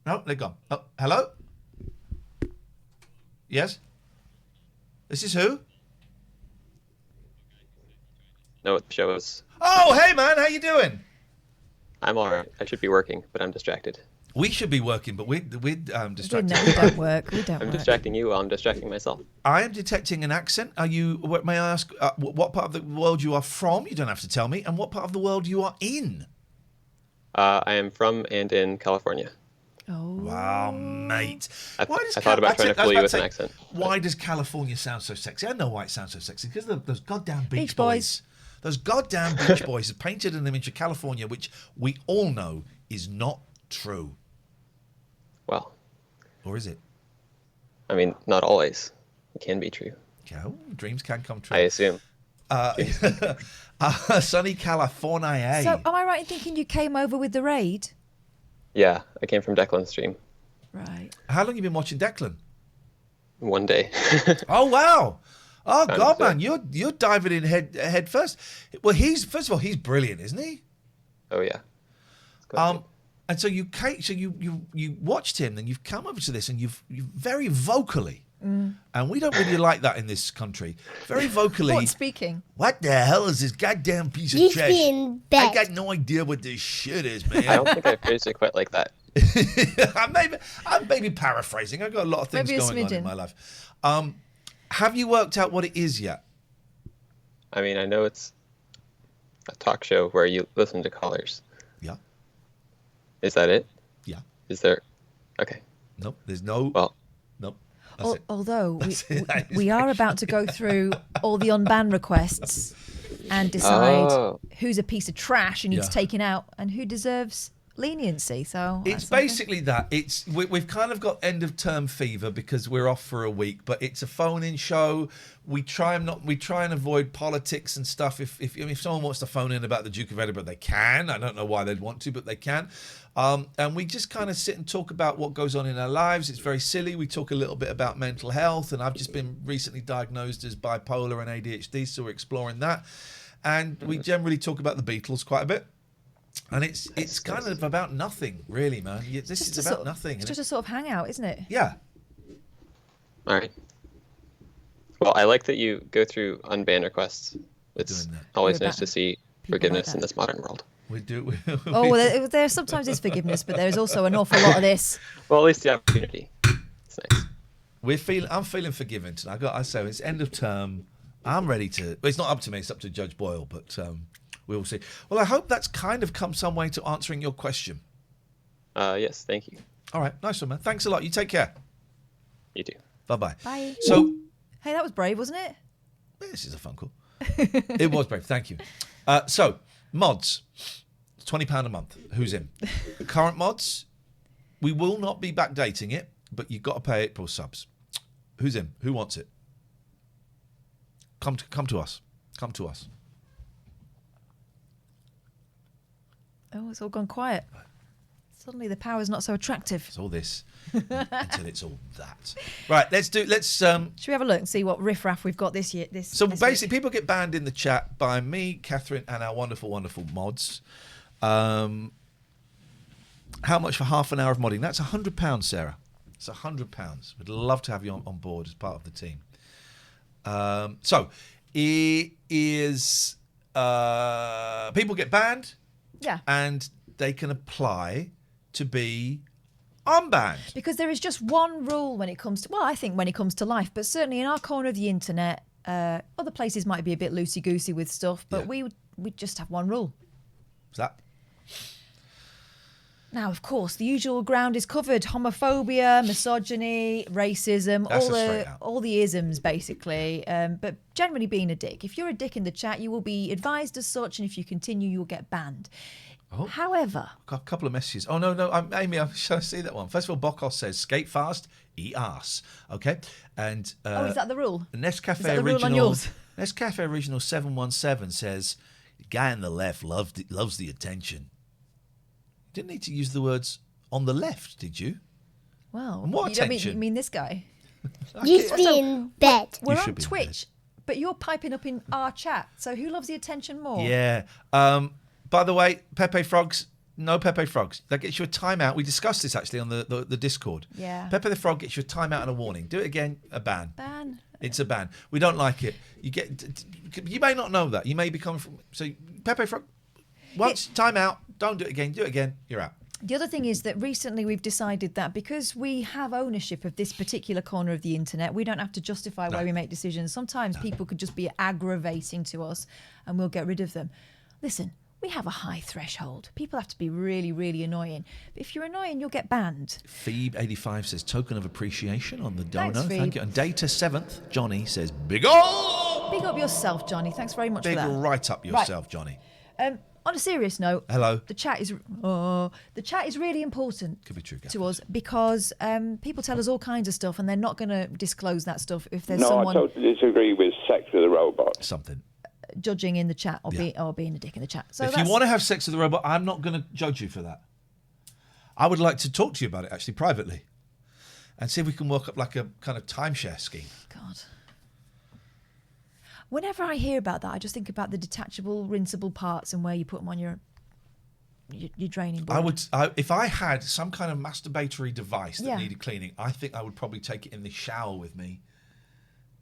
No, they're gone. Oh, hello. Yes? This is who? Know what the show is. Oh, hey man, how you doing? I'm alright. I should be working, but I'm distracted. We should be working, but we're distracted. We don't work. We don't I'm work. distracting you while I'm distracting myself. I am detecting an accent. Are you? May I ask what part of the world you are from? You don't have to tell me. And what part of the world you are in? I am from and in California. Oh. Wow, mate. I thought about trying to fool you with an accent. Why does California sound so sexy? I know why it sounds so sexy. Because those goddamn Beach Boys. Those goddamn Beach Boys have painted an image of California, which we all know is not true. Well. Or is it? I mean, not always. It can be true. Okay, dreams can come true. I assume. Sunny California. So, am I right in thinking you came over with the raid? Yeah, I came from Declan's stream. Right. How long have you been watching Declan? One day. Oh wow! Oh Kind God, of, man, you're diving in head first. Well, first of all, he's brilliant, isn't he? Oh yeah. And so you watched him, and you've come over to this, and you've very vocally, and we don't really like that in this country. Very vocally. What speaking? What the hell is this goddamn piece of He's trash? being I bad. got no idea what this shit is, man. I don't think I phrased it quite like that. I'm maybe paraphrasing. I've got a lot of things Maybe a going on in smidgen. my life. Have you worked out what it is yet? I mean, I know it's a talk show where you listen to callers. Yeah. Is that it? Yeah. Is there? Okay. Nope. There's no. Well. Nope. That's it. Although we are about to go through all the unbanned requests and decide who's a piece of and needs taken out and who deserves leniency. So it's basically that. We've kind of got end of term fever because we're off for a week, but it's a phone-in show. We try and avoid politics and stuff. If someone wants to phone in about the Duke of Edinburgh, they can. I don't know why they'd want to, but they can. And we just kind of sit and talk about what goes on in our lives. It's very silly. We talk a little bit about mental health, and I've just been recently diagnosed as bipolar and ADHD, so we're exploring that. And we generally talk about the Beatles quite a bit. And it's kind of about nothing, really, man. This is about nothing. It's just a sort of hangout, isn't it? Yeah. All right. Well, I like that you go through unbanned requests. It's always nice to see forgiveness in this modern world. We do. There sometimes is forgiveness, but there is also an awful lot of this. Well, at least the opportunity. It's nice. I'm feeling forgiven tonight. I say it's end of term. I'm ready to. Well, it's not up to me. It's up to Judge Boyle, but we will see. Well, I hope that's kind of come some way to answering your question. Yes, thank you. All right, nice one, man. Thanks a lot. You take care. You too. Bye. So, hey, that was brave, wasn't it? This is a phone call. It was brave. Thank you. So, mods, £20 a month. Who's in? Current mods, we will not be backdating it, but you've got to pay April subs. Who's in? Who wants it? Come to us. Come to us. Oh, it's all gone quiet. Suddenly the power's not so attractive. It's all this until it's all that. Right, let's should we have a look and see what riffraff we've got this year? So basically, people get banned in the chat by me, Catherine, and our wonderful, wonderful mods. How much for half an hour of modding? That's £100, Sarah. It's £100. We'd love to have you on board as part of the team. So it is people get banned. Yeah. And they can apply to be unbanned. Because there is just one rule when it comes to, I think when it comes to life, but certainly in our corner of the internet, other places might be a bit loosey-goosey with stuff, but we just have one rule. What's that? Now, of course, the usual ground is covered. Homophobia, misogyny, racism, all the isms, basically. But generally being a dick. If you're a dick in the chat, you will be advised as such, and if you continue, you'll get banned. Oh. However... Got a couple of messages. Oh, no, Amy, I'm trying to see that one. First of all, Bokos says, skate fast, eat ass. Okay? And... is that the rule? Nescafe is that the Original, rule on yours? Nescafe Original 717 says, the guy on the left loves the attention. Didn't need to use the words on the left, did you? Well, and what you don't attention? mean this guy. You should be in bed. We're on Twitch, but you're piping up in our chat. So who loves the attention more? Yeah. By the way, Pepe Frogs, no Pepe Frogs. That gets you a timeout. We discussed this actually on the Discord. Yeah. Pepe the Frog gets you a timeout and a warning. Do it again, a ban. Ban. It's a ban. We don't like it. You may not know that. You may be coming from. So Pepe Frog, once timeout. Don't do it again. Do it again. You're out. The other thing is that recently we've decided that because we have ownership of this particular corner of the internet, we don't have to justify why we make decisions. Sometimes people could just be aggravating to us and we'll get rid of them. Listen, we have a high threshold. People have to be really, really annoying. But if you're annoying, you'll get banned. Phoebe85 says, token of appreciation on the dono. Thanks, Thank you. And Data 7th, Johnny says, big up! Big up yourself, Johnny. Thanks very much for that. Big right up yourself, Johnny. On a serious note, hello. The chat is really important. Could be true, to us because people tell us all kinds of stuff, and they're not going to disclose that stuff if there's no, someone. I totally disagree with sex with a robot. Something. judging in the chat or being a dick in the chat. So if you want to have sex with a robot, I'm not going to judge you for that. I would like to talk to you about it actually privately, and see if we can work up like a kind of timeshare scheme. God. Whenever I hear about that, I just think about the detachable, rinsable parts and where you put them on your draining board. If I had some kind of masturbatory device that needed cleaning, I think I would probably take it in the shower with me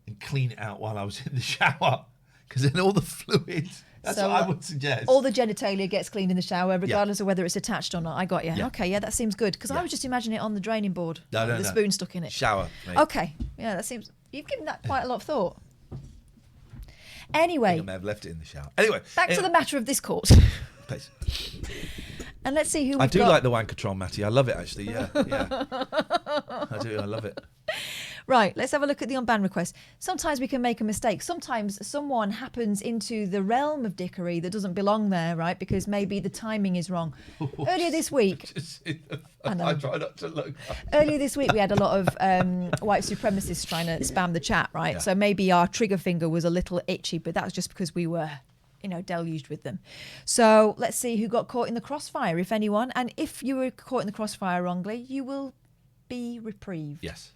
and clean it out while I was in the shower, because then all the fluids. That's what I would suggest. All the genitalia gets cleaned in the shower, regardless of whether it's attached or not. I got you. Yeah. Okay, that seems good, because I was just imagining it on the draining board. No. The spoon stuck in it. Shower. Mate. Okay, yeah, that seems. You've given that quite a lot of thought. Anyway, I may have left it in the shower. Anyway, back to the matter of this course. Please. And let's see who we've I do got. like the Wankatron, Matty. I love it, actually. Yeah. I do. I love it. Right, let's have a look at the unbanned request. Sometimes we can make a mistake. Sometimes someone happens into the realm of dickery that doesn't belong there, right? Because maybe the timing is wrong. Earlier this week... I try not to look. Earlier this week, we had a lot of white supremacists trying to spam the chat, right? Yeah. So maybe our trigger finger was a little itchy, but that was just because we were... deluged with them. So let's see who got caught in the crossfire, if anyone. And if you were caught in the crossfire wrongly, you will be reprieved. Yes.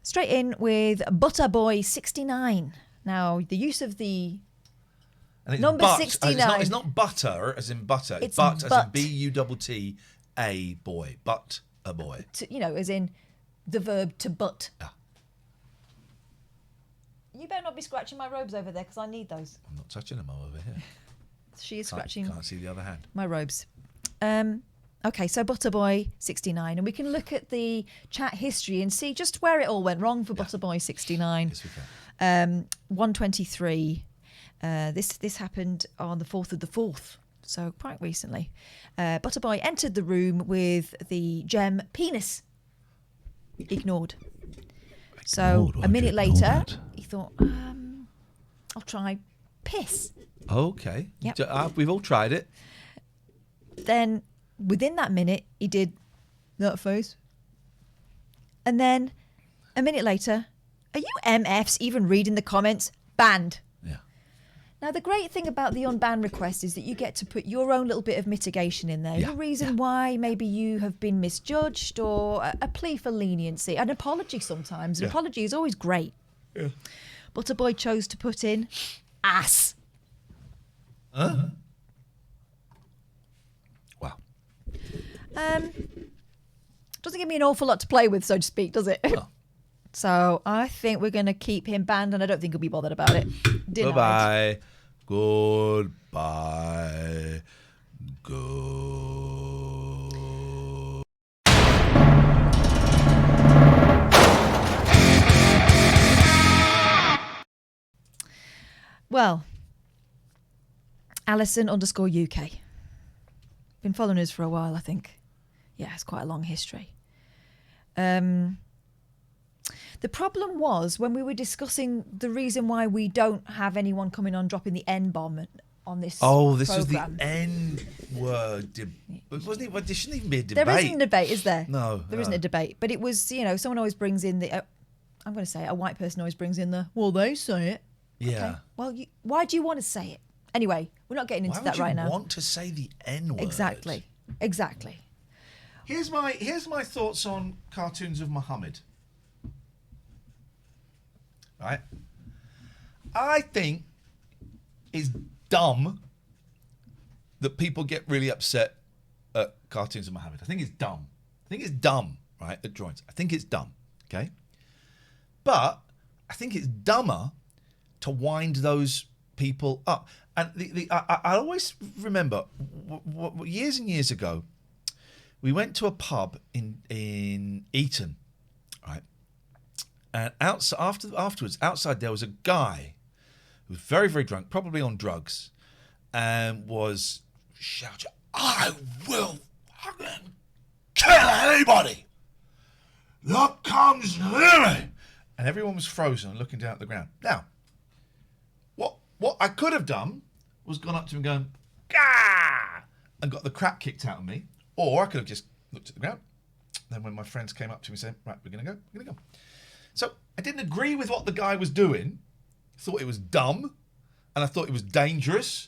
Straight in with Butterboy69. Now, the use of the number 69. It's not butter as in butter. It's but as but. in B-U-T-T-A boy. But a boy. As in the verb to butt. Ah. You better not be scratching my robes over there, because I need those. I'm not touching them over here. She is scratching. Can't see the other hand. My robes. Okay, so Butterboy69, and we can look at the chat history and see just where it all went wrong for Butterboy69. Yes, we can. 123. This happened on the 4th of the 4th, so quite recently. Butterboy entered the room with the gem penis. Ignored. So a minute later, he thought, I'll try piss. Okay. Yep. We've all tried it. Then within that minute, he did that face. And then a minute later, are you MFs even reading the comments? Banned. Yeah. Now, the great thing about the unbanned request is that you get to put your own little bit of mitigation in there. Your reason why maybe you have been misjudged, or a plea for leniency, an apology sometimes. An apology is always great. Yeah. Butterboy chose to put in ass. Huh? Wow. Doesn't give me an awful lot to play with, so to speak, does it? No. So I think we're going to keep him banned, and I don't think he'll be bothered about it. Goodbye. Goodbye. Go. Well, Alison_UK. Been following us for a while, I think. Yeah, it's quite a long history. The problem was when we were discussing the reason why we don't have anyone coming on dropping the N-bomb on this this programme. was the N-word. Wasn't it? Well, there shouldn't even be a debate. There isn't a debate, is there? No. There isn't a debate. But it was, someone always brings in the... I'm going to say it, a white person always brings in the, well, they say it. Yeah. Okay. Well, why do you want to say it? Anyway, we're not getting into that right now. Why would you want to say the N-word? Exactly. Here's my thoughts on cartoons of Muhammad. Right? I think it's dumb that people get really upset at cartoons of Muhammad. I think it's dumb. Right, at drawings. I think it's dumb, okay? But I think it's dumber to wind those people up. And I always remember years and years ago, we went to a pub in Eton, right? And afterwards, outside there was a guy who was very, very drunk, probably on drugs, and was shouting, "I will fucking kill anybody that comes near me!" And everyone was frozen, looking down at the ground. Now, what I could have done was gone up to him and going, "Gah!" and got the crap kicked out of me, or I could have just looked at the ground. Then when my friends came up to me and said, "Right, we're gonna go." So I didn't agree with what the guy was doing, thought it was dumb, and I thought it was dangerous,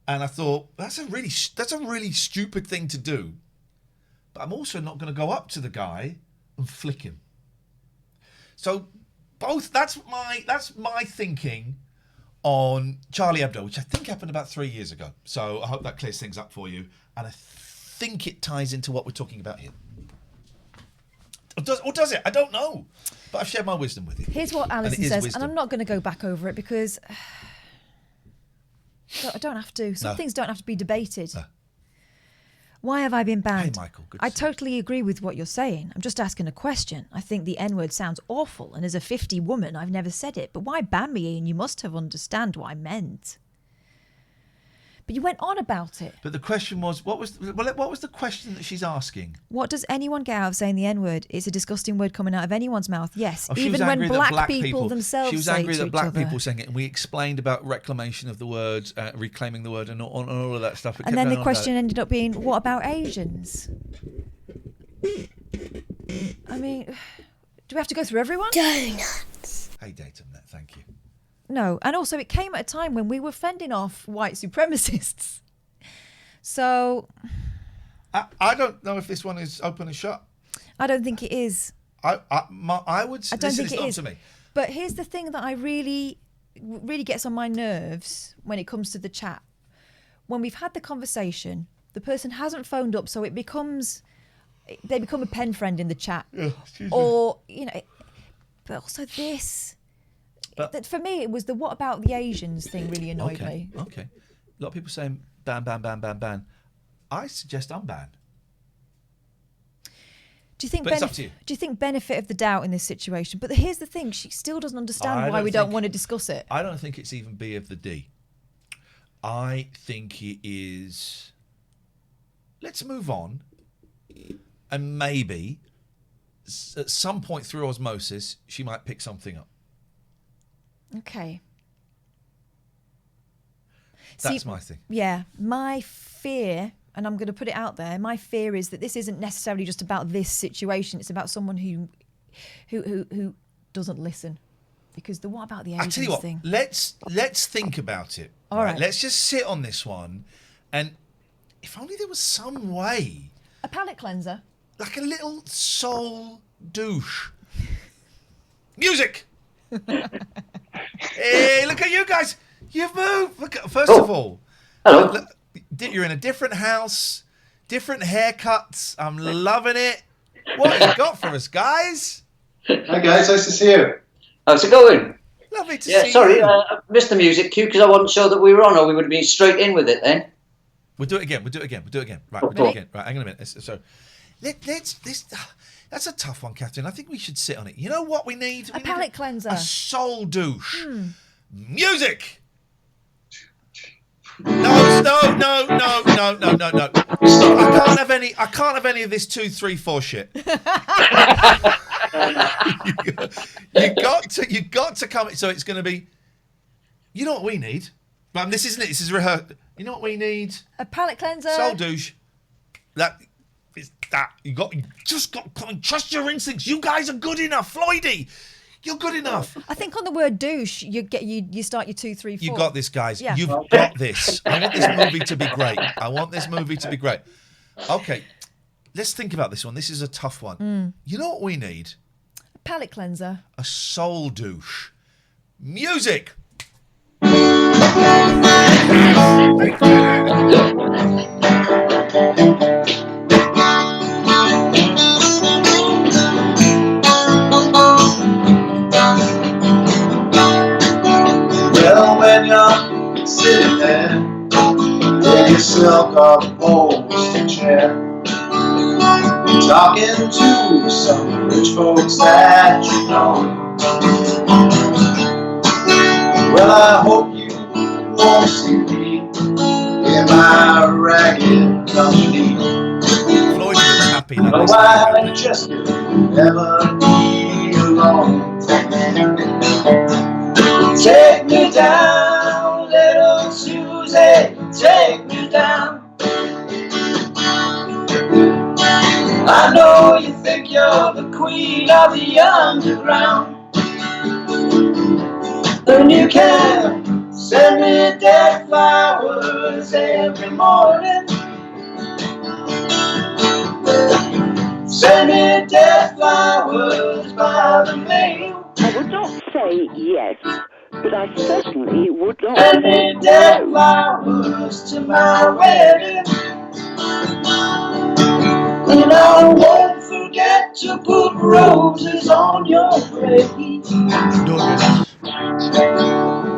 and I thought that's a really stupid thing to do. But I'm also not going to go up to the guy and flick him. So both that's my thinking on Charlie Hebdo, which I think happened about 3 years ago. So I hope that clears things up for you, and I think it ties into what we're talking about here. Or does it? I don't know. But I've shared my wisdom with you. Here's what Alison says, and I'm not going to go back over it because I don't have to. Some things don't have to be debated. No. Why have I been banned? Hey, Michael. I totally agree with what you're saying. I'm just asking a question. I think the N-word sounds awful, and as a 50 woman, I've never said it. But why ban me, Iain? You must have understand what I meant. But you went on about it. But the question was, what was the question that she's asking? What does anyone get out of saying the N-word? It's a disgusting word coming out of anyone's mouth. Yes, even when black people themselves say it. She was angry that black people saying it, and we explained about reclamation of the word, reclaiming the word, and all of that stuff. And then the question ended up being, what about Asians? I mean, do we have to go through everyone? Donuts. Hey, Datum, thank you. No, and also it came at a time when we were fending off white supremacists. So... I don't know if this one is open and shut. I don't think it is. I would... I don't think it is. To me. But here's the thing that I really gets on my nerves when it comes to the chat. When we've had the conversation, the person hasn't phoned up, so they become a pen friend in the chat. Yeah, or, but also this... But for me, it was the what about the Asians thing really annoyed me. Okay. A lot of people saying ban, ban, ban, ban, ban. I suggest unban. Do you think? But it's up to you. Do you think benefit of the doubt in this situation? But here's the thing: she still doesn't understand why we don't want to discuss it. I don't think it's even B of the D. I think it is. Let's move on, and maybe at some point through osmosis, she might pick something up. Okay. That's my thing. Yeah, my fear, and I'm going to put it out there, my fear is that this isn't necessarily just about this situation. It's about someone who doesn't listen. Because the what about the Asians I tell you what, thing? let's think about it. All right. Let's just sit on this one, and if only there was some way. A palate cleanser. Like a little soul douche. Music! Hey, look at you guys. You've moved. Look at, first of all, hello. Look, you're in a different house, different haircuts. I'm loving it. What have you got for us, guys? Hi, guys. Nice to see you. How's it going? Lovely to see you. Sorry, I missed the music cue because I wasn't sure that we were on, or we would have been straight in with it then. We'll do it again. Right, we'll do it again. Right, hang on a minute. So, that's a tough one, Catherine. I think we should sit on it. You know what we need? A palate cleanser. A soul douche. Music. No. I can't have any of this 2, 3, 4 shit. You got to come. So it's going to be. You know what we need? This isn't it. This is rehearsed. You know what we need? A palate cleanser. Soul douche. You just got to trust your instincts. You guys are good enough, Floydie. You're good enough. I think on the word douche, you start your 2, 3, 4. You got this, guys. Yeah. You've got this. I want this movie to be great. Okay, let's think about this one. This is a tough one. You know what we need? A palate cleanser. A soul douche. Music. Well, when you're sitting there in your silk-upholstered chair, talking to some rich folks that you know, well, I hope you won't see me in my ragged underneath. But why just never be alone? Take me down, little Susie, take me down. I know you think you're the queen of the underground, and you can Send me dead flowers every morning. Send me dead flowers by the mail. I would not say yes, but I certainly would not Send say me dead no. flowers to my wedding. And I won't forget to put roses on your grave.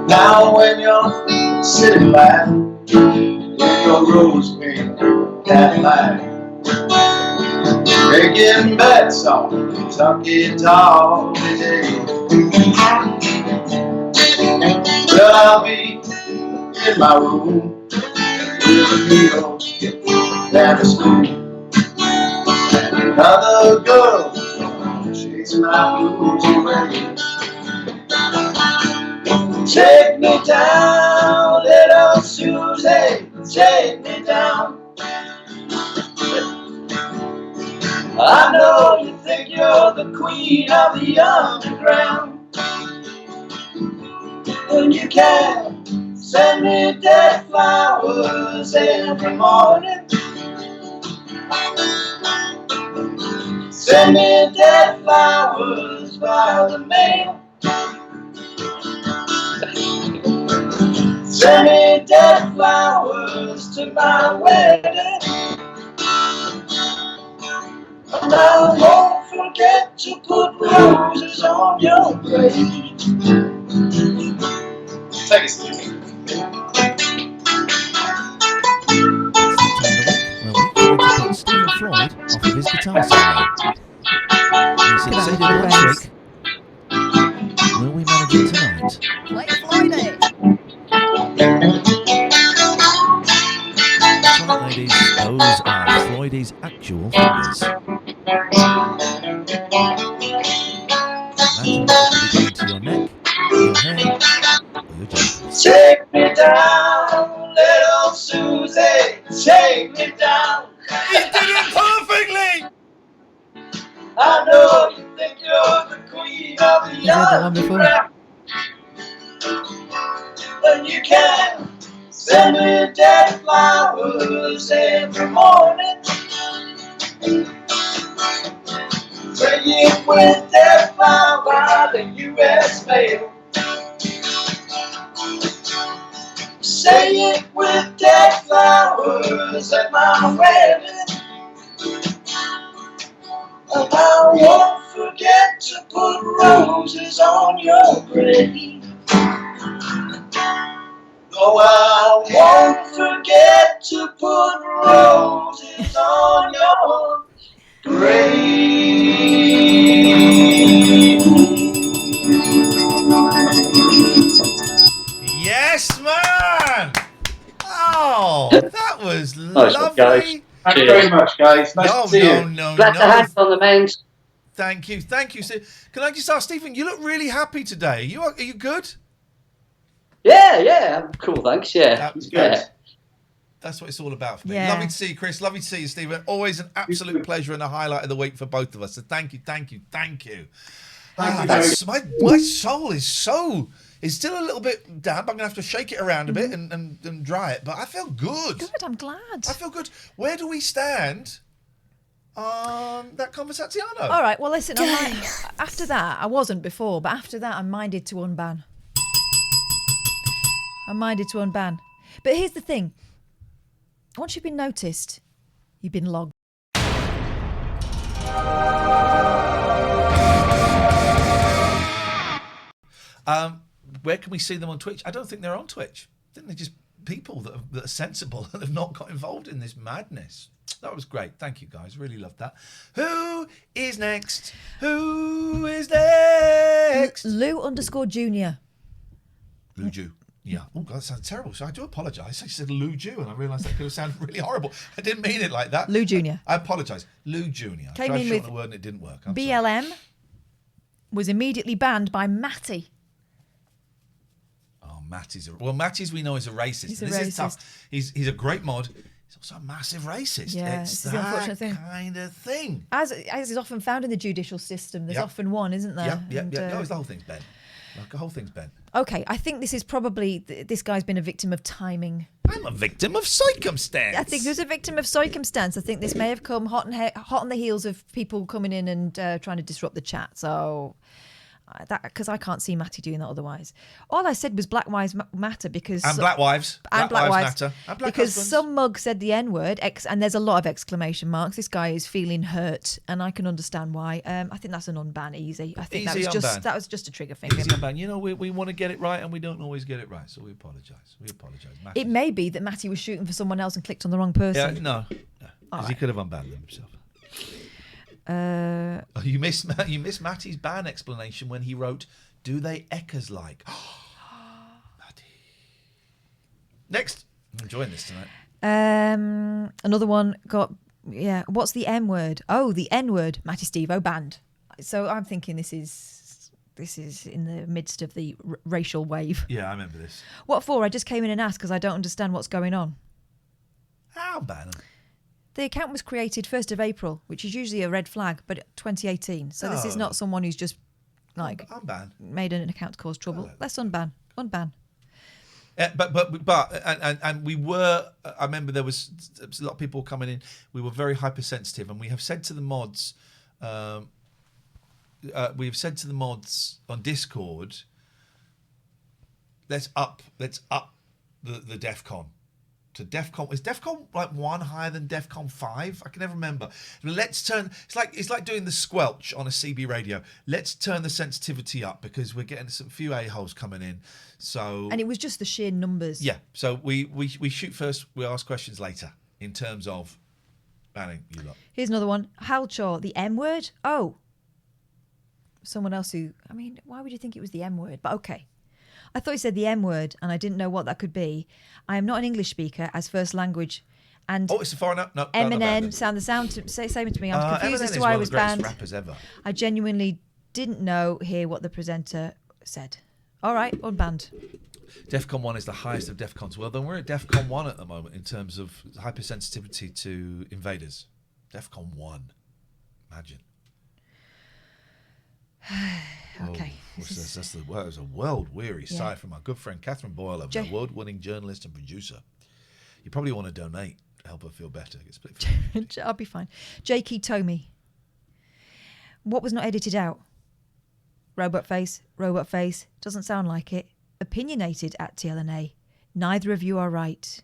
Now when you're sitting back in your rose pink Cadillac, making bets on Kentucky today. Well, I'll be in my room with a meal down to school. Another girl chasing my blues away. Take me down, little Susie, take me down. I know you think you're the queen of the underground. And you can send me dead flowers every morning. Send me dead flowers by the mail. Send me dead flowers to my wedding. And I won't forget to put roses on your grave. Take it, Stevie. Where we going to put Stephen Floyd off of his guitar solo. He said, say it last week. Will we manage it tonight? Play Floydie! That's right, ladies. Those are Floydie's actual fingers. Imagine what it could be doing to your neck, your hair, or your genitals. Take me down, little Susie, take me down. You did it perfectly! I know you think you're the queen of the underground. And you can send me dead flowers every morning. Bring it with dead flowers by the U.S. mail. Say it with dead flowers at my wedding. And I won't forget to put roses on your grave. No, I won't forget to put roses on your grave. Yes, man! Oh, that was lovely. Guys. Thank you very much, guys. Nice to see you. Glad to have you on the mains. Thank you. Can I just ask, Stephen, you look really happy today. Are you good? Yeah, I'm cool, thanks. Yeah, That was good. good. That's what it's all about for me. Yeah. Lovely to see you, Chris. Lovely to see you, Stephen. Always an absolute pleasure and a highlight of the week for both of us. So thank you. My soul is still a little bit damp. I'm going to have to shake it around a bit and dry it. But I feel good. Good, I'm glad. I feel good. Where do we stand on that conversazione? All right, well, listen, after that, I wasn't before, but after that, I'm minded to unban. But here's the thing. Once you've been noticed, you've been logged. Where can we see them on Twitch? I don't think they're on Twitch. I think they're just people that are sensible and have not got involved in this madness. That was great. Thank you, guys. Really loved that. Who is next? Lou _ Junior. Lou Jew. Yeah. Oh, God, that sounds terrible. So I do apologise. I said Lou Jew, and I realised that could have sounded really horrible. I didn't mean it like that. Lou Junior. I apologise. Lou Junior. I Came tried in to shorten with the word and it didn't work. BLM. Was immediately banned by Matty. Matty's we know is a racist. He's a This racist. is tough. He's a great mod. He's also a massive racist. Yeah, it's the unfortunate thing. kind of thing. As is often found in the judicial system, there's often one, isn't there? Yeah. The whole thing's bad. The whole thing's bent. Okay, I think this is probably this guy's been a victim of timing. I'm a victim of circumstance. I think there's a victim of circumstance. I think this may have come hot on the heels of people coming in and trying to disrupt the chat. So because I can't see Matty doing that otherwise. All I said was Black Lives Matter because Black wives matter. And black because husbands. some mug said the N-word and there's a lot of exclamation marks. This guy is feeling hurt, and I can understand why. I think that's an unban easy. I think Easy that was just a trigger finger. Easy unban. You know, we want to get it right, and we don't always get it right, so we apologise. It may be that Matty was shooting for someone else and clicked on the wrong person. Yeah, no, because he could have unbanned them himself. You missed Matty's ban explanation when he wrote, "Do they eckers like?" Matty. Next, I'm enjoying this tonight. Another one got What's the M word? Oh, the N word. Matty Stevo banned. So I'm thinking this is in the midst of the racial wave. Yeah, I remember this. What for? I just came in and asked because I don't understand what's going on. I'll ban him. The account was created 1st of April, which is usually a red flag, but 2018. So this is not someone who's just unban. Made an account to cause trouble. Let's unban. But we were. I remember there was a lot of people coming in. We were very hypersensitive, and we have said to the mods. We've said to the mods on Discord. Let's up the DEFCON. To DEFCON, is DEFCON like 1 higher than DEFCON 5? I can never remember. Let's turn. It's like doing the squelch on a CB radio. Let's turn the sensitivity up because we're getting some few a-holes coming in. So and it was just the sheer numbers. Yeah. So we shoot first. We ask questions later in terms of banning you lot. Here's another one. Halchaw, the M word. Oh, someone else who. I mean, why would you think it was the M word? But okay. I thought he said the M word, and I didn't know what that could be. I am not an English speaker as first language, and it's a foreigner. No, Eminem sound same to me. I'm confused as to why I was banned. Rappers ever. I genuinely didn't hear what the presenter said. All right, unbanned. DEFCON 1 is the highest of DEFCONs. Well, then we're at DEFCON 1 at the moment in terms of hypersensitivity to invaders. DEFCON 1. Imagine. Okay. That's a world-weary sight from our good friend Catherine Boyle, a award-winning journalist and producer. You probably want to donate to help her feel better. Get split. I'll be fine. Jakey Tomey. What was not edited out? Robot face. Doesn't sound like it. Opinionated at TLNA. Neither of you are right.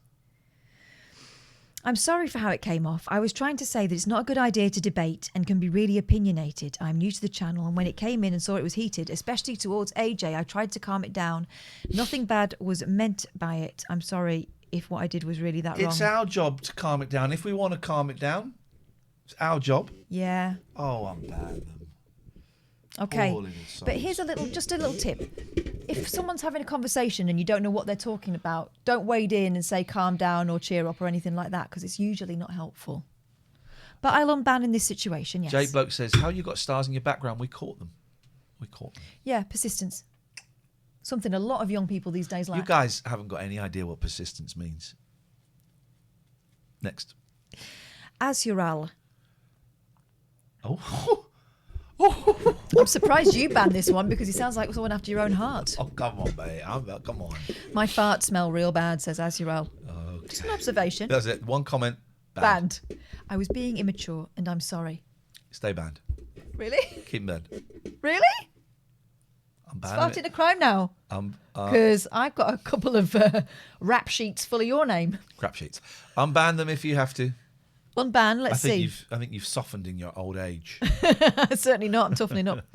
I'm sorry for how it came off. I was trying to say that it's not a good idea to debate and can be really opinionated. I'm new to the channel, and when it came in and saw it was heated, especially towards AJ, I tried to calm it down. Nothing bad was meant by it. I'm sorry if what I did was really that wrong. It's our job to calm it down. If we want to calm it down, it's our job. Yeah. Oh, I'm bad. Okay, but here's a little tip. If someone's having a conversation and you don't know what they're talking about, don't wade in and say calm down or cheer up or anything like that, because it's usually not helpful. But I'll unban in this situation, yes. Jay Bloke says, how you got stars in your background? We caught them. Yeah, persistence. Something a lot of young people these days like. You guys haven't got any idea what persistence means. Next. Azural. Oh. I'm surprised you banned this one because he sounds like someone after your own heart. Oh, come on, mate. Come on. My farts smell real bad, says Azural. Okay. Just an observation. That's it. One comment. Banned. I was being immature and I'm sorry. Stay banned. Really? Keep banned. Really? I'm banned. Starting a crime now. Because I've got a couple of rap sheets full of your name. Crap sheets. Unban them if you have to. Unban, let's see. I think you've softened in your old age. Certainly not. I'm toughening up.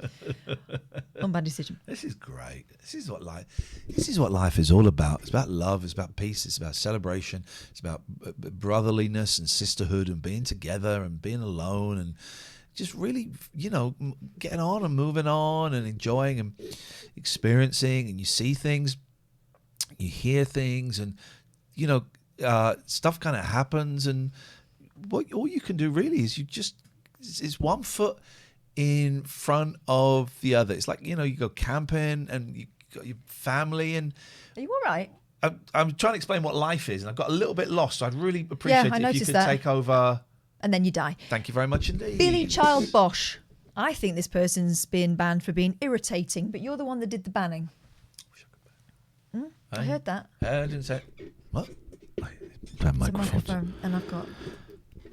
Unban decision. This is great. This is what life is all about. It's about love. It's about peace. It's about celebration. It's about brotherliness and sisterhood and being together and being alone and just really, getting on and moving on and enjoying and experiencing. And you see things, you hear things, and stuff kind of happens. And all you can do really is it's 1 foot in front of the other. It's like, you go camping and you got your family. And are you all right? I'm trying to explain what life is, and I've got a little bit lost. So I'd really appreciate it if you could take over. And then you die. Thank you very much indeed. Billy Child Bosch. I think this person's been banned for being irritating, but you're the one that did the banning. I heard that. I didn't say what? It's a microphone, and I've got.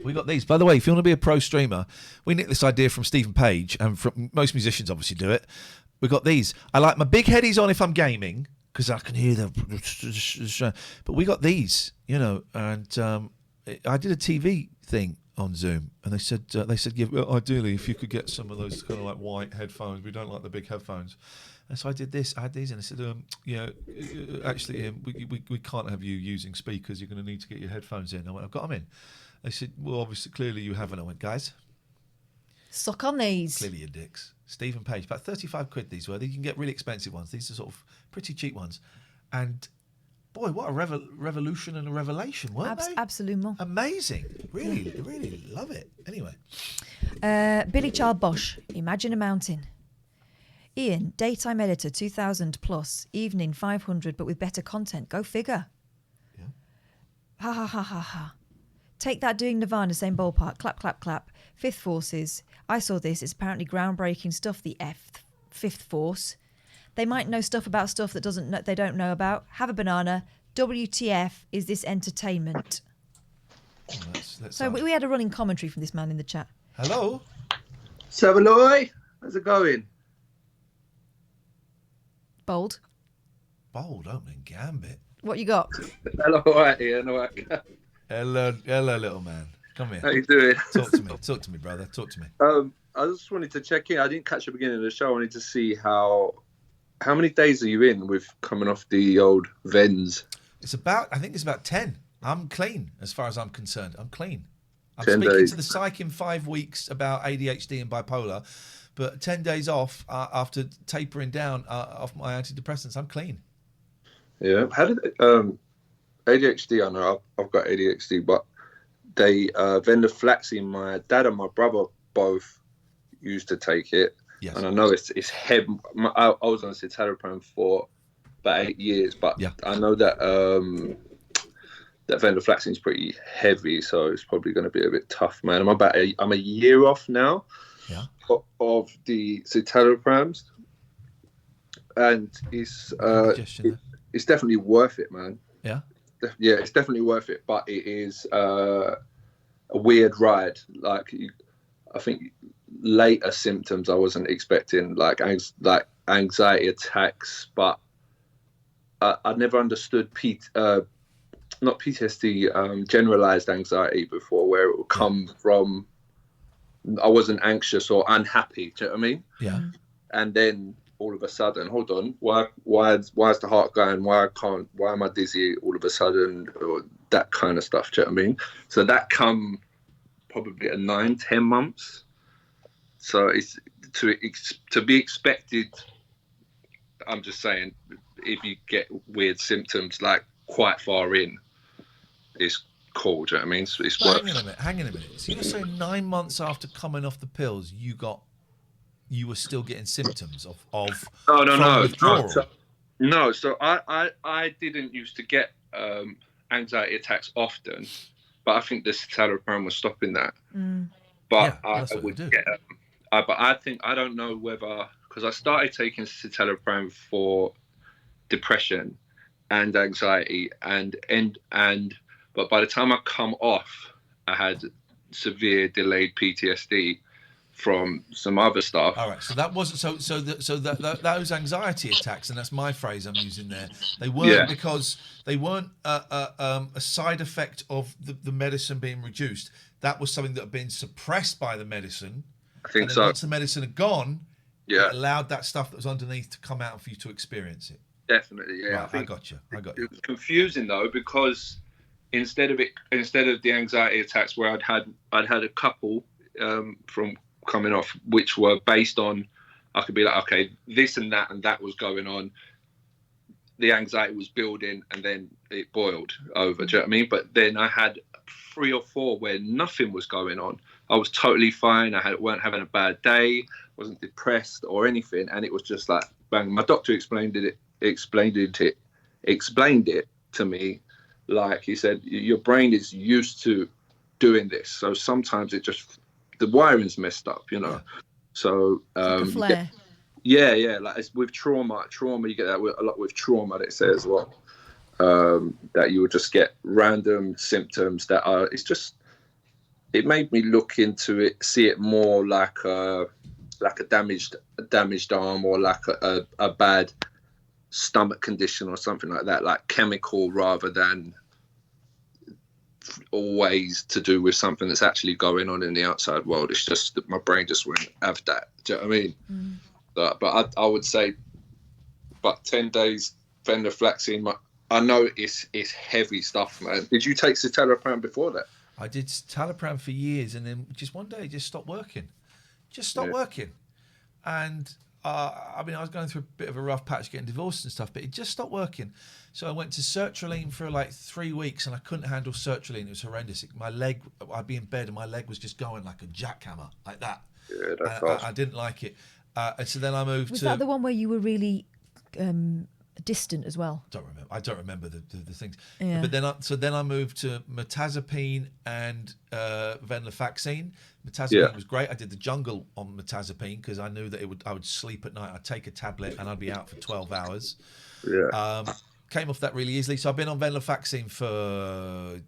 We got these. By the way, if you want to be a pro streamer, we nicked this idea from Stephen Page, and from most musicians obviously do it. We got these. I like my big headies on if I'm gaming because I can hear the. But we got these, you know, and I did a TV thing on Zoom, and they said, yeah, well, ideally, if you could get some of those kind of like white headphones, we don't like the big headphones. And so I did this. I had these, and I said, actually, we can't have you using speakers. You're going to need to get your headphones in. I went, I've got them in. They said, well, obviously, clearly you haven't. I went, guys, suck on these. Clearly you're dicks. Stephen Page, about 35 quid these were. You can get really expensive ones. These are sort of pretty cheap ones. And boy, what a revolution and a revelation, weren't they? Absolutely. Amazing. Really, really love it. Anyway. Billy Child Bosch, Imagine a Mountain. Iain, daytime editor, 2000 plus, evening 500, but with better content. Go figure. Yeah. Ha ha ha ha ha. Take that doing Nirvana, same ballpark. Clap, clap, clap. Fifth Forces. I saw this. It's apparently groundbreaking stuff, the Fifth Force. They might know stuff about stuff that they don't know about. Have a banana. WTF is this entertainment? So we had a running commentary from this man in the chat. Hello. Savaloy, how's it going? Bold opening gambit. What you got? Hello, all right, Iain. All right. Hello, little man. Come here. How you doing? Talk to me, brother. Talk to me. I just wanted to check in. I didn't catch the beginning of the show. I wanted to see how many days are you in with coming off the old Vens? I think it's about 10. I'm clean as far as I'm concerned. I'm clean. I'm 10 speaking days. to the psych in 5 weeks about ADHD and bipolar, but 10 days off after tapering down off my antidepressants. I'm clean. Yeah. How did ADHD? I know I've got ADHD, but they venlafaxine. My dad and my brother both used to take it. Yes. And I know it's heavy. I was on citalopram for about 8 years, but yeah. I know that that venlafaxine is pretty heavy, so it's probably going to be a bit tough, man. I'm a year off now. Yeah. Of the citalopram, and it's definitely worth it, man. Yeah. Yeah, it's definitely worth it, but it is a weird ride. Like, I think later symptoms I wasn't expecting, like anxiety attacks, but I never understood not PTSD, generalized anxiety before, where it would come from. I wasn't anxious or unhappy. Do you know what I mean? Yeah. And then all of a sudden, hold on, why is the heart going? Why am I dizzy all of a sudden? Or that kind of stuff. Do you know what I mean? So that come probably at 9-10 months. So it's to be expected. I'm just saying, if you get weird symptoms like quite far in, it's cool. Do you know what I mean? It's worth. Hang on a minute. So you're saying 9 months after coming off the pills, you were still getting symptoms of no withdrawal? So I didn't used to get anxiety attacks often, but I think the citalopram was stopping that. But I would get them. But I don't know whether, because I started taking citalopram for depression and anxiety but by the time I come off, I had severe delayed PTSD from some other stuff. All right, so that wasn't those anxiety attacks, and that's my phrase I'm using there. They weren't because they weren't a side effect of the medicine being reduced. That was something that had been suppressed by the medicine. I think and then so. Once the medicine had gone, it allowed that stuff that was underneath to come out for you to experience it. Definitely, yeah. Right, I got you. It was confusing though, because instead of the anxiety attacks where I'd had a couple from coming off, which were based on, I could be like, okay, this and that was going on. The anxiety was building, and then it boiled over. Do you know what I mean? But then I had 3 or 4 where nothing was going on. I was totally fine. Weren't having a bad day. Wasn't depressed or anything, and it was just like bang. My doctor explained it to me, like he said, your brain is used to doing this, so sometimes the wiring's messed up, you know. So like a flare. Yeah, like it's with trauma, you get that a lot with trauma. They say as well, that you will just get random symptoms that are. It's just. It made me look into it, see it more like a damaged arm, or like a bad stomach condition or something like that, like chemical rather than always to do with something that's actually going on in the outside world. It's just that my brain just wouldn't have that. Do you know what I mean? But I would say, but 10 days venlafaxine. I know it's heavy stuff, man. Did you take citalopram before that? I did citalopram for years, and then just one day it just stopped working. Working. And I mean, I was going through a bit of a rough patch getting divorced and stuff, but it just stopped working. So I went to sertraline for like 3 weeks, and I couldn't handle sertraline. It was horrendous. My leg, I'd be in bed and my leg was just going like a jackhammer, like that. Yeah, that's awesome. I didn't like it. And so then I moved Was to... that the one where you were really distant as well? I don't remember the things. Yeah. But then I moved to mirtazapine and venlafaxine. Mirtazapine was great. I did the jungle on mirtazapine because I knew that I would sleep at night. I'd take a tablet and I'd be out for 12 hours. Yeah. Came off that really easily. So I've been on venlafaxine for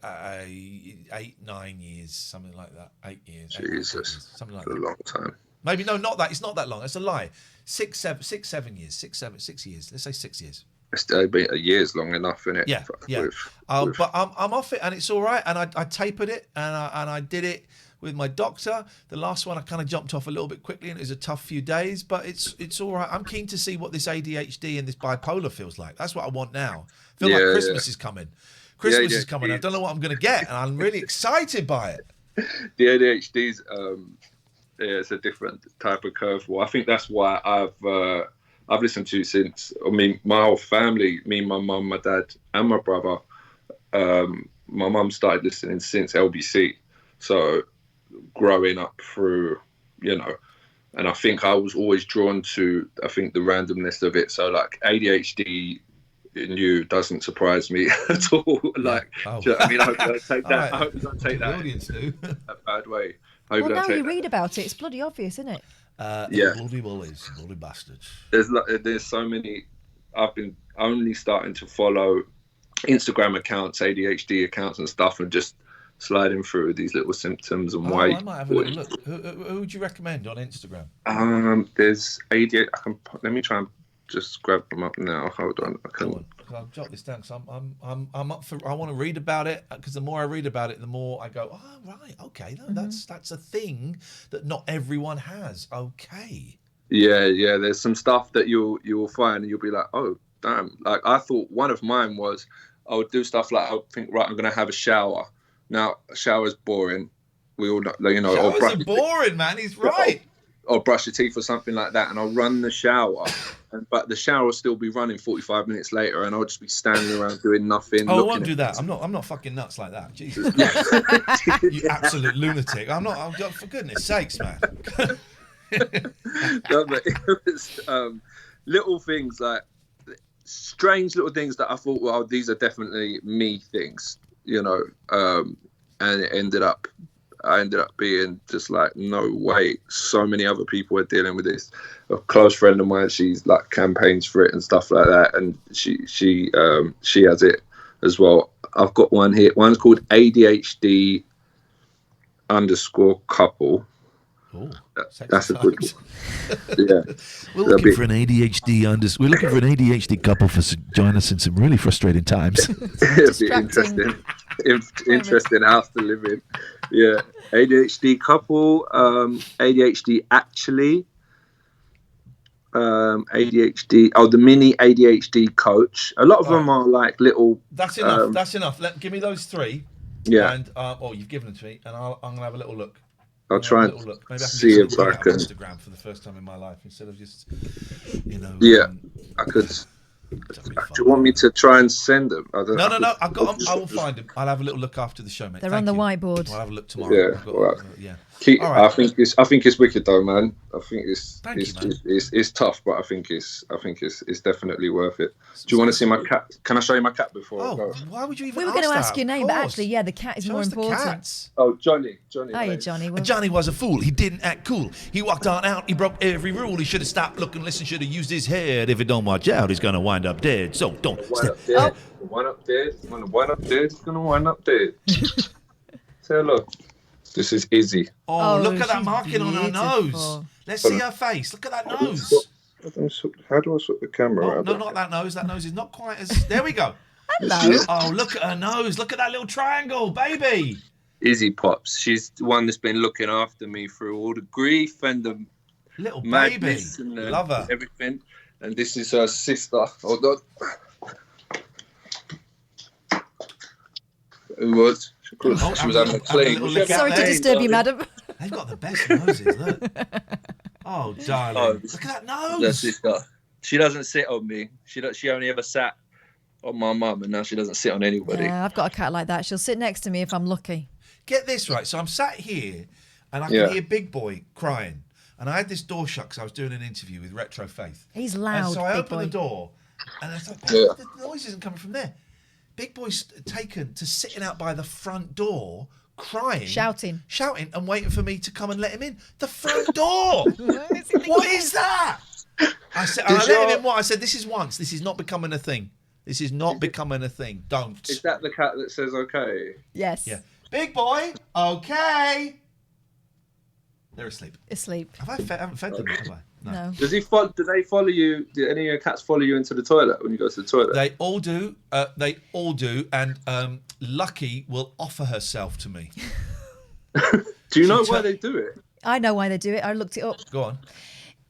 8-9 years, something like that. 8 years. Jesus, something like that's that. a long time. Maybe no, not that. It's not that long. That's a lie. 6 years. Let's say 6 years. A year's long enough, isn't it? Yeah. But I'm off it, and it's all right. And I tapered it, and I did it with my doctor. The last one I kind of jumped off a little bit quickly, and it was a tough few days. But it's all right. I'm keen to see what this ADHD and this bipolar feels like. That's what I want now. I feel like Christmas is coming. Christmas is coming. I don't know what I'm going to get, and I'm really excited by it. The ADHD's it's a different type of curveball. I think that's why I've listened to you since. I mean, my whole family, me, my mum, my dad, and my brother. My mum started listening since LBC, so growing up through, and I think I was always drawn to, the randomness of it. So like ADHD in you doesn't surprise me at all. Like, do you know what I mean? I hope you don't take that. I hope you don't take that in a bad way. Well, now you read about it, it's bloody obvious, isn't it? Bloody bullies, bloody bastards. There's so many. I've been only starting to follow Instagram accounts, ADHD accounts and stuff, and just sliding through these little symptoms and why. I might have a little look. Who would you recommend on Instagram? There's ADHD. Let me try and just grab them up now. Hold on. I'll jot this down because I'm up for. I want to read about it because the more I read about it, the more I go, oh right, okay, no, that's a thing that not everyone has. Okay. Yeah. There's some stuff that you'll find and you'll be like, oh damn. Like I thought one of mine was I would do stuff like I would think, right, I'm gonna have a shower. Now a shower's boring. We all know, showers are boring, man. He's right. Or brush your teeth or something like that, and I'll run the shower, but the shower will still be running 45 minutes later, and I'll just be standing around doing nothing. Oh, I won't do that. I'm not fucking nuts like that. Jesus Christ. You absolute lunatic. I'm not. For goodness sakes, man. No, but it was little things like strange little things that I thought, well, these are definitely me things, and I ended up being just like, no way. So many other people are dealing with this. A close friend of mine, she's like campaigns for it and stuff like that, and she has it as well. I've got one here. One's called ADHD _couple. Oh, that's a good one. Yeah, we're looking for an ADHD couple to join us in some really frustrating times. It'd be interesting house to live in. Yeah, ADHD couple, ADHD actually, ADHD. Oh, the mini ADHD coach. A lot of them are like little. That's enough. That's enough. Give me those three. Yeah. And you've given them to me, and I'm gonna have a little look. I'll try and maybe I can see if I can. Instagram for the first time in my life instead of just, Yeah, I could. you want me to try and send them? No. I've got them. I will find them. I'll have a little look after the show, mate. They're on the whiteboard. I'll have a look tomorrow. Yeah. Yeah. All right. I think it's wicked though, man. I think Thank you, man. it's tough, but I think it's definitely worth it. Do you want to see my cat? Can I show you my cat before I go? Why would you even? We were going to ask your name, but actually, the cat is more important. Oh, Johnny. Hiya, Johnny. Well, Johnny was a fool. He didn't act cool. He walked on out. He broke every rule. He should have stopped, looked, and listened. Should have used his head. If he don't watch out, he's gonna wind up dead. So don't. Wind up dead. Wind up dead. He's gonna wind up dead. Say hello. This is Izzy. Oh, look at that marking on her nose. Let's see her face. Look at that nose. How do I swap the camera out? No, not that nose. That nose is not quite as... There we go. Hello. Oh, look at her nose. Look at that little triangle, baby. Izzy Pops. She's the one that's been looking after me through all the grief and the little madness baby. And love her. Everything. And this is her sister. Hold on. Who was? She was having a clean. Sorry to disturb you, madam. They've got the best noses, look. Oh, darling. Look at that nose. Her sister. She doesn't sit on me. She only ever sat on my mum, and now she doesn't sit on anybody. Yeah, I've got a cat like that. She'll sit next to me if I'm lucky. Get this right. So I'm sat here, and I can hear Big Boy crying. And I had this door shut because I was doing an interview with Retro Faith. He's loud, and so I Big opened Boy. the door, and I thought, the noise isn't coming from there. Big Boy's taken to sitting out by the front door, crying, shouting, and waiting for me to come and let him in. The front door. What is that? I said, and I let him in. What I said? This is once. This is not becoming a thing. This is not becoming a thing. Don't. Is that the cat that says okay? Yes. Yeah. Big Boy. Okay. They're asleep. Asleep. I haven't fed them, have I? No. Do they follow you? Do any of your cats follow you into the toilet when you go to the toilet? They all do. And Lucky will offer herself to me. Do you know why they do it? I know why they do it. I looked it up. Go on.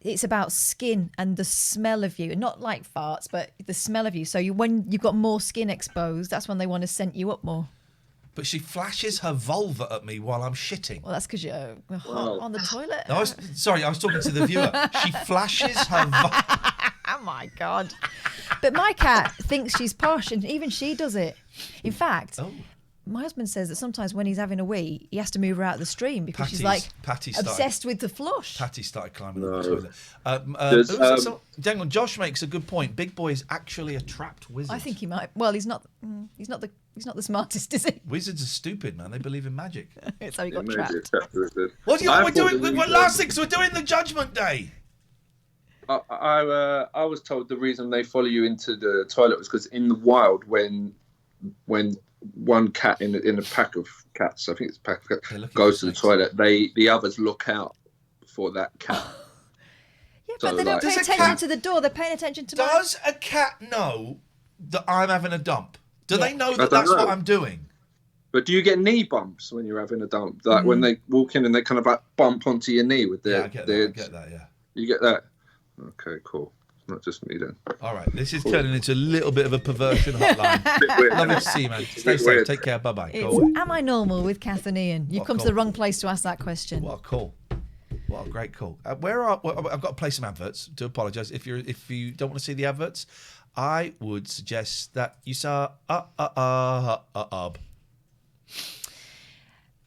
It's about skin and the smell of you. Not like farts, but the smell of you. So when you've got more skin exposed, that's when they want to scent you up more. But she flashes her vulva at me while I'm shitting. Well, that's because you're hot on the toilet. No, I was talking to the viewer. She flashes her vulva. Oh, my God. But my cat thinks she's posh, and even she does it. In fact, my husband says that sometimes when he's having a wee, he has to move her out of the stream because she's like obsessed with the flush. Patty started climbing on the toilet. Hang on, Josh makes a good point. Big Boy is actually a trapped wizard. I think he might. Well, he's not the smartest, is he? Wizards are stupid, man. They believe in magic. It's how he got trapped. What do you want? We're doing last thing, so we're doing the Judgment Day. I was told the reason they follow you into the toilet was because in the wild, when one cat in a pack of cats, I think it's a pack of cats, goes to the toilet, the others look out for that cat. Yeah, but they don't pay attention to the door. They're paying attention to Does a cat know that I'm having a dump? Do they know that that's what I'm doing? But do you get knee bumps when you're having a dump? Like when they walk in and they kind of like bump onto your knee with their... I get that, yeah. You get that? Okay, cool. It's not just me then. All right, this is turning into a little bit of a perversion hotline. Lovely to see you, man. Stay safe. Take care. Bye-bye. Am I normal with Kath and Ian? You've come to the wrong place to ask that question. What a call. What a great call. I've got to play some adverts. Do apologise. If you don't want to see the adverts, I would suggest that you saw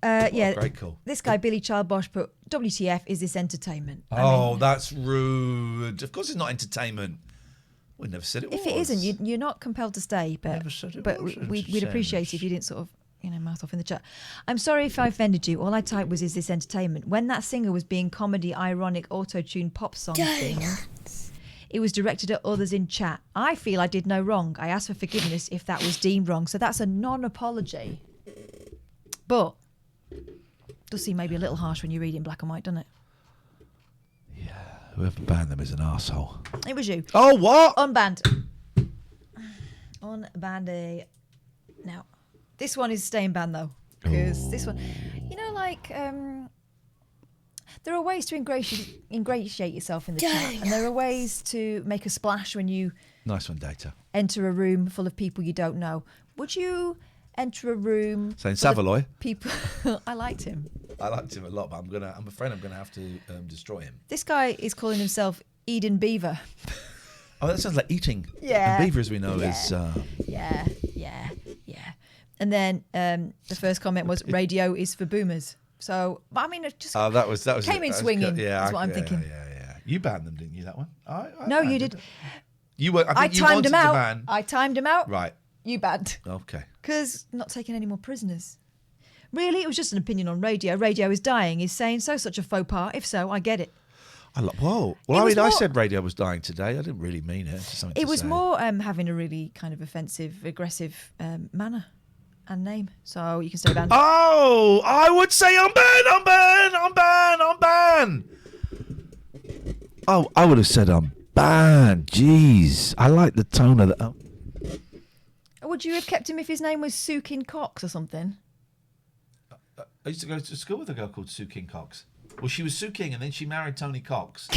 yeah, great call. This guy Billy Childbosh put WTF is this entertainment? That's rude. Of course it's not entertainment. We never said it was. If it isn't, you're not compelled to stay, but we'd appreciate it if you didn't sort of mouth off in the chat. I'm sorry if I offended you. All I typed was, is this entertainment? When that singer was being comedy, ironic, auto-tune pop song thing, it was directed at others in chat. I feel I did no wrong. I asked for forgiveness if that was deemed wrong. So that's a non-apology. But does seem maybe a little harsh when you read it in black and white, doesn't it? Yeah, whoever banned them is an arsehole. It was you. Oh, what? Unbanned. Unbanned. Now, this one is staying banned, though. Because this one, there are ways to ingratiate yourself in the chat. And there are ways to make a splash when you... Nice one, Data. ...enter a room full of people you don't know. Would you... enter a room. Saying Savaloy. People, I liked him. I liked him a lot, but I'm afraid I'm gonna have to destroy him. This guy is calling himself Eden Beaver. Oh, that sounds like eating. Yeah. And beaver, as we know, is... Yeah. And then the first comment was, radio is for boomers. So, but I mean, it just that was came in swinging. That's what I'm thinking. Yeah. You banned them, didn't you, that one? No, you did. You were. I think you timed wanted them out. to ban. I timed them out. Right. You banned. Okay. Because not taking any more prisoners. Really, it was just an opinion on radio. Radio is dying. Is saying so such a faux pas. If so, I get it. Whoa. Well, I said radio was dying today. I didn't really mean it. It was more having a really kind of offensive, aggressive manner and name. So you can say ban. Oh, I would say unban. Oh, I would have said unban. Jeez. I like the tone of that. Would you have kept him if his name was Sukin Cox or something? I used to go to school with a girl called Sue King Cox. Well, she was Sue King, and then she married Tony Cox.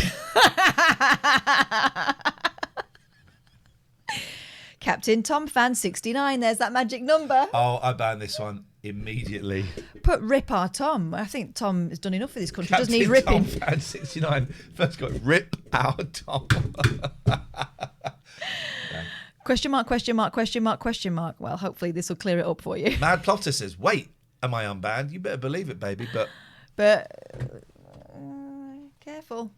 Captain Tom Fan 69. There's that magic number. Oh, I banned this one immediately. Put rip our Tom. I think Tom has done enough for this country. Captain Doesn't need ripping. Tom Fan 69. First got rip our Tom. Question mark, question mark, question mark, question mark. Well, hopefully this will clear it up for you. Mad Plotter says, wait, am I unbanned? You better believe it, baby, But careful.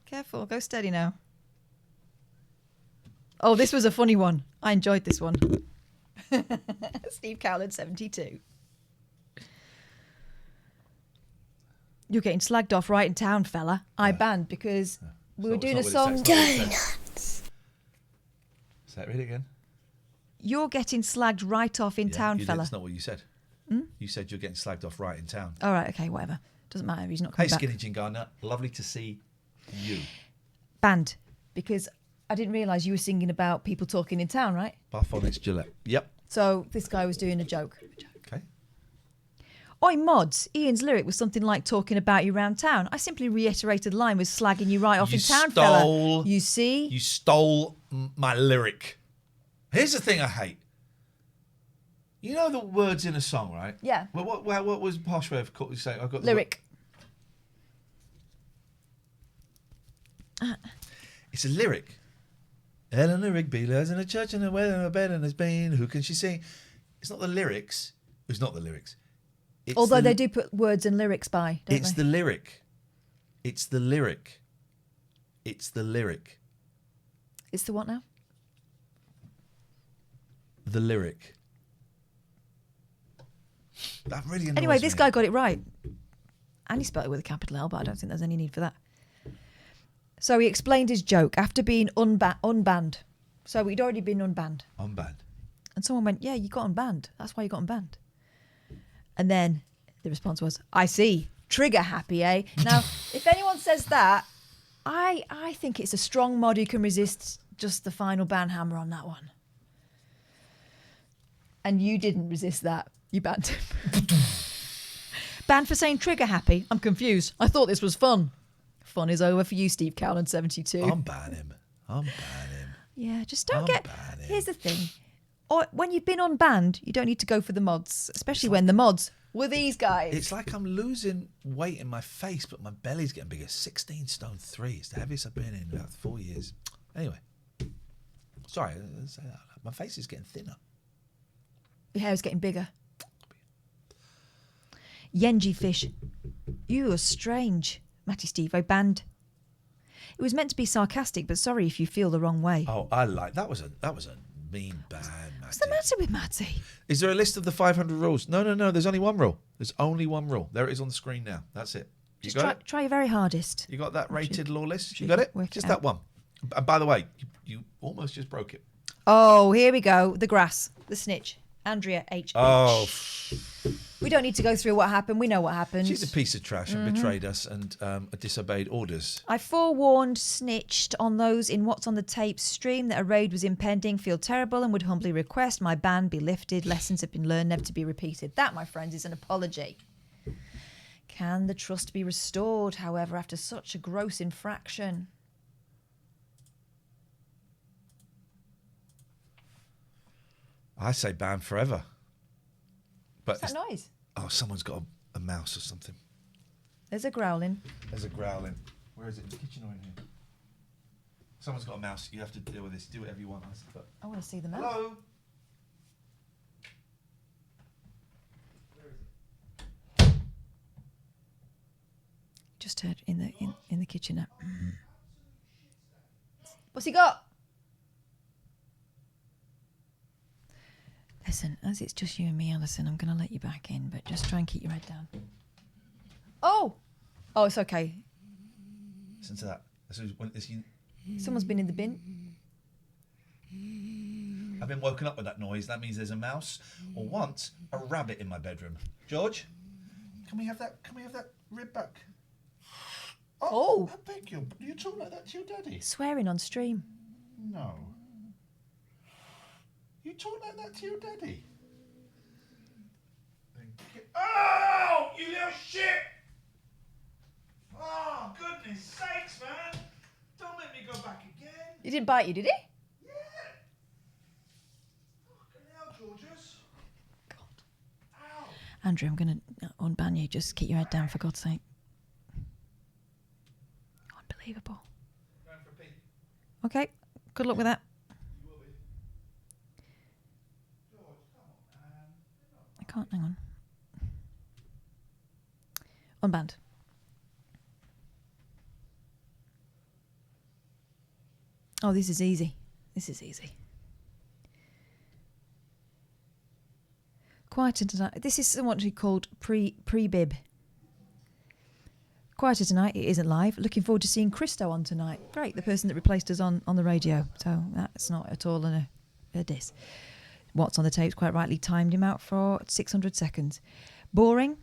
Go steady now. Oh, this was a funny one. I enjoyed this one. Steve Cowland, 72. You're getting slagged off right in town, fella. I banned because we were doing a song. Donuts. Say it really again. You're getting slagged right off in town, fella. That's not what you said. You said you're getting slagged off right in town. All right, okay, whatever. Doesn't matter. He's not coming back. Hey, Skinny Jean Gardner. Lovely to see you. Banned because I didn't realise you were singing about people talking in town, right? Buff on its Gillette. Yep. So this guy was doing a joke. Okay. Oi, mods. Ian's lyric was something like talking about you round town. I simply reiterated the line was slagging you right off in town, fella. You see? You stole my lyric. Here's the thing I hate. You know the words in a song, right? Yeah. Well, what was posh way of saying? I've got lyric. It's a lyric. Eleanor Rigby lies in a church and a well in a bed and has been. Who can she sing? It's not the lyrics. It's not the lyrics. It's Although they do put words and lyrics by, don't It's they? the lyric. It's the lyric. It's the lyric. It's the what now? The lyric. That really annoys Anyway, this me. guy got it right. And he spelled it with a capital L, but I don't think there's any need for that. So he explained his joke after being unbanned. So he'd already been unbanned. Unbanned. And someone went, yeah, you got unbanned. That's why you got unbanned. And then the response was, I see. Trigger happy, eh? Now, if anyone says that, I think it's a strong mod who can resist just the final ban hammer on that one. And you didn't resist that. You banned him. Banned for saying trigger happy? I'm confused. I thought this was fun. Fun is over for you, Steve Cowland, 72. Unban him. Yeah, just don't get... Here's the thing. Or when you've been unbanned, you don't need to go for the mods, especially when the mods were these guys. It's like I'm losing weight in my face, but my belly's getting bigger. 16 stone 3. It's the heaviest I've been in about 4 years. Anyway. Sorry, let's say that. My face is getting thinner. Your hair is getting bigger. Yenji Fish. You are strange. Matty Stevo banned. It was meant to be sarcastic, but sorry if you feel the wrong way. Oh, I like that was a mean ban, Matty. What's the matter with Matty? Is there a list of the 500 rules? No. There's only one rule. There's only one rule. There it is on the screen now. That's it. You Just got it? try your very hardest. You got that rated law list? You got it? Just that one. And by the way, you almost just broke it. Oh, here we go. The grass. The snitch. Andrea H. Oh. We don't need to go through what happened. We know what happened. She's a piece of trash and betrayed us and disobeyed orders. I forewarned, snitched on those in What's on the Tape stream that a raid was impending, feel terrible and would humbly request my ban be lifted. Lessons have been learned, never to be repeated. That, my friends, is an apology. Can the trust be restored, however, after such a gross infraction? I say ban forever. But What's that noise? Oh, someone's got a mouse or something. There's a growling. There's a growling. Where is it? In the kitchen or in here? Someone's got a mouse. You have to deal with this. Do whatever you want. But... I want to see the mouse. Hello. Just heard in the kitchen now. What's he got? Listen, as it's just you and me, Alison, I'm going to let you back in, but just try and keep your head down. Oh, it's okay. Listen to that. Someone's been in the bin. I've been woken up with that noise. That means there's a mouse, or once a rabbit in my bedroom. George, can we have that? Can we have that rib back? Oh. I beg you. Do you talk like that to your daddy? Swearing on stream. No. You talk like that to your daddy? Oh, you little shit! Oh, goodness sakes, man! Don't make me go back again. He didn't bite you, did he? Yeah. Fucking hell, Georges. Ow. Andrew, I'm going to unban you. Just keep your head down, for God's sake. Unbelievable. Going for a pee. Okay, good luck with that. I can't, hang on. Unbanned. Oh, this is easy. This is easy. Quieter tonight. This is somewhat called pre-bib. Quieter tonight. It isn't live. Looking forward to seeing Christo on tonight. Great, the person that replaced us on the radio. So that's not at all a diss. What's on the tapes quite rightly timed him out for 600 seconds. Boring.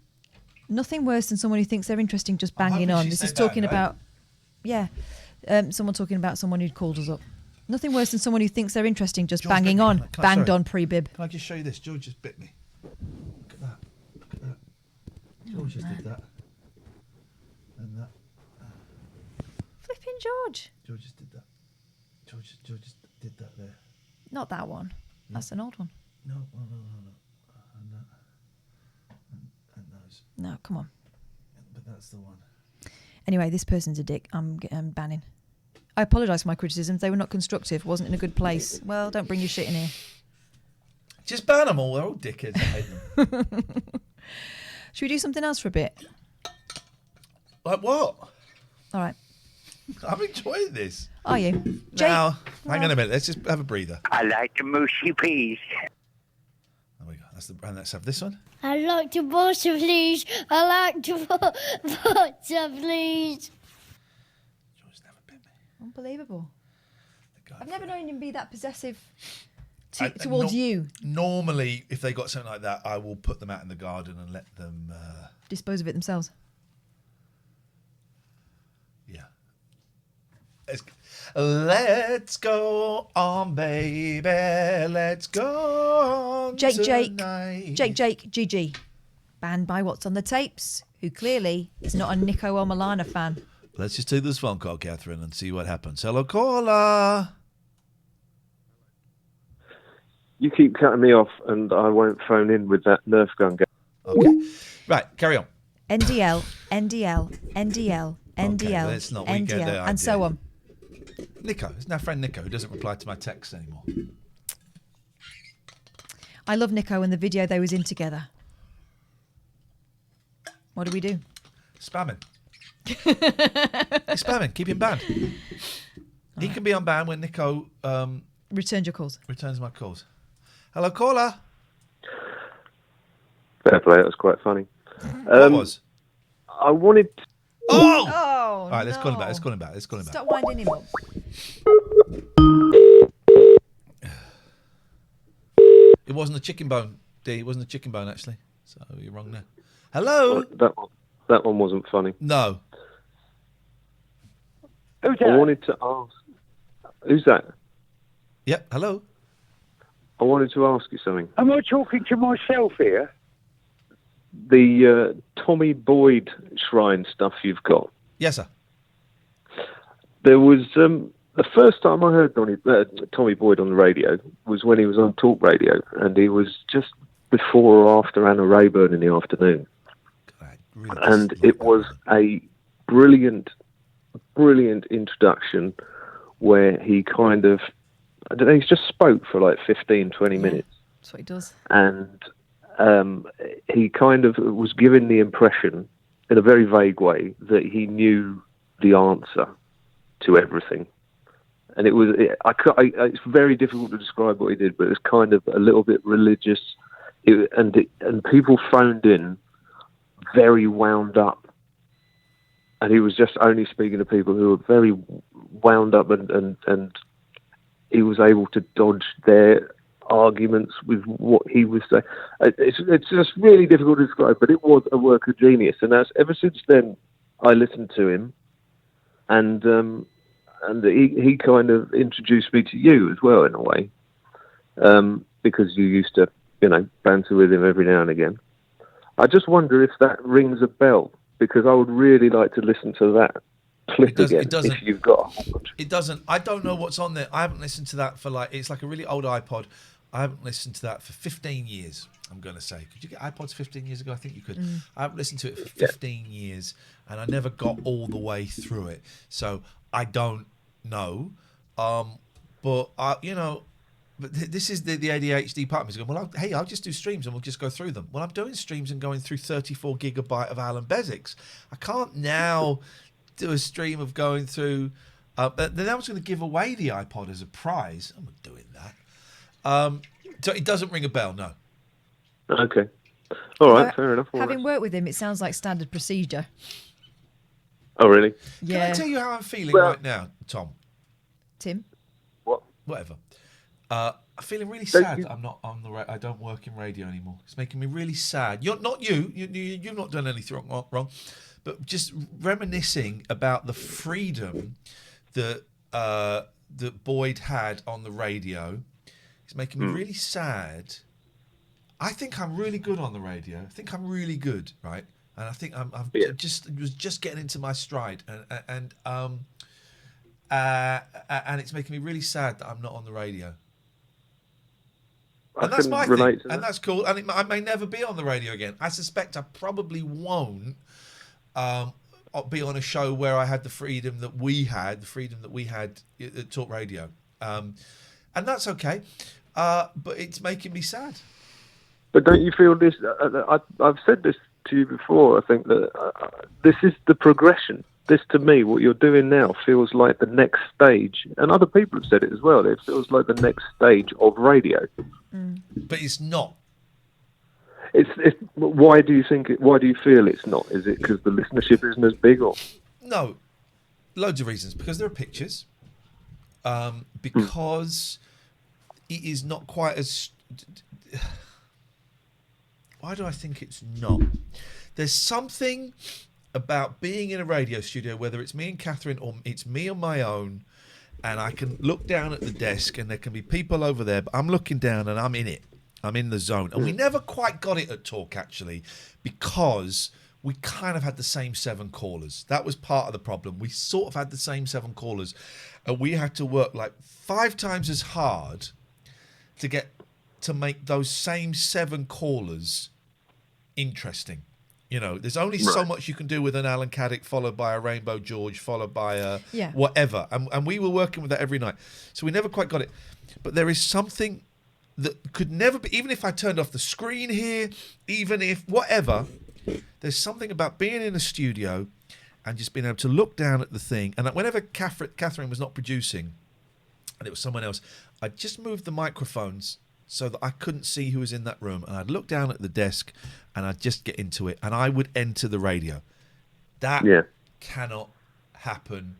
Nothing worse than someone who thinks they're interesting just banging on. This is talking about... Yeah. Someone talking about someone who'd called us up. Nothing worse than someone who thinks they're interesting just George banging on. Banged sorry. on pre-bib. Can I just show you this? George just bit me. Look at that. Look at that. George just did that. And that. Flipping George. George just did that. George just did that there. Not that one. That's an old one. No. And that. And those. No, come on. But that's the one. Anyway, this person's a dick. I'm banning. I apologise for my criticisms. They were not constructive. Wasn't in a good place. Well, don't bring your shit in here. Just ban them all. They're all dickheads. I hate them. Should we do something else for a bit? Like what? All right. I'm enjoying this. Are you? Now, hang on a minute. Let's just have a breather. I like the mushy peas. There we go. And let's have this one. I like the butter, please. I like the butter, please. Unbelievable. I've never known him be that possessive towards no, you. Normally, if they got something like that, I will put them out in the garden and let them... dispose of it themselves. Yeah. Let's go on, baby. Let's go on tonight. Jake, GG. Banned by What's on the Tapes, who clearly is not a Nico or Milana fan. Let's just take this phone call, Catherine, and see what happens. Hello, caller. You keep cutting me off, and I won't phone in with that Nerf gun game. Okay. Right, carry on. NDL, let's not. We get the idea. and so on. Nico, it's our friend Nico who doesn't reply to my texts anymore. I love Nico and the video they was in together. What do we do? Spamming. He's spamming. Keep him banned. He can be unbanned when Nico returns your calls. Returns my calls. Hello, caller. Fair play. That was quite funny. What was? I wanted. Oh! All right, let's call him back. Let's call him back. Stop winding him up. It wasn't a chicken bone, D. It wasn't a chicken bone, actually. So you're wrong there. Hello? That one wasn't funny. No. Who's that? I wanted to ask. Who's that? Yep, hello. I wanted to ask you something. Am I talking to myself here? The Tommy Boyd shrine stuff you've got. Yes, sir. There was the first time I heard Tommy Boyd on the radio was when he was on Talk Radio, and he was just before or after Anna Rayburn in the afternoon. And it was a brilliant introduction where he kind of, I don't know, he just spoke for like 15, 20 minutes. That's what he does. And he kind of was given the impression, in a very vague way, that he knew the answer to everything. And it's very difficult to describe what he did, but it was kind of a little bit religious. And people phoned in very wound up. And he was just only speaking to people who were very wound up, and he was able to dodge their arguments with what he was saying. It's just really difficult to describe, but it was a work of genius. And ever since then, I listened to him, and he kind of introduced me to you as well, in a way, because you used to, banter with him every now and again. I just wonder if that rings a bell, because I would really like to listen to that clip again. It doesn't. If you've got one. It doesn't. I don't know what's on there. I haven't listened to that for it's like a really old iPod. I haven't listened to that for 15 years, I'm going to say. Could you get iPods 15 years ago? I think you could. I haven't listened to it for 15 years, and I never got all the way through it. So I don't know. But this is the ADHD part of me. Going, well, I'll just do streams and we'll just go through them. Well, I'm doing streams and going through 34 gigabyte of Allan Beswick's. I can't now do a stream of going through. Then I was going to give away the iPod as a prize. I'm not doing that. So it doesn't ring a bell, no. Okay. All right, fair enough. Having worked with him, it sounds like standard procedure. Oh, really? Yeah. Can I tell you how I'm feeling right now, Tom? Tim? What? Whatever. I'm feeling really sad that I'm not on I don't work in radio anymore. It's making me really sad. You've not done anything wrong, but just reminiscing about the freedom that Boyd had on the radio. It's making me really sad. I think I'm really good on the radio. I think I'm really good, right? And I think I'm just getting into my stride, and it's making me really sad that I'm not on the radio. And that's my thing, and that's cool. And I may never be on the radio again. I suspect I probably won't be on a show where I had the freedom that we had at Talk Radio, and that's okay. But it's making me sad. But don't you feel this? I've said this to you before. I think that this is the progression. This, to me, what you're doing now feels like the next stage. And other people have said it as well. It feels like the next stage of radio. But it's not. It's. Why do you think? Why do you feel it's not? Is it because the listenership isn't as big, or? No, loads of reasons. Because there are pictures. Because it is not quite as. Why do I think it's not? There's something about being in a radio studio, whether it's me and Catherine or it's me on my own, and I can look down at the desk and there can be people over there, but I'm looking down and I'm in it. I'm in the zone. And we never quite got it at Talk, actually, because we kind of had the same 7 callers. That was part of the problem. We sort of had the same 7 callers, and we had to work like 5 times as hard to make those same 7 callers interesting. There's only so much you can do with an Alan Caddick followed by a Rainbow George followed by a whatever. And we were working with that every night. So we never quite got it. But there is something that could never be, even if I turned off the screen here, even if whatever, there's something about being in a studio and just being able to look down at the thing. And whenever Catherine was not producing and it was someone else, I'd just move the microphones so that I couldn't see who was in that room, and I'd look down at the desk and I'd just get into it, and I would enter the radio. That cannot happen.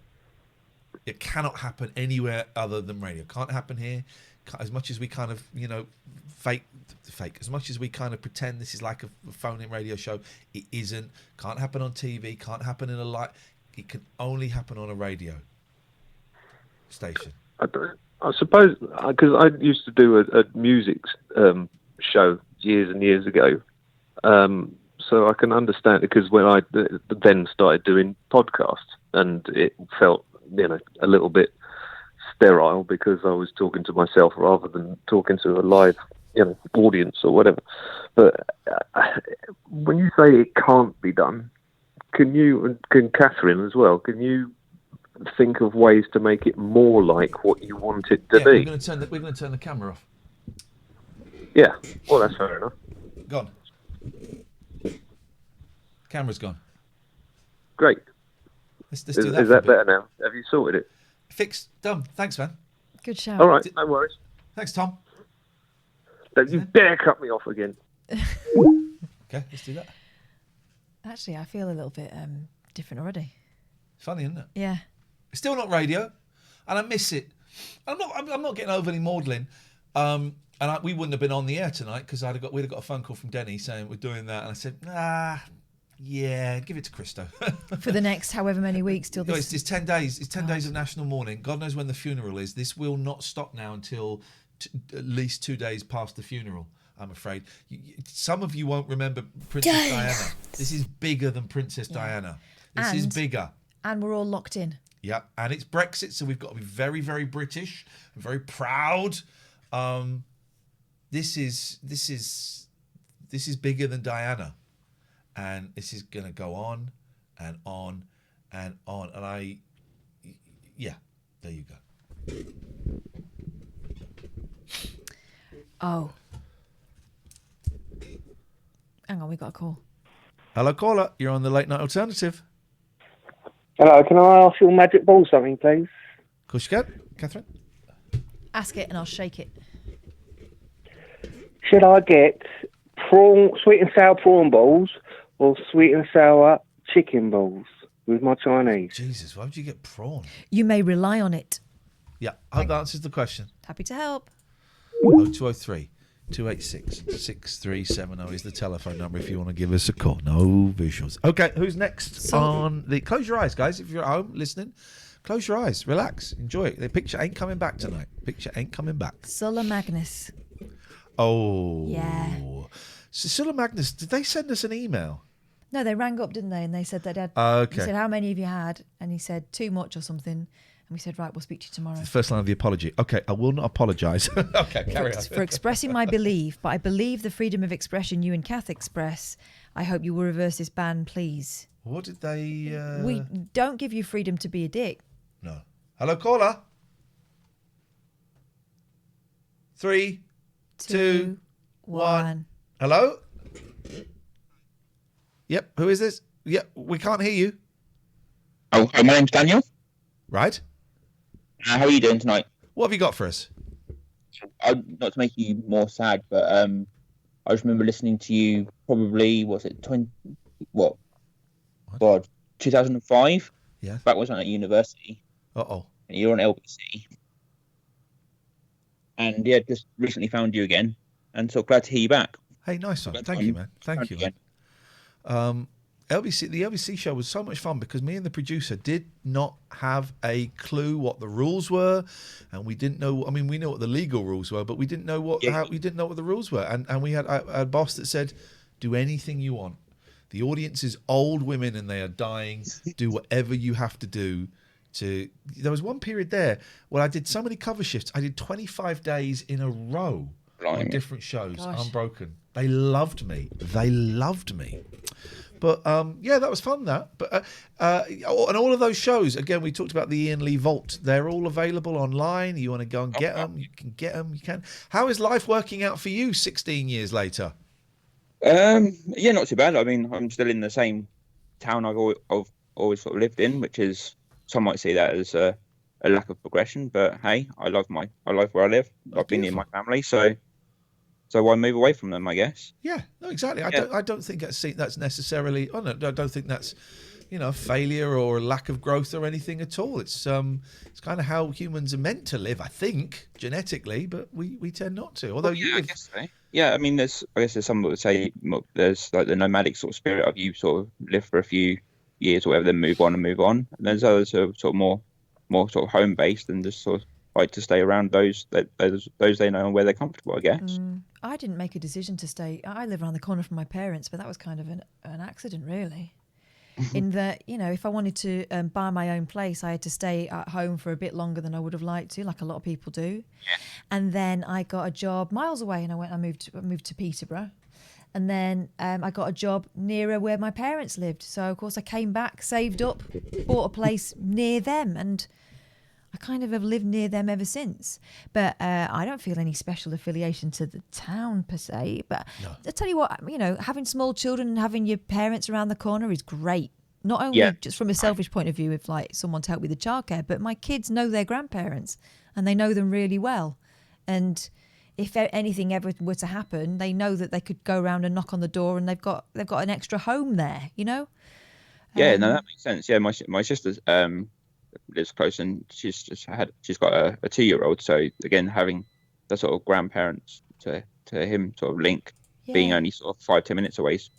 It cannot happen anywhere other than radio. Can't happen here. As much as we kind of, fake, as much as we kind of pretend this is like a phone-in radio show, it isn't. Can't happen on TV. Can't happen in a light. It can only happen on a radio station. I suppose, because I used to do a music show years and years ago, so I can understand it, because when I then started doing podcasts, and it felt, a little bit sterile because I was talking to myself rather than talking to a live, audience or whatever. But when you say it can't be done, can Catherine as well, can you think of ways to make it more like what you want it to Yeah, be. we're going to turn the camera off. Yeah, well, that's fair enough. Gone. Camera's gone. Great. Let's do that. Is that better now? Have you sorted it? Fixed. Done. Thanks, man. Good shout. All right, no worries. Thanks, Tom. Don't you dare cut me off again. Okay, let's do that. Actually, I feel a little bit different already. Funny, isn't it? Yeah. It's still not radio, and I miss it. I'm not getting overly maudlin. We wouldn't have been on the air tonight because we'd have got a phone call from Denny saying we're doing that, and I said, yeah, give it to Christo. For the next however many weeks till this. It's 10 days. It's 10 days of national mourning. God knows when the funeral is. This will not stop now until at least 2 days past the funeral, I'm afraid. Some of you won't remember Princess Diana. This is bigger than Princess Diana. This is bigger. And we're all locked in. Yeah, and it's Brexit, so we've got to be very, very British and very proud. This is bigger than Diana, and this is going to go on and on and on. And there you go. Oh, hang on, we got a call. Hello, caller. You're on the Late Night Alternative. Hello, can I ask your magic ball something, please? Of course you can, Catherine. Ask it and I'll shake it. Should I get sweet and sour prawn balls or sweet and sour chicken balls with my Chinese? Jesus, why would you get prawn? You may rely on it. Yeah, I hope that answers the question. Happy to help. 0203 286 6370 is the telephone number if you want to give us a call. No visuals. Okay, who's next on the... Close your eyes, guys. If you're at home listening, close your eyes. Relax. Enjoy it. The picture ain't coming back tonight. Picture ain't coming back. Sulla Magnus. Oh. Yeah. Sulla Magnus, did they send us an email? No, they rang up, didn't they? And they said they'd had... Okay. He said, how many of you had? And he said, too much or something. And we said, right, we'll speak to you tomorrow. The first line of the apology. Okay, I will not apologise. Okay, carry on. For expressing my belief, but I believe the freedom of expression you and Kath express. I hope you will reverse this ban, please. What did they... We don't give you freedom to be a dick. No. Hello, caller. 3, 2, 1. Hello? Yep, who is this? Yep, we can't hear you. Oh, hi, my name's Daniel. Right. How are you doing tonight? What have you got for us? Not to make you more sad, but I just remember listening to you probably, was it 2005? Yeah. Back when I was at university. Uh-oh. And you're on LBC. And yeah, just recently found you again. And so glad to hear you back. Hey, nice one. Thank you, man. Thank you, man. The LBC show was so much fun because me and the producer did not have a clue what the rules were, and we didn't know. I mean, we know what the legal rules were, but we didn't know what we didn't know what the rules were. And we had a boss that said, "Do anything you want. The audience is old women and they are dying. Do whatever you have to do." There was one period there where I did so many cover shifts. I did 25 days in a row on different shows. Gosh. Unbroken. They loved me. But yeah, that was fun. But and all of those shows, again, we talked about the Iain Lee Vault. They're all available online. You want to go and get them, you can get them. You can. How is life working out for you 16 years later? Yeah, not too bad. I mean, I'm still in the same town I've always sort of lived in, which is, some might see that as a lack of progression. But hey, I love where I live. I've been near my family, so why move away from them, I guess? Yeah, no, exactly. I don't think that's necessarily. Oh no, I don't think that's failure or a lack of growth or anything at all. It's kind of how humans are meant to live, I think, genetically, but we tend not to. Although I guess so. Yeah, I mean, I guess there's some that would say there's like the nomadic sort of spirit of you sort of live for a few years or whatever, then move on. And there's others who are sort of more sort of home based and just sort of like to stay around those they know where they're comfortable, I guess. I didn't make a decision to stay. I live around the corner from my parents, but that was kind of an accident, really. In that, if I wanted to buy my own place, I had to stay at home for a bit longer than I would have liked to, like a lot of people do. Yeah. And then I got a job miles away, and I moved to Peterborough. And then I got a job nearer where my parents lived. So, of course, I came back, saved up, bought a place near them, and I kind of have lived near them ever since. But I don't feel any special affiliation to the town per se. But I tell you what, having small children and having your parents around the corner is great. Not only just from a selfish point of view, if like someone to help with the childcare, but my kids know their grandparents and they know them really well. And if anything ever were to happen, they know that they could go around and knock on the door, and they've got an extra home there. Yeah, no, that makes sense. Yeah, my sister's lives close, and she's got a 2-year-old. So again, having the sort of grandparents to him sort of link, being only sort of 5-10 minutes away, is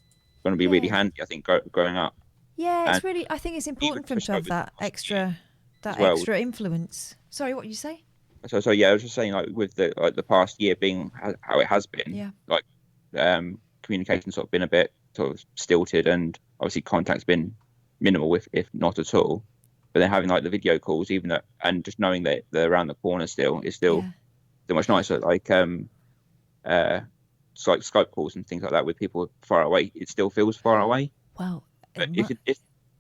going to be really handy. I think growing up. Yeah, it's really. I think it's important for him to have that extra influence. Sorry, what did you say? So yeah, I was just saying, like with the past year being how it has been, like communication sort of been a bit sort of stilted, and obviously contact's been minimal, if not at all. But then having like the video calls, even that, and just knowing that they're around the corner still is still much nicer. Like Skype calls and things like that with people far away, it still feels far away. Well, but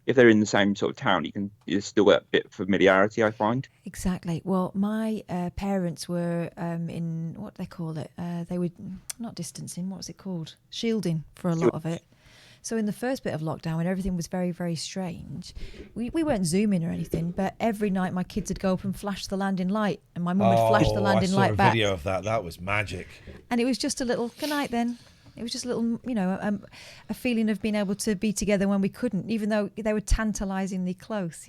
if they're in the same sort of town, you still get a bit of familiarity, I find. Exactly. Well, my parents were in, what do they call it? They were not distancing. What was it called? Shielding for a lot of it. So in the first bit of lockdown, when everything was very, very strange, we weren't Zooming or anything, but every night my kids would go up and flash the landing light, and my mum would flash the landing light back. I saw a video of that. That was magic. And it was just a little, good night then. It was just a little, a feeling of being able to be together when we couldn't, even though they were tantalisingly close,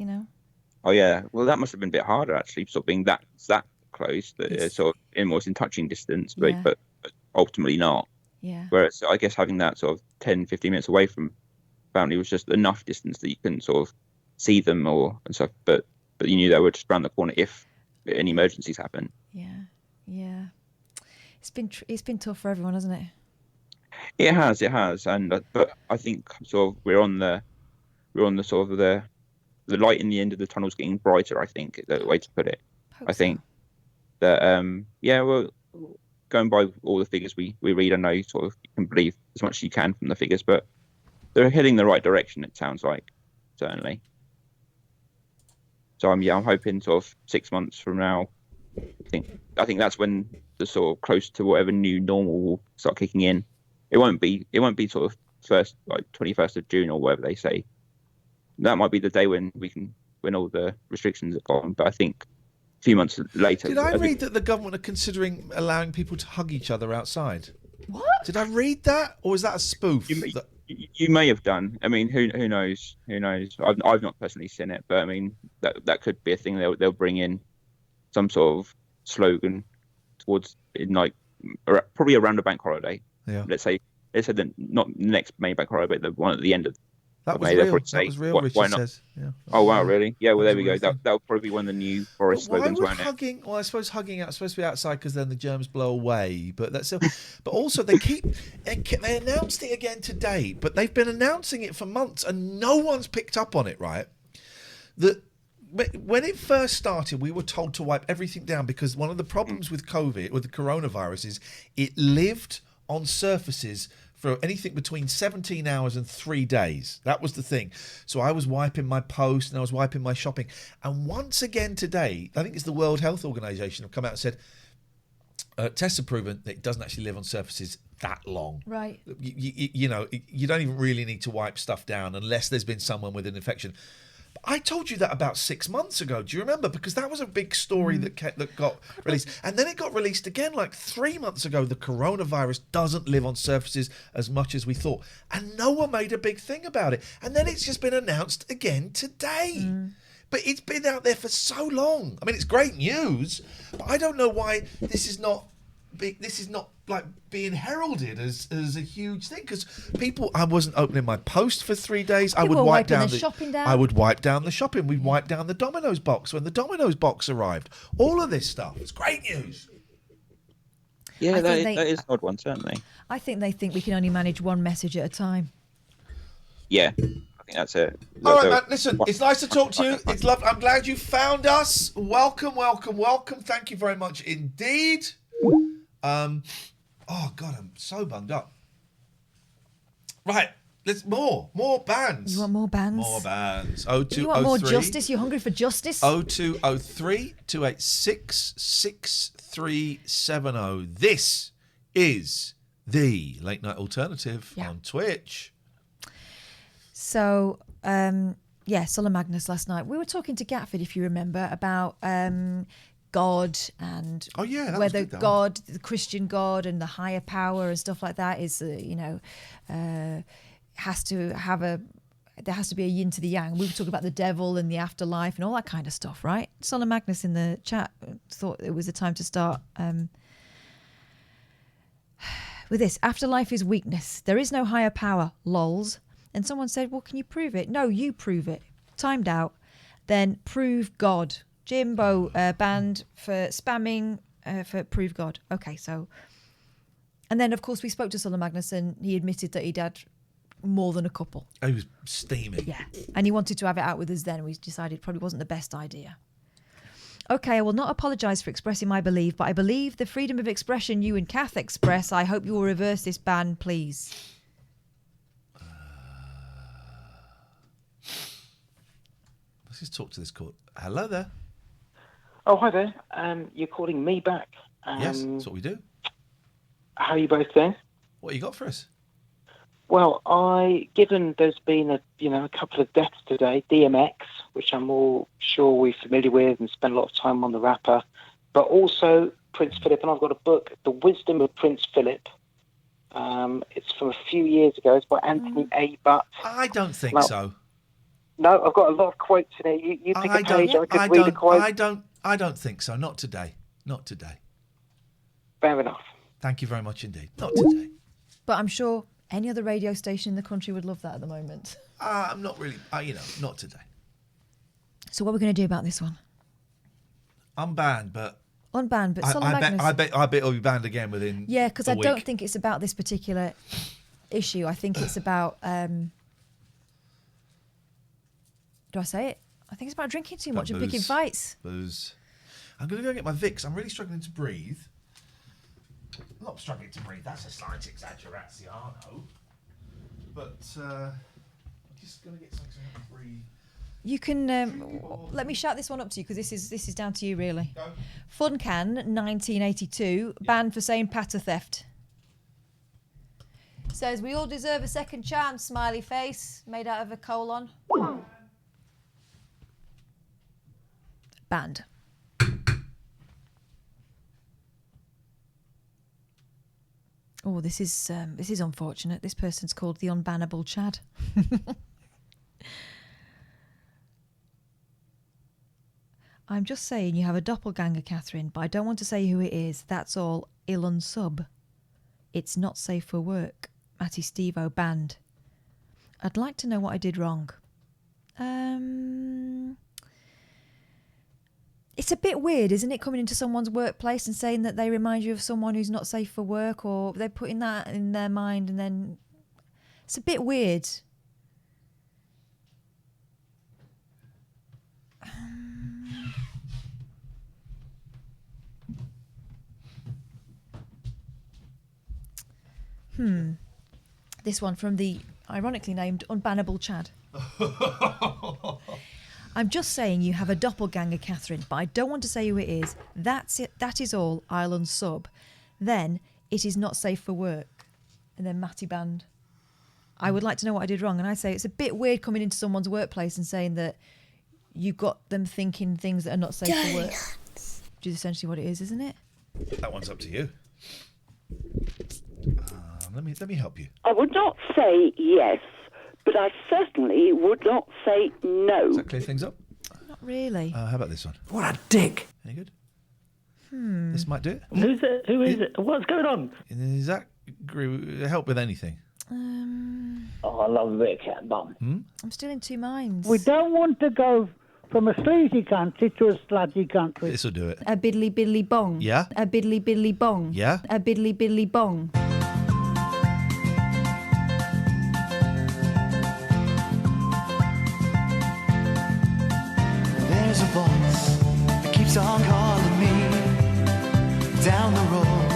Oh yeah, well that must have been a bit harder actually, sort of being that close, that sort of almost in touching distance, but ultimately not. Yeah. Whereas I guess having that sort of 10-15 minutes away from family was just enough distance that you couldn't sort of see them and stuff, but you knew they were just around the corner if any emergencies happen. Yeah. It's been tough for everyone, hasn't it? It has, and but I think sort of we're on the sort of the light in the end of the tunnel's getting brighter. I think is the way to put it. I think that well, going by all the figures we read, I know sort of you can believe as much as you can from the figures, but they're heading the right direction. It sounds like, certainly. So I'm hoping sort of 6 months from now. I think that's when the sort of close to whatever new normal will start kicking in. It won't be sort of 21st of June or whatever they say. That might be the day when all the restrictions are gone. But I think a few months later. Did I read that the government are considering allowing people to hug each other outside? What? Did I read that, or is that a spoof? You may have done. I mean, who knows? Who knows? I've not personally seen it, but I mean that could be a thing. They'll bring in some sort of slogan towards probably around a bank holiday. Yeah. Let's say not the next main bank holiday, but the one at the end of that was May. real. That was real. Richard why not? Says. Yeah. Oh wow, really? Yeah. Well, there we go. That'll probably be one of the new Boris slogans, won't it? Hugging? Well, I suppose hugging out supposed to be outside because then the germs blow away. But that's but also they announced it again today. But they've been announcing it for months and no one's picked up on it. Right? That. When it first started, we were told to wipe everything down because one of the problems with COVID, with the coronavirus, is it lived on surfaces for anything between 17 hours and 3 days. That was the thing. So I was wiping my post and I was wiping my shopping. And once again today, I think it's the World Health Organization have come out and said, tests have proven that it doesn't actually live on surfaces that long. Right. You don't even really need to wipe stuff down unless there's been someone with an infection. I told you that about 6 months ago. Do you remember? Because that was a big story that got released. And then it got released again like 3 months ago. The coronavirus doesn't live on surfaces as much as we thought. And no one made a big thing about it. And then it's just been announced again today. But it's been out there for so long. I mean, it's great news, but I don't know why this is not like being heralded as a huge thing, because I wasn't opening my post for 3 days. I would wipe down the shopping down. I would wipe down the shopping. We'd wipe down the Domino's box when the Domino's box arrived. All of this stuff. It's great news. Yeah, that is an odd one, certainly. I think they think we can only manage one message at a time. Yeah, I think that's it. All right, man, listen, it's nice to talk to you. It's lovely. I'm glad you found us. Welcome. Thank you very much indeed. Oh God, I'm so bummed up. Right. Let's more bands. You want more bands? More bands. 0203. You want more justice? You're hungry for justice? 0203 286 6370. This is the Late Night Alternative on Twitch. So, Sulla Magnus last night. We were talking to Gatford, if you remember, about God and whether God, the Christian God and the higher power and stuff like that is, has to have there has to be a yin to the yang. We were talking about the devil and the afterlife and all that kind of stuff, right? Sulla Magnus in the chat thought it was a time to start with this. Afterlife is weakness. There is no higher power, lols. And someone said, well, can you prove it? No, you prove it. Timed out. Then prove God. Jimbo banned for spamming for prove God. Okay, so... And then, of course, we spoke to Sulla Magnus and he admitted that he'd had more than a couple. Oh, he was steaming. Yeah, and he wanted to have it out with us then. We decided it probably wasn't the best idea. Okay, I will not apologise for expressing my belief, but I believe the freedom of expression you and Kath express. I hope you will reverse this ban, please. Let's just talk to this call. Hello there. Oh, hi there. You're calling me back. Yes, that's what we do. How are you both doing? What you got for us? Well, given there's been a couple of deaths today, DMX, which I'm all sure we're familiar with and spent a lot of time on the rapper, but also Prince Philip, and I've got a book, The Wisdom of Prince Philip. It's from a few years ago. It's by Anthony A. Butt. I don't think so. No, I've got a lot of quotes in it. You pick a page, I could read a quote. I don't think so. Not today. Not today. Fair enough. Thank you very much indeed. Not today. But I'm sure any other radio station in the country would love that at the moment. I'm not really, not today. So what are we going to do about this one? Unbanned, but... Unbanned, but Sulla Magnus... I bet it'll be banned again within Yeah, because I week. don't think it's about this particular issue. I think it's about... do I say it? I think it's about drinking too much and picking fights. Booze. I'm going to go get my Vicks. I'm really struggling to breathe. I'm not struggling to breathe. That's a slight exaggeration, but I'm just going to get something to breathe. You can let me shout this one up to you because this is down to you really. Go. Funcan 1982 banned for saying patter theft. Says we all deserve a second chance. Smiley face made out of a colon. Banned. Oh, this is unfortunate. This person's called the Unbannable Chad. I'm just saying you have a doppelganger, Catherine, but I don't want to say who it is. That's all. Allan Sub. It's not safe for work. Matty Stevo banned. I'd like to know what I did wrong. It's a bit weird, isn't it, coming into someone's workplace and saying that they remind you of someone who's not safe for work, or they're putting that in their mind, and then it's a bit weird. This one from the ironically named Unbannable Chad. I'm just saying you have a doppelganger, Catherine, but I don't want to say who it is. That's it. That is all. Island sub. Then it is not safe for work. And then Matty banned. I would like to know what I did wrong. And I say it's a bit weird coming into someone's workplace and saying that you got them thinking things that are not safe for work. Which is essentially what it is, isn't it? That one's up to you. Let me help you. I would not say yes, but I certainly would not say no. Does that clear things up? Not really. How about this one? What a dick. Any good? This might do it. Who's it? Who is it? What's going on? Does that help with anything? Oh, I love Rick Cat Bum. I'm still in two minds. We don't want to go from a sleazy country to a slutty country. This will do it. A biddly biddly bong. Yeah. A biddly biddly bong. Yeah. A biddly biddly bong. There's a voice that keeps on calling me down the road.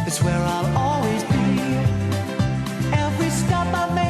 It's where I'll always be. Every stop I make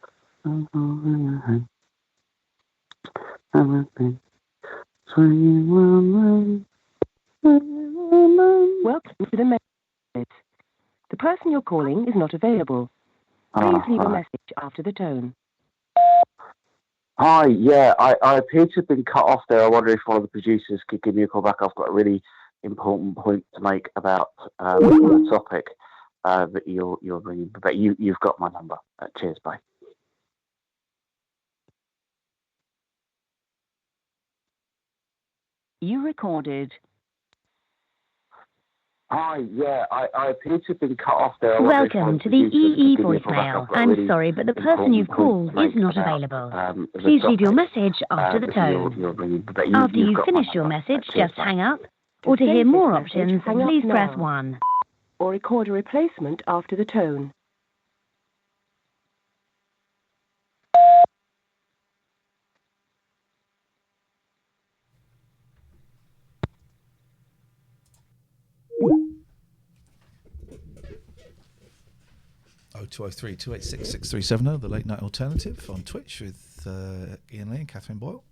Welcome to the message. The person you're calling is not available. Please leave a message after the tone. Hi, yeah, I appear to have been cut off there. I wonder if one of the producers could give me a call back. I've got a really important point to make about the topic that you're bringing. But you've got my number. Cheers, bye. You recorded. Hi, yeah, I appear to have been cut off there. Welcome to the EE voicemail. I'm sorry, but the person you've called is not available. Please leave your message after the tone. After you've finished your message, just hang up. Or to hear more options, please press 1. Or record a replacement after the tone. Oh, 203 286 6370, the late night alternative on Twitch with Iain Lee and Catherine Boyle.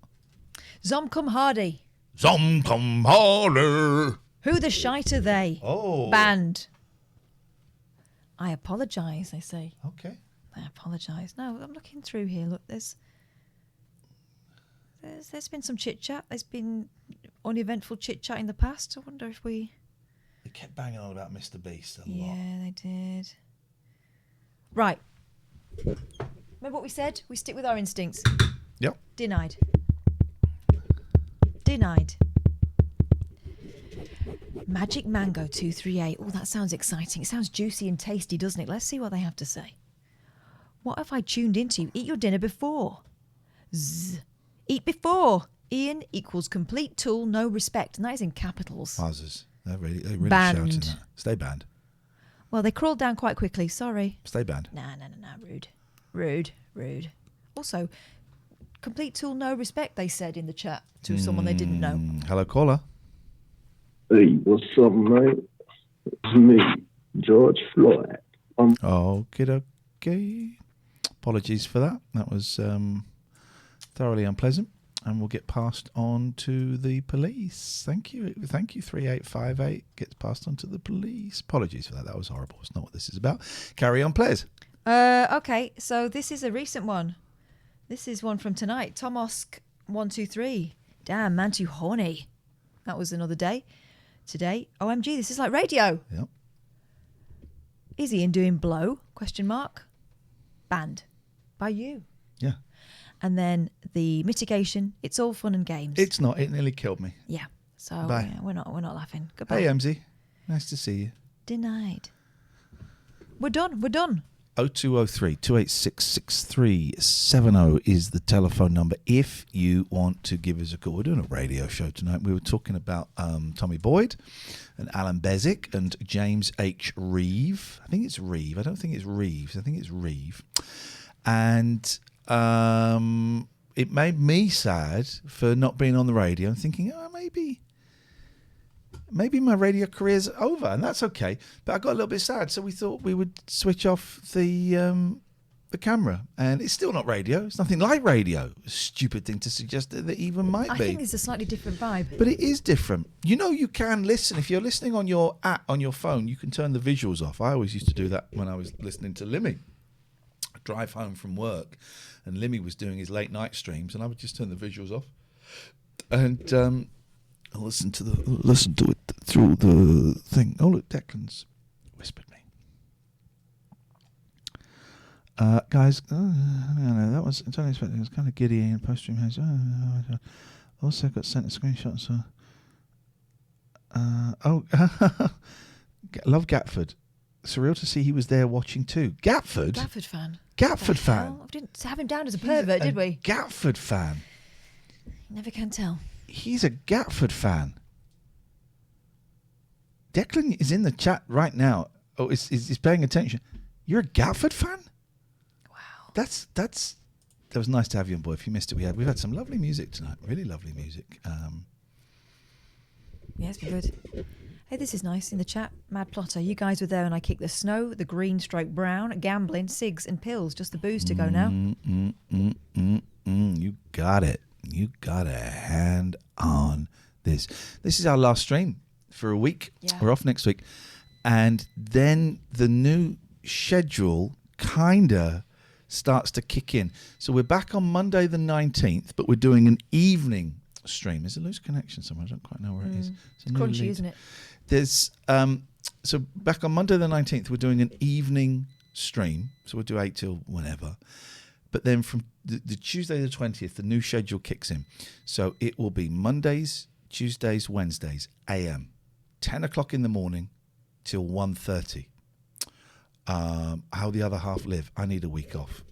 Zom come hardy. Zom come harder. Who the shite are they? Oh. Banned. I apologise, they say. Okay. I apologise. No, I'm looking through here. Look, there's been some chit-chat. There's been uneventful chit-chat in the past. I wonder if we... They kept banging on about Mr. Beast a lot. Yeah, they did. Right. Remember what we said? We stick with our instincts. Yep. Denied. Denied. Magic Mango 238. Oh, that sounds exciting. It sounds juicy and tasty, doesn't it? Let's see what they have to say. What have I tuned into? Eat your dinner before. Zzz. Eat before. Iain equals complete tool, no respect. And that is in capitals. Wowzers. They're really banned. shouting that. Stay banned. Well, they crawled down quite quickly. Sorry. Stay banned. Nah. Rude. Also, complete tool, no respect, they said in the chat to someone they didn't know. Hello, caller. Hey, what's up, mate? It's me, George Floyd. Okay. Apologies for that. That was thoroughly unpleasant. And we'll get passed on to the police. Thank you. 3858 gets passed on to the police. Apologies for that. That was horrible. It's not what this is about. Carry on, please. Okay, so this is a recent one. This is one from tonight. Tomosk 123. Damn, man, too horny. That was another day. Today, OMG, this is like radio. Yep. Is Iain doing blow? ? Banned by you. Yeah. And then the mitigation, it's all fun and games. It's not. It nearly killed me. Yeah. So Bye. Yeah, we're not laughing. Goodbye. Hey, MZ. Nice to see you. Denied. We're done. 0203 286 6370 is the telephone number if you want to give us a call. We're doing a radio show tonight. We were talking about Tommy Boyd and Allan Beswick and James H. Reeve. I think it's Reeve. I don't think it's Reeves. I think it's Reeve. And it made me sad for not being on the radio and thinking, maybe my radio career's over, and that's okay. But I got a little bit sad, so we thought we would switch off the camera, and it's still not radio. It's nothing like radio. A stupid thing to suggest that it even might be. I think it's a slightly different vibe. But it is different. You know, you can listen. If you're listening on your app, on your phone, you can turn the visuals off. I always used to do that when I was listening to Limmy. I'd drive home from work, and Limmy was doing his late night streams, and I would just turn the visuals off. And I listened to it through the thing. Oh, look, Declan's whispered me. Guys, that was, it's unexpected. It was kind of giddy and post-stream has. Also got sent a screenshot. So, love Gatford. Surreal to see he was there watching too. Gatford? Gatford fan. Gatford fan. We didn't have him down as a pervert, did we? Gatford fan. Never can tell. He's a Gatford fan. Declan is in the chat right now. Oh, is paying attention. You're a Gatford fan? Wow. That was nice to have you on board. If you missed it, we've had some lovely music tonight. Really lovely music. Yeah, it's been good. Hey, this is nice in the chat. Mad Plotter, you guys were there and I kicked the snow, the green stroke brown, gambling, cigs and pills. Just the booze to go now. You got it. You got a hand on this. This is our last stream for a week. Yeah. We're off next week. And then the new schedule kind of starts to kick in. So we're back on Monday the 19th, but we're doing an evening stream. There's a loose connection somewhere. I don't quite know where it is. It's crunchy, isn't it? There's so back on Monday the 19th, we're doing an evening stream. So we'll do 8 till whenever. But then from the Tuesday the 20th, the new schedule kicks in. So it will be Mondays, Tuesdays, Wednesdays, AM, 10 o'clock in the morning till 1:30. How the other half live. I need a week off.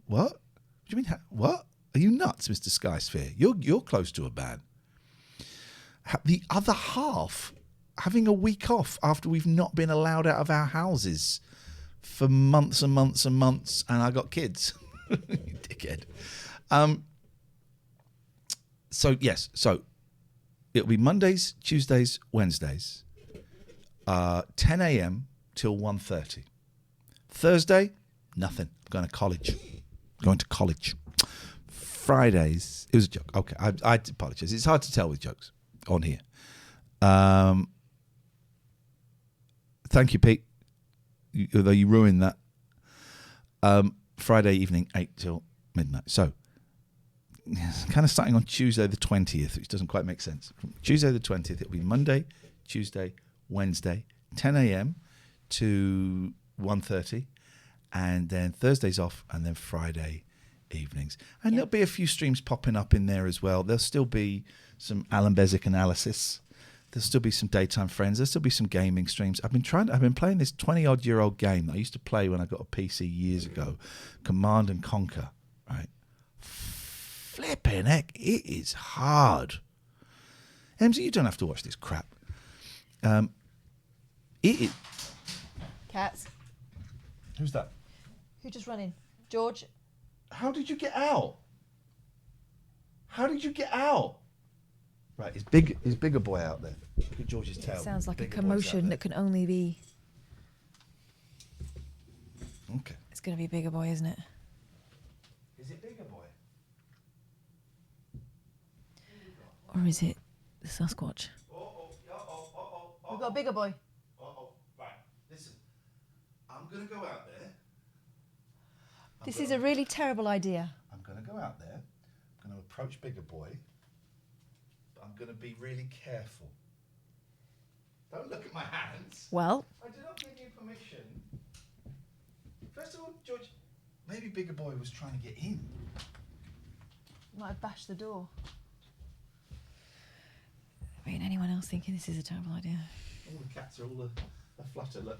What? What do you mean? What? Are you nuts, Mr. Skysphere? You're close to a ban. The other half having a week off after we've not been allowed out of our houses for months and months and months, and I got kids. You dickhead. So yes, so it'll be Mondays, Tuesdays, Wednesdays, 10 a.m. till 1:30. Thursday, nothing. I'm going to college. Going to college. Fridays, it was a joke. Okay, I apologize. It's hard to tell with jokes on here. Thank you, Pete. Although you ruined that. Friday evening, 8 till midnight. So, kind of starting on Tuesday the 20th, which doesn't quite make sense. From Tuesday the 20th, it'll be Monday, Tuesday, Wednesday, 10 a.m. to 1:30, and then Thursday's off, and then Friday evenings. And there'll be a few streams popping up in there as well. There'll still be some Allan Beswick analysis. There'll still be some daytime friends. There'll still be some gaming streams. I've been playing this 20-odd-year-old game that I used to play when I got a PC years ago, Command and Conquer, right? Flipping heck, it is hard. Emsy, you don't have to watch this crap. It is... Cats. Who's that? Who just ran in? George? How did you get out? How did you get out? Right, is bigger boy out there? Look at George's tail. It sounds like a Bigger boy's commotion that can only be... Okay. It's going to be bigger boy, isn't it? Is it bigger boy? Or is it the Sasquatch? We've got a bigger boy. Right, listen. I'm going to go out there. This is a really terrible idea. I'm going to go out there. I'm going to approach bigger boy. But I'm going to be really careful. Don't look at my hands. Well. I did not give you permission. First of all, George, maybe bigger boy was trying to get in. Might have bashed the door. I mean, anyone else thinking this is a terrible idea? All the cats are all a flutter. Look.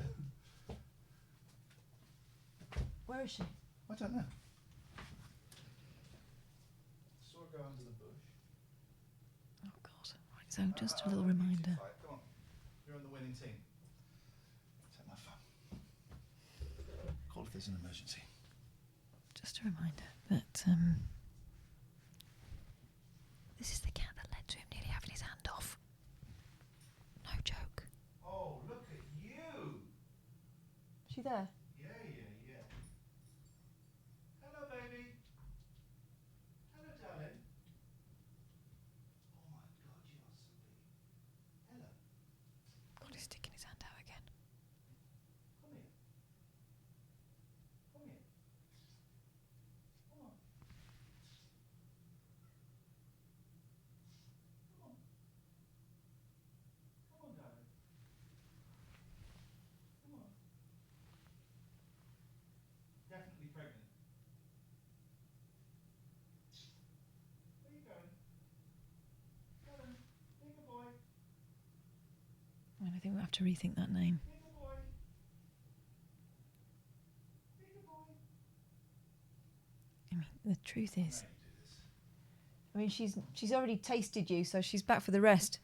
Where is she? I don't know. Saw her go under the bush. Oh, God. Right, so just a little reminder. Come on. You're on the winning team. Take my phone. Call if there's an emergency. Just a reminder that this is the cat that led to him nearly having his hand off. No joke. Oh, look at you. Is she there? Yeah. Hello, baby. Hello, darling. Oh, my God, you are so big. Hello. God, he's sticking his hand out again. Come here. Come here. Come on. Come on. Come on, darling. Come on. Definitely pregnant. Where are you going? Darling, bigger boy. And I think we'll have to rethink that name. Bigger boy. Bigger boy. I mean, the truth is... I mean, she's already tasted you, so she's back for the rest.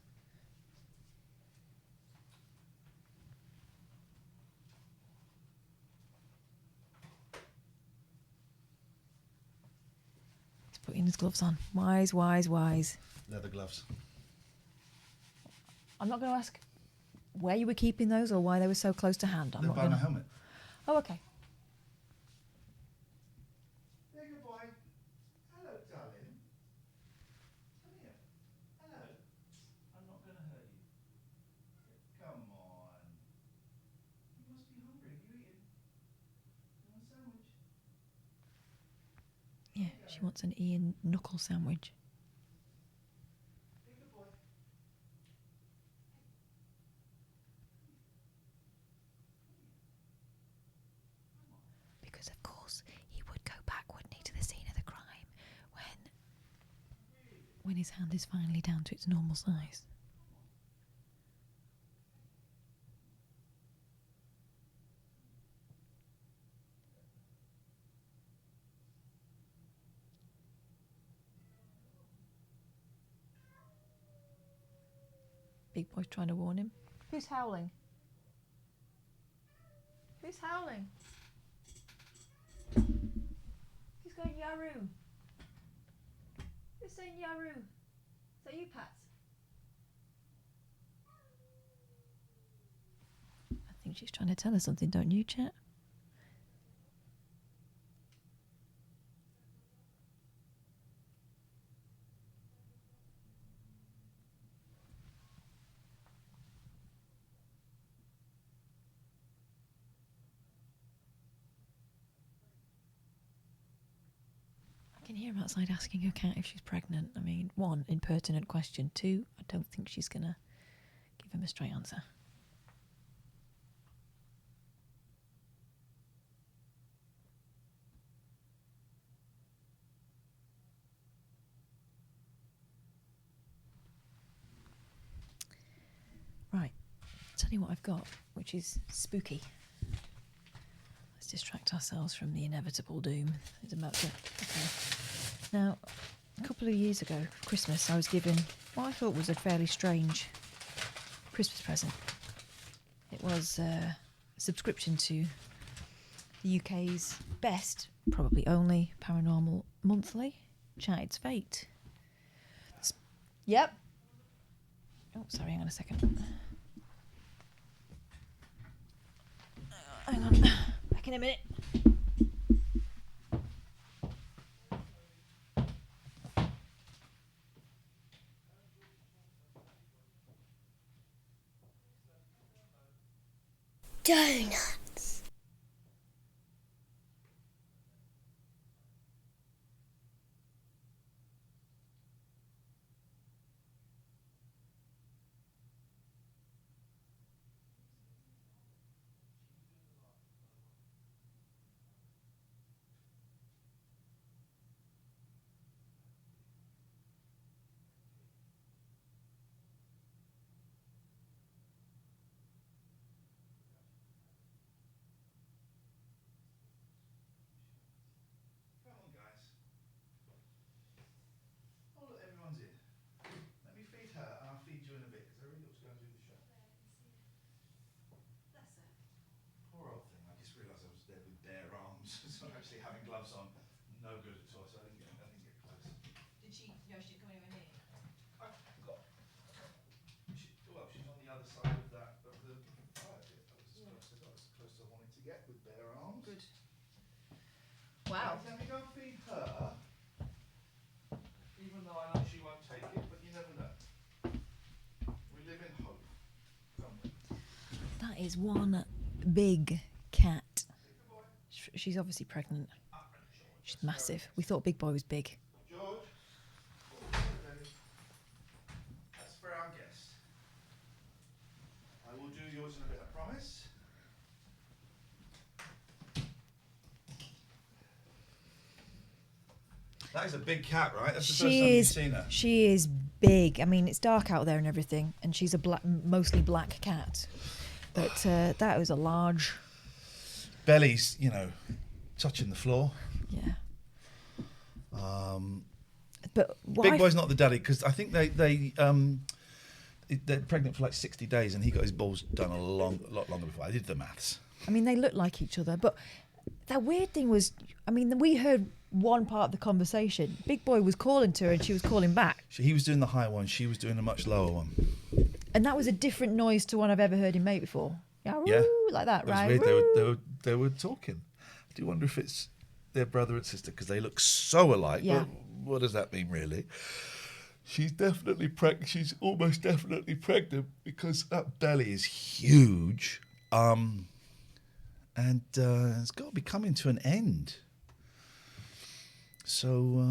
He's putting his gloves on. Wise. Leather gloves. I'm not going to ask where you were keeping those or why they were so close to hand. They're by my helmet. Oh, okay. There you go, boy. Hello, darling. Come here. Hello. I'm not going to hurt you. Come on. You must be hungry. Have you eaten? You want a sandwich? Yeah, she wants an Iain knuckle sandwich. There you go, boy. Because of course he would go back, wouldn't he, to the scene of the crime when his hand is finally down to its normal size. Big boy's trying to warn him. Who's howling? Who's howling? Who's going Yaroo? Who's saying Yaroo? Is that you, Pat? I think she's trying to tell us something, don't you, chat? I can hear her outside asking her cat if she's pregnant. I mean, 1, impertinent question. 2, I don't think she's going to give him a straight answer. Right, I'll tell you what I've got, which is spooky. Let's distract ourselves from the inevitable doom that's about to occur. Now, a couple of years ago, for Christmas, I was given what I thought was a fairly strange Christmas present. It was a subscription to the UK's best, probably only, paranormal monthly, Chat It's Fate. Yep. Oh, sorry, hang on a second. Hang on. Back in a minute. Donuts. Come on, guys. Oh, look, everyone's in. Let me feed her, and I'll feed you in a bit, because I really ought to go and do the show. Bless her. Poor old thing. I just realised I was there with bare arms, so actually having gloves on, no good at all. So I didn't get close. Did she know she didn't come anywhere near? Well, she's on the other side of that of the fire pit. That was as close as I wanted to get with bare arms. Good. Wow. Right, let me go and feed her. Even though I know she won't take it, but you never know. We live in hope, don't we? That is one big cat. She's obviously pregnant. She's massive. We thought Big Boy was big. George, that's for our guest. I will do yours in a bit, I promise. That is a big cat, right? That's the first time you've seen her. She is big. I mean, it's dark out there and everything, and she's a mostly black cat. But that was a large... Belly's, touching the floor. Yeah. But Big Boy's not the daddy, because I think they're pregnant for like 60 days, and he got his balls done a lot longer before. I did the maths. I mean, they look like each other, but that weird thing was, I mean, we heard one part of the conversation. Big Boy was calling to her, and she was calling back. He was doing the high one. She was doing a much lower one. And that was a different noise to one I've ever heard him make before. Yeah, like that, right? Weird. They were talking. I do wonder if it's their brother and sister because they look so alike. Yeah. But what does that mean, really? She's definitely pregnant. She's almost definitely pregnant because that belly is huge, and it's got to be coming to an end. So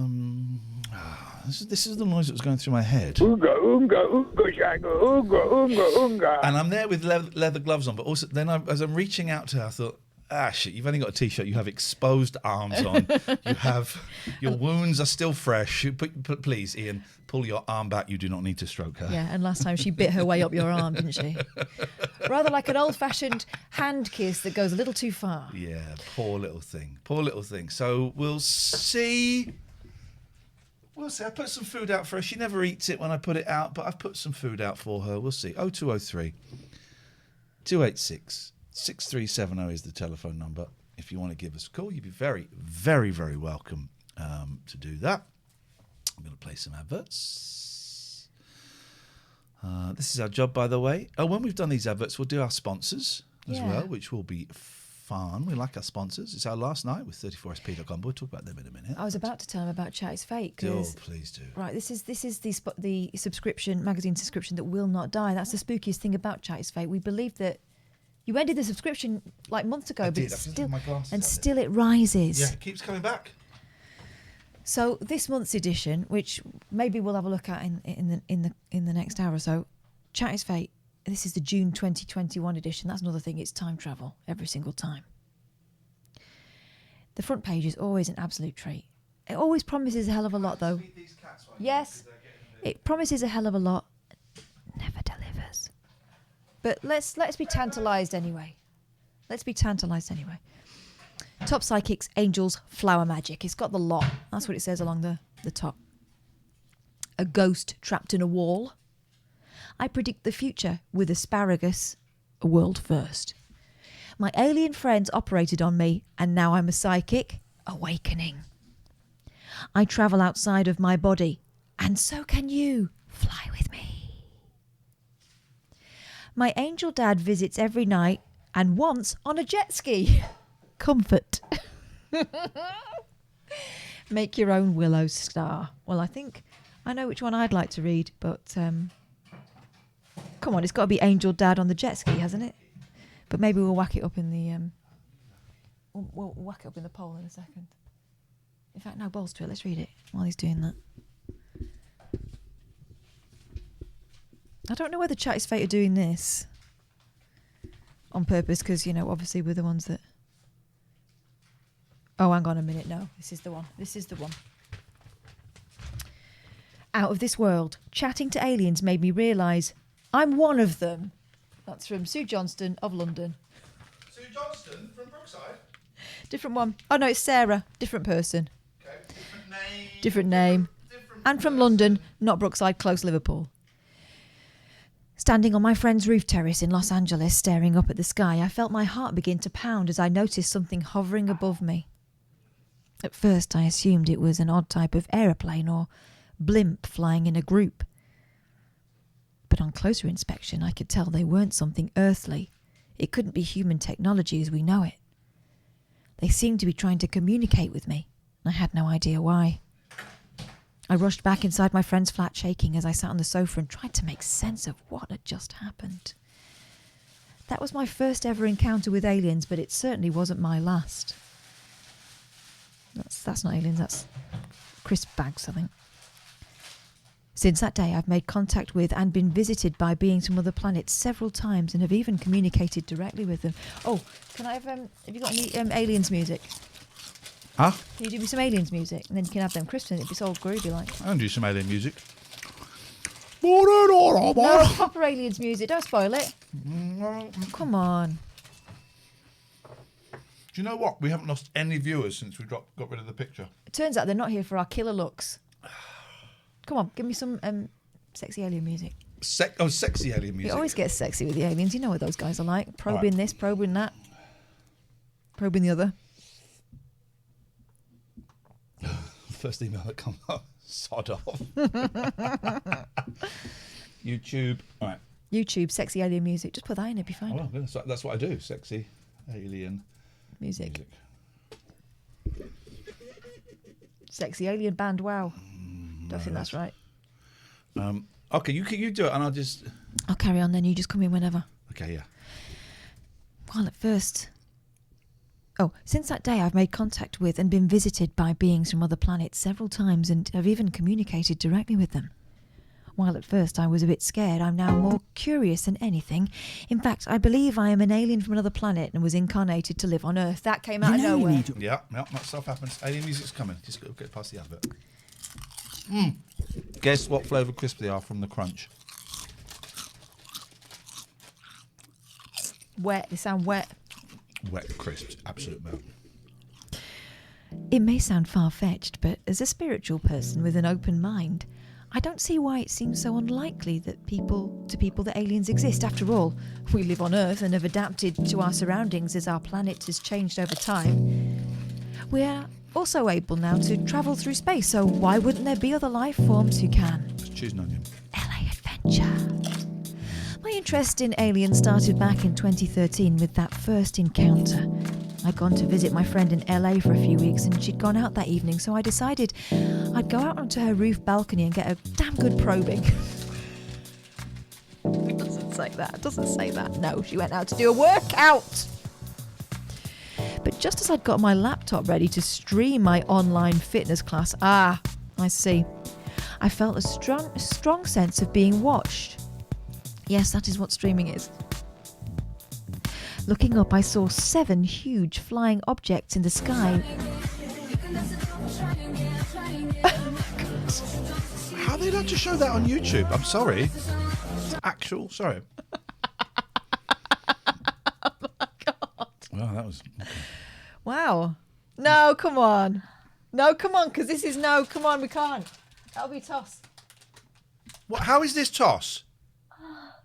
this is the noise that was going through my head. Oonga, oonga, oonga, shanga, oonga, oonga, oonga. And I'm there with leather gloves on, but also then as I'm reaching out to her, I thought, shit, you've only got a T-shirt, you have exposed arms on, you have, your wounds are still fresh. But please, Iain, pull your arm back, you do not need to stroke her. Yeah, and last time she bit her way up your arm, didn't she? Rather like an old-fashioned hand kiss that goes a little too far. Yeah, poor little thing. So we'll see. I put some food out for her. She never eats it when I put it out, but I've put some food out for her. We'll see. 0203 286 6370 is the telephone number. If you want to give us a call, you'd be very, very, very welcome to do that. I'm going to play some adverts. This is our job, by the way. When we've done these adverts, we'll do our sponsors as well, which will be fun. We like our sponsors. It's our last night with 34sp.com. We'll talk about them in a minute. I was about to tell him about Chat is Fake. Please do. Right, this is the subscription, magazine subscription that will not die. That's the spookiest thing about Chat is Fake. We believe that you ended the subscription like months ago, but still it rises. Yeah, it keeps coming back. So this month's edition, which maybe we'll have a look at in the next hour or so, Chat is Fate. This is the June 2021 edition. That's another thing. It's time travel every single time. The front page is always an absolute treat. It always promises a hell of a lot, though. Yes, it promises a hell of a lot. Never delivers. But let's be tantalised anyway. Top Psychics, Angels, Flower Magic. It's got the lot. That's what it says along the top. A ghost trapped in a wall. I predict the future with asparagus, a world first. My alien friends operated on me, and now I'm a psychic. Awakening. I travel outside of my body, and so can you. Fly with me. My angel dad visits every night, and once on a jet ski. Comfort. Make your own Willow Star. Well, I think I know which one I'd like to read, but come on, it's got to be Angel Dad on the jet ski, hasn't it? But maybe we'll whack it up in the we'll whack it up in the poll in a second. In fact, no, balls to it. Let's read it while he's doing that. I don't know whether Chat is Fate are doing this on purpose, because obviously we're the ones that. Oh, hang on a minute. No, this is the one. Out of this world, chatting to aliens made me realise I'm one of them. That's from Sue Johnston of London. Sue Johnston from Brookside? Different one. Oh, no, it's Sarah. Different person. Okay, different name. And from London, not Brookside, close Liverpool. Standing on my friend's roof terrace in Los Angeles, staring up at the sky, I felt my heart begin to pound as I noticed something hovering above me. At first, I assumed it was an odd type of aeroplane or blimp flying in a group. But on closer inspection, I could tell they weren't something earthly. It couldn't be human technology as we know it. They seemed to be trying to communicate with me. I had no idea why. I rushed back inside my friend's flat, shaking as I sat on the sofa and tried to make sense of what had just happened. That was my first ever encounter with aliens, but it certainly wasn't my last. That's not aliens, that's crisp bags, I think. Since that day, I've made contact with and been visited by beings from other planets several times and have even communicated directly with them. Oh, can I have you got any aliens music? Huh? Can you do me some aliens music? And then you can have them crisps and it'd be so groovy like. I can do some alien music. No, proper aliens music, don't spoil it. Come on. Do you know what? We haven't lost any viewers since we got rid of the picture. It turns out they're not here for our killer looks. Come on, give me some sexy alien music. Sexy alien music. It always gets sexy with the aliens. You know what those guys are like. Probing this, probing that. Probing the other. First email that comes up. Sod off. YouTube. All right. YouTube, sexy alien music. Just put that in, it'd be fine. Oh, well, that's what I do. Sexy alien music. Sexy alien band. Wow. Don't think that's right. Okay, you do it, and I'll carry on. Then you just come in whenever. Okay, yeah. Well, at first. Oh, since that day, I've made contact with and been visited by beings from other planets several times, and have even communicated directly with them. While at first I was a bit scared, I'm now more curious than anything. In fact, I believe I am an alien from another planet and was incarnated to live on Earth. That came out of nowhere. Yeah, that stuff happens. Alien music's coming. Just got to get past the advert. Guess what flavour crisps they are from the crunch? Wet. They sound wet. Wet crisps. Absolute milk. It may sound far-fetched, but as a spiritual person with an open mind, I don't see why it seems so unlikely that people that aliens exist. After all, we live on Earth and have adapted to our surroundings as our planet has changed over time. We are also able now to travel through space, so why wouldn't there be other life forms who can? Just choose an onion. LA Adventure. My interest in aliens started back in 2013 with that first encounter. I'd gone to visit my friend in LA for a few weeks and she'd gone out that evening, so I decided I'd go out onto her roof balcony and get a damn good probing. It doesn't say that. No, she went out to do a workout. But just as I'd got my laptop ready to stream my online fitness class, I see, I felt a strong sense of being watched. Yes, that is what streaming is. Looking up, I saw 7 huge flying objects in the sky. How they like to show that on YouTube? I'm sorry. It's actual. Sorry. Oh my God. Well, that was. Okay. Wow. No, come on. No, come on, because this is no. Come on, we can't. That'll be toss. What? How is this toss?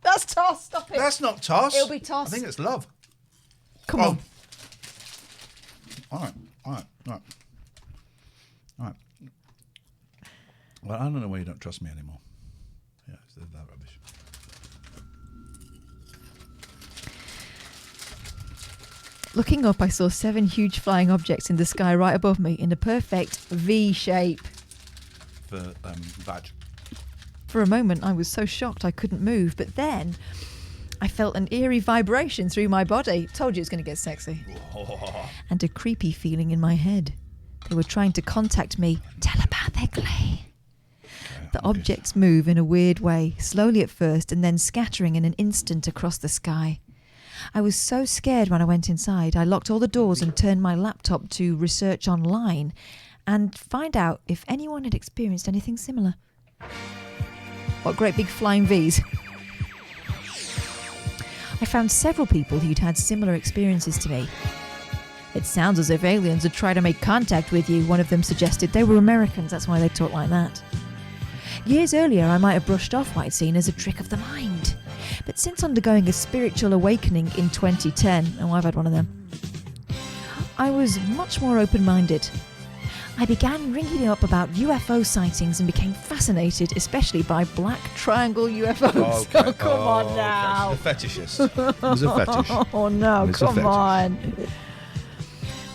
That's toss. Stop it. That's not toss. It'll be toss. I think it's love. Come on. All right. Well, I don't know why you don't trust me anymore. Yeah, it's that rubbish. Looking up, I saw 7 huge flying objects in the sky right above me in a perfect V shape. For badge. For a moment, I was so shocked I couldn't move, but then I felt an eerie vibration through my body. Told you it's going to get sexy. And a creepy feeling in my head. They were trying to contact me telepathically. The objects move in a weird way, slowly at first and then scattering in an instant across the sky. I was so scared when I went inside. I locked all the doors and turned my laptop to research online and find out if anyone had experienced anything similar. What great big flying Vs. I found several people who'd had similar experiences to me. It sounds as if aliens had tried to make contact with you, one of them suggested. They were Americans, that's why they talk like that. Years earlier, I might have brushed off what I'd seen as a trick of the mind. But since undergoing a spiritual awakening in 2010, I've had one of them, I was much more open-minded. I began ringing up about UFO sightings and became fascinated, especially by black triangle UFOs. Okay. Oh, come on now. Okay. The fetishist. It was a fetish. Oh, no, It's a come fetish. on.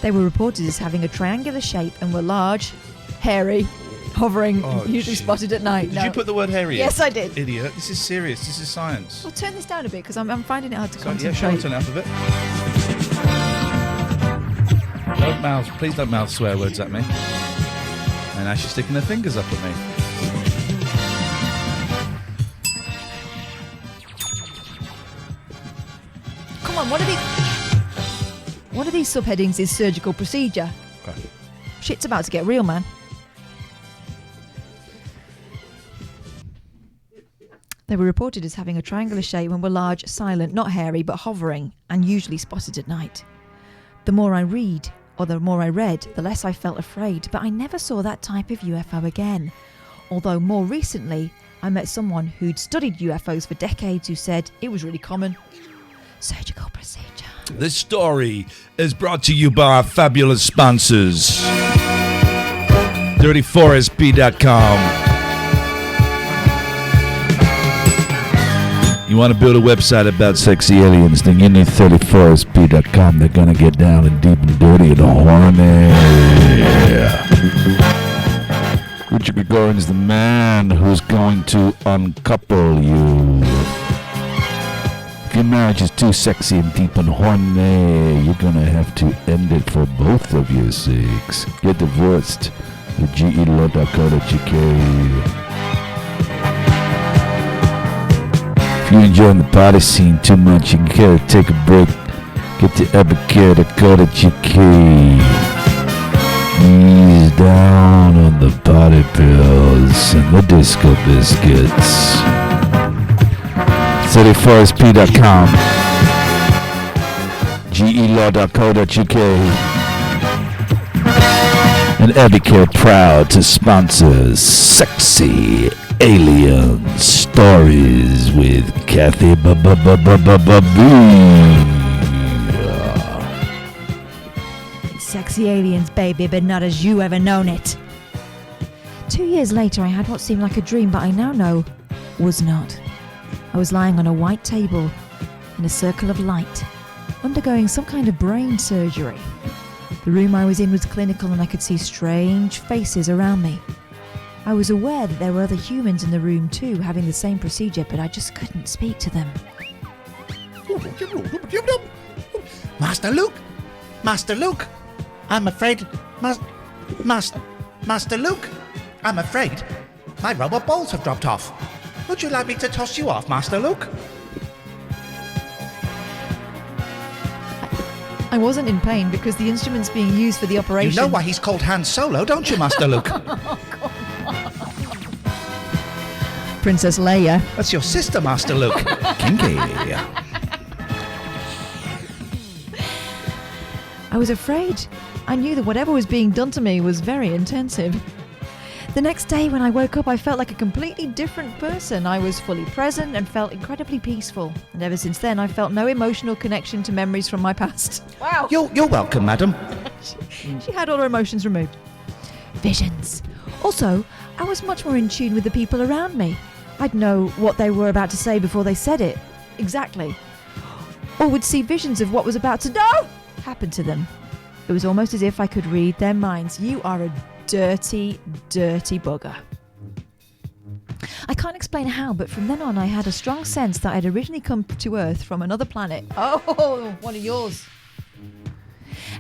They were reported as having a triangular shape and were large, hairy, hovering, and usually spotted at night. Did you put the word hairy in? Yes, I did. Idiot. This is serious. This is science. Well, turn this down a bit because I'm finding it hard to concentrate. Yeah, sure, I'll turn it up a bit. Please don't mouth swear words at me. And now she's sticking her fingers up at me. Come on, one of these subheadings is surgical procedure. Okay. Shit's about to get real, man. They were reported as having a triangular shape and were large, silent, not hairy, but hovering, and usually spotted at night. The more I read, or the more I read, the less I felt afraid, but I never saw that type of UFO again. Although more recently, I met someone who'd studied UFOs for decades who said it was really common. Surgical procedure. This story is brought to you by our fabulous sponsors. dirty4sp.com. You want to build a website about sexy aliens, then you need 34sp.com. They're going to get down and deep and dirty and horny. Richard Gregorian's the man who's going to uncouple you. If your marriage is too sexy and deep and horny, you're going to have to end it for both of your sakes. Get divorced at gelaw.co.uk. If you're enjoying the party scene too much, you can take a break. Get to epicare.co.uk. Ease down on the party pills and the disco biscuits. 34sp.com. gelaw.co.uk. And Epicare proud to sponsor Sexy Alien Stories with Kathy B. Sexy aliens, baby, but not as you ever known it. 2 years later, I had what seemed like a dream, but I now know was not. I was lying on a white table in a circle of light, undergoing some kind of brain surgery. The room I was in was clinical and I could see strange faces around me. I was aware that there were other humans in the room too, having the same procedure, but I just couldn't speak to them. Master Luke? Master Luke? I'm afraid... Master Luke? I'm afraid my rubber balls have dropped off. Would you like me to toss you off, Master Luke? I wasn't in pain because the instruments being used for the operation... You know why he's called Han Solo, don't you, Master Luke? Princess Leia. That's your sister, Master Luke. Kinky. I was afraid. I knew that whatever was being done to me was very intensive. The next day when I woke up, I felt like a completely different person. I was fully present and felt incredibly peaceful. And ever since then, I felt no emotional connection to memories from my past. Wow. You're welcome, madam. She had all her emotions removed. Visions. Also, I was much more in tune with the people around me. I'd know what they were about to say before they said it. Exactly. Or would see visions of what was about to happen to them. It was almost as if I could read their minds. You are a dirty, dirty bugger. I can't explain how, but from then on I had a strong sense that I'd originally come to Earth from another planet. Oh, one of yours.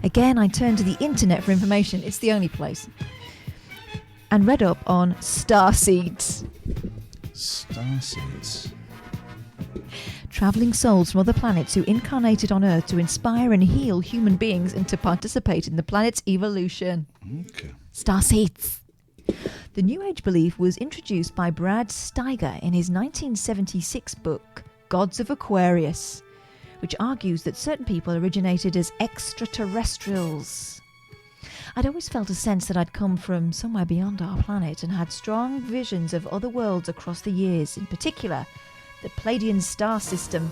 Again, I turned to the internet for information. It's the only place. And read up on starseeds. Starseeds. Travelling souls from other planets who incarnated on Earth to inspire and heal human beings and to participate in the planet's evolution. Okay. Starseeds. The New Age belief was introduced by Brad Steiger in his 1976 book, Gods of Aquarius, which argues that certain people originated as extraterrestrials. I'd always felt a sense that I'd come from somewhere beyond our planet and had strong visions of other worlds across the years, in particular the Pleiadian star system,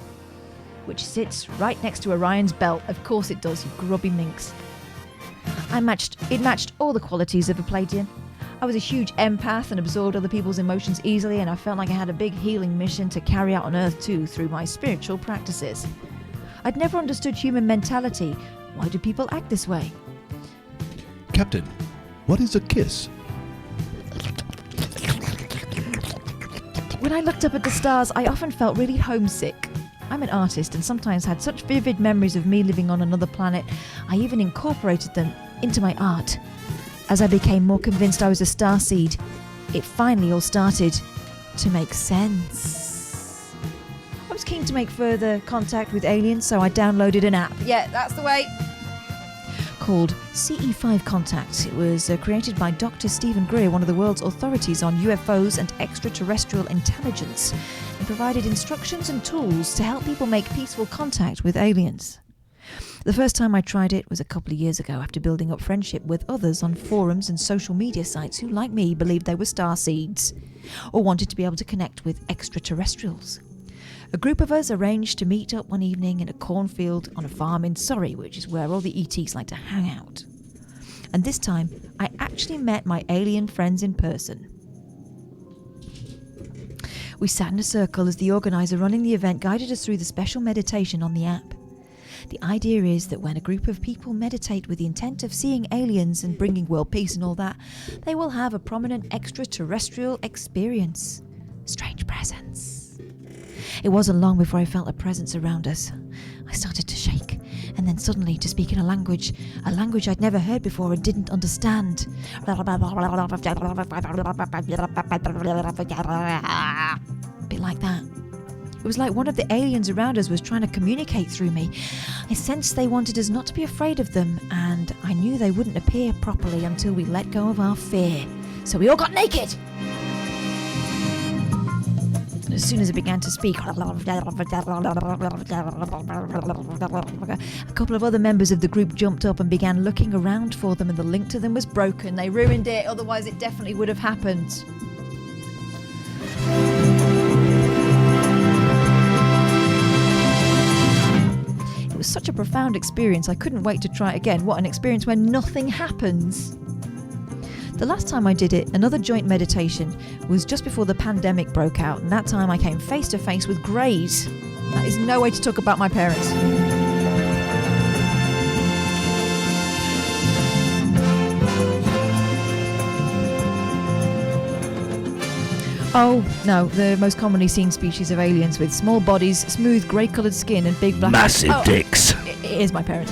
which sits right next to Orion's belt. Of course it does, you grubby minx. It matched all the qualities of a Pleiadian. I was a huge empath and absorbed other people's emotions easily, and I felt like I had a big healing mission to carry out on Earth too through my spiritual practices. I'd never understood human mentality. Why do people act this way? Captain, what is a kiss? When I looked up at the stars, I often felt really homesick. I'm an artist and sometimes had such vivid memories of me living on another planet, I even incorporated them into my art. As I became more convinced I was a starseed, it finally all started to make sense. I was keen to make further contact with aliens, so I downloaded an app. Yeah, that's the way. Called CE5 Contact. It was created by Dr. Stephen Greer, one of the world's authorities on UFOs and extraterrestrial intelligence, and provided instructions and tools to help people make peaceful contact with aliens. The first time I tried it was a couple of years ago after building up friendship with others on forums and social media sites who, like me, believed they were starseeds or wanted to be able to connect with extraterrestrials. A group of us arranged to meet up one evening in a cornfield on a farm in Surrey, which is where all the ETs like to hang out. And this time, I actually met my alien friends in person. We sat in a circle as the organiser running the event guided us through the special meditation on the app. The idea is that when a group of people meditate with the intent of seeing aliens and bringing world peace and all that, they will have a prominent extraterrestrial experience. Strange presence. It wasn't long before I felt a presence around us. I started to shake, and then suddenly to speak in a language I'd never heard before and didn't understand. A bit like that. It was like one of the aliens around us was trying to communicate through me. I sensed they wanted us not to be afraid of them, and I knew they wouldn't appear properly until we let go of our fear. So we all got naked! And as soon as I began to speak, a couple of other members of the group jumped up and began looking around for them, and the link to them was broken. They ruined it, otherwise it definitely would have happened. It was such a profound experience, I couldn't wait to try it again. What an experience when nothing happens. The last time I did it, another joint meditation, was just before the pandemic broke out, and that time I came face to face with greys. That is no way to talk about my parents. Oh, no, the most commonly seen species of aliens with small bodies, smooth grey-coloured skin and big black eyes. Massive dicks. It is my parents.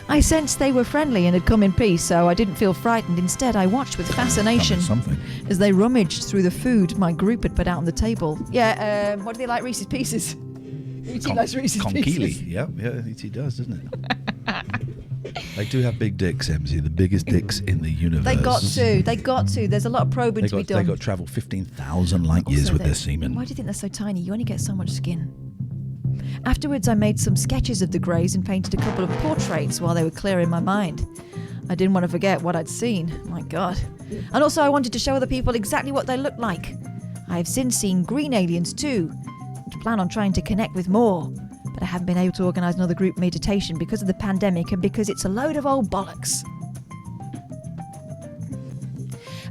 I sensed they were friendly and had come in peace, so I didn't feel frightened. Instead, I watched with fascination as they rummaged through the food my group had put out on the table. Yeah, what do they like? Reese's Pieces? E.T. likes Reese's Pieces. Yeah, E.T. does, doesn't it? They do have big dicks, MZ, the biggest dicks in the universe. They got to. There's a lot of probing to be done. They got to travel 15,000 light years with their semen. Why do you think they're so tiny? You only get so much skin. Afterwards, I made some sketches of the greys and painted a couple of portraits while they were clear in my mind. I didn't want to forget what I'd seen. My God. And also, I wanted to show other people exactly what they looked like. I have since seen green aliens too, and plan on trying to connect with more. But I haven't been able to organise another group meditation because of the pandemic and because it's a load of old bollocks.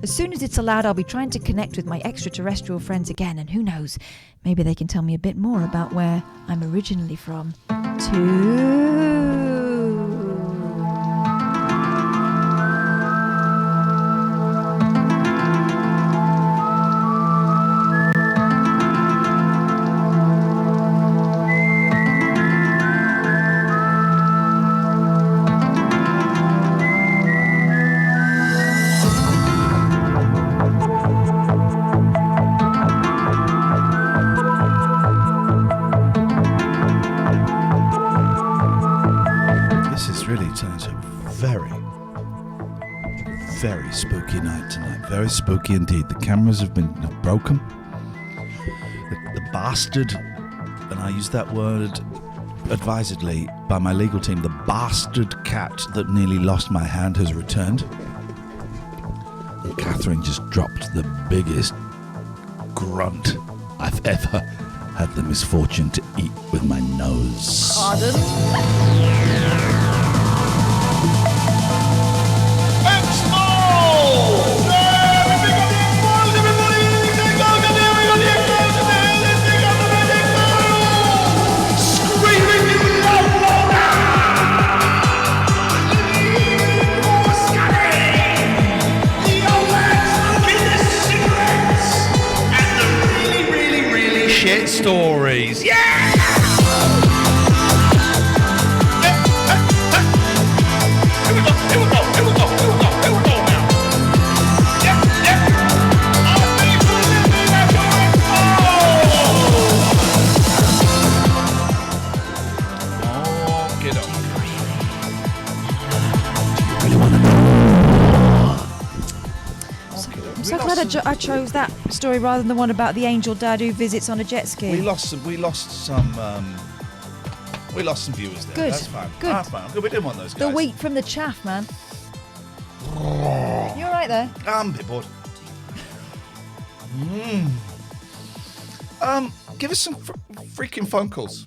As soon as it's allowed, I'll be trying to connect with my extraterrestrial friends again, and who knows, maybe they can tell me a bit more about where I'm originally from, too. Very spooky night tonight. Very spooky indeed. The cameras have been broken. The bastard, and I use that word advisedly by my legal team, the bastard cat that nearly lost my hand has returned. And Catherine just dropped the biggest grunt I've ever had the misfortune to eat with my nose. Pardon? Shit stories. Yeah! I chose that story rather than the one about the angel dad who visits on a jet ski. We lost some viewers there. Good. That's fine. Good. That's fine. We didn't want those guys. The wheat from the chaff, man. You all right there? I'm a bit bored. Give us some freaking phone calls.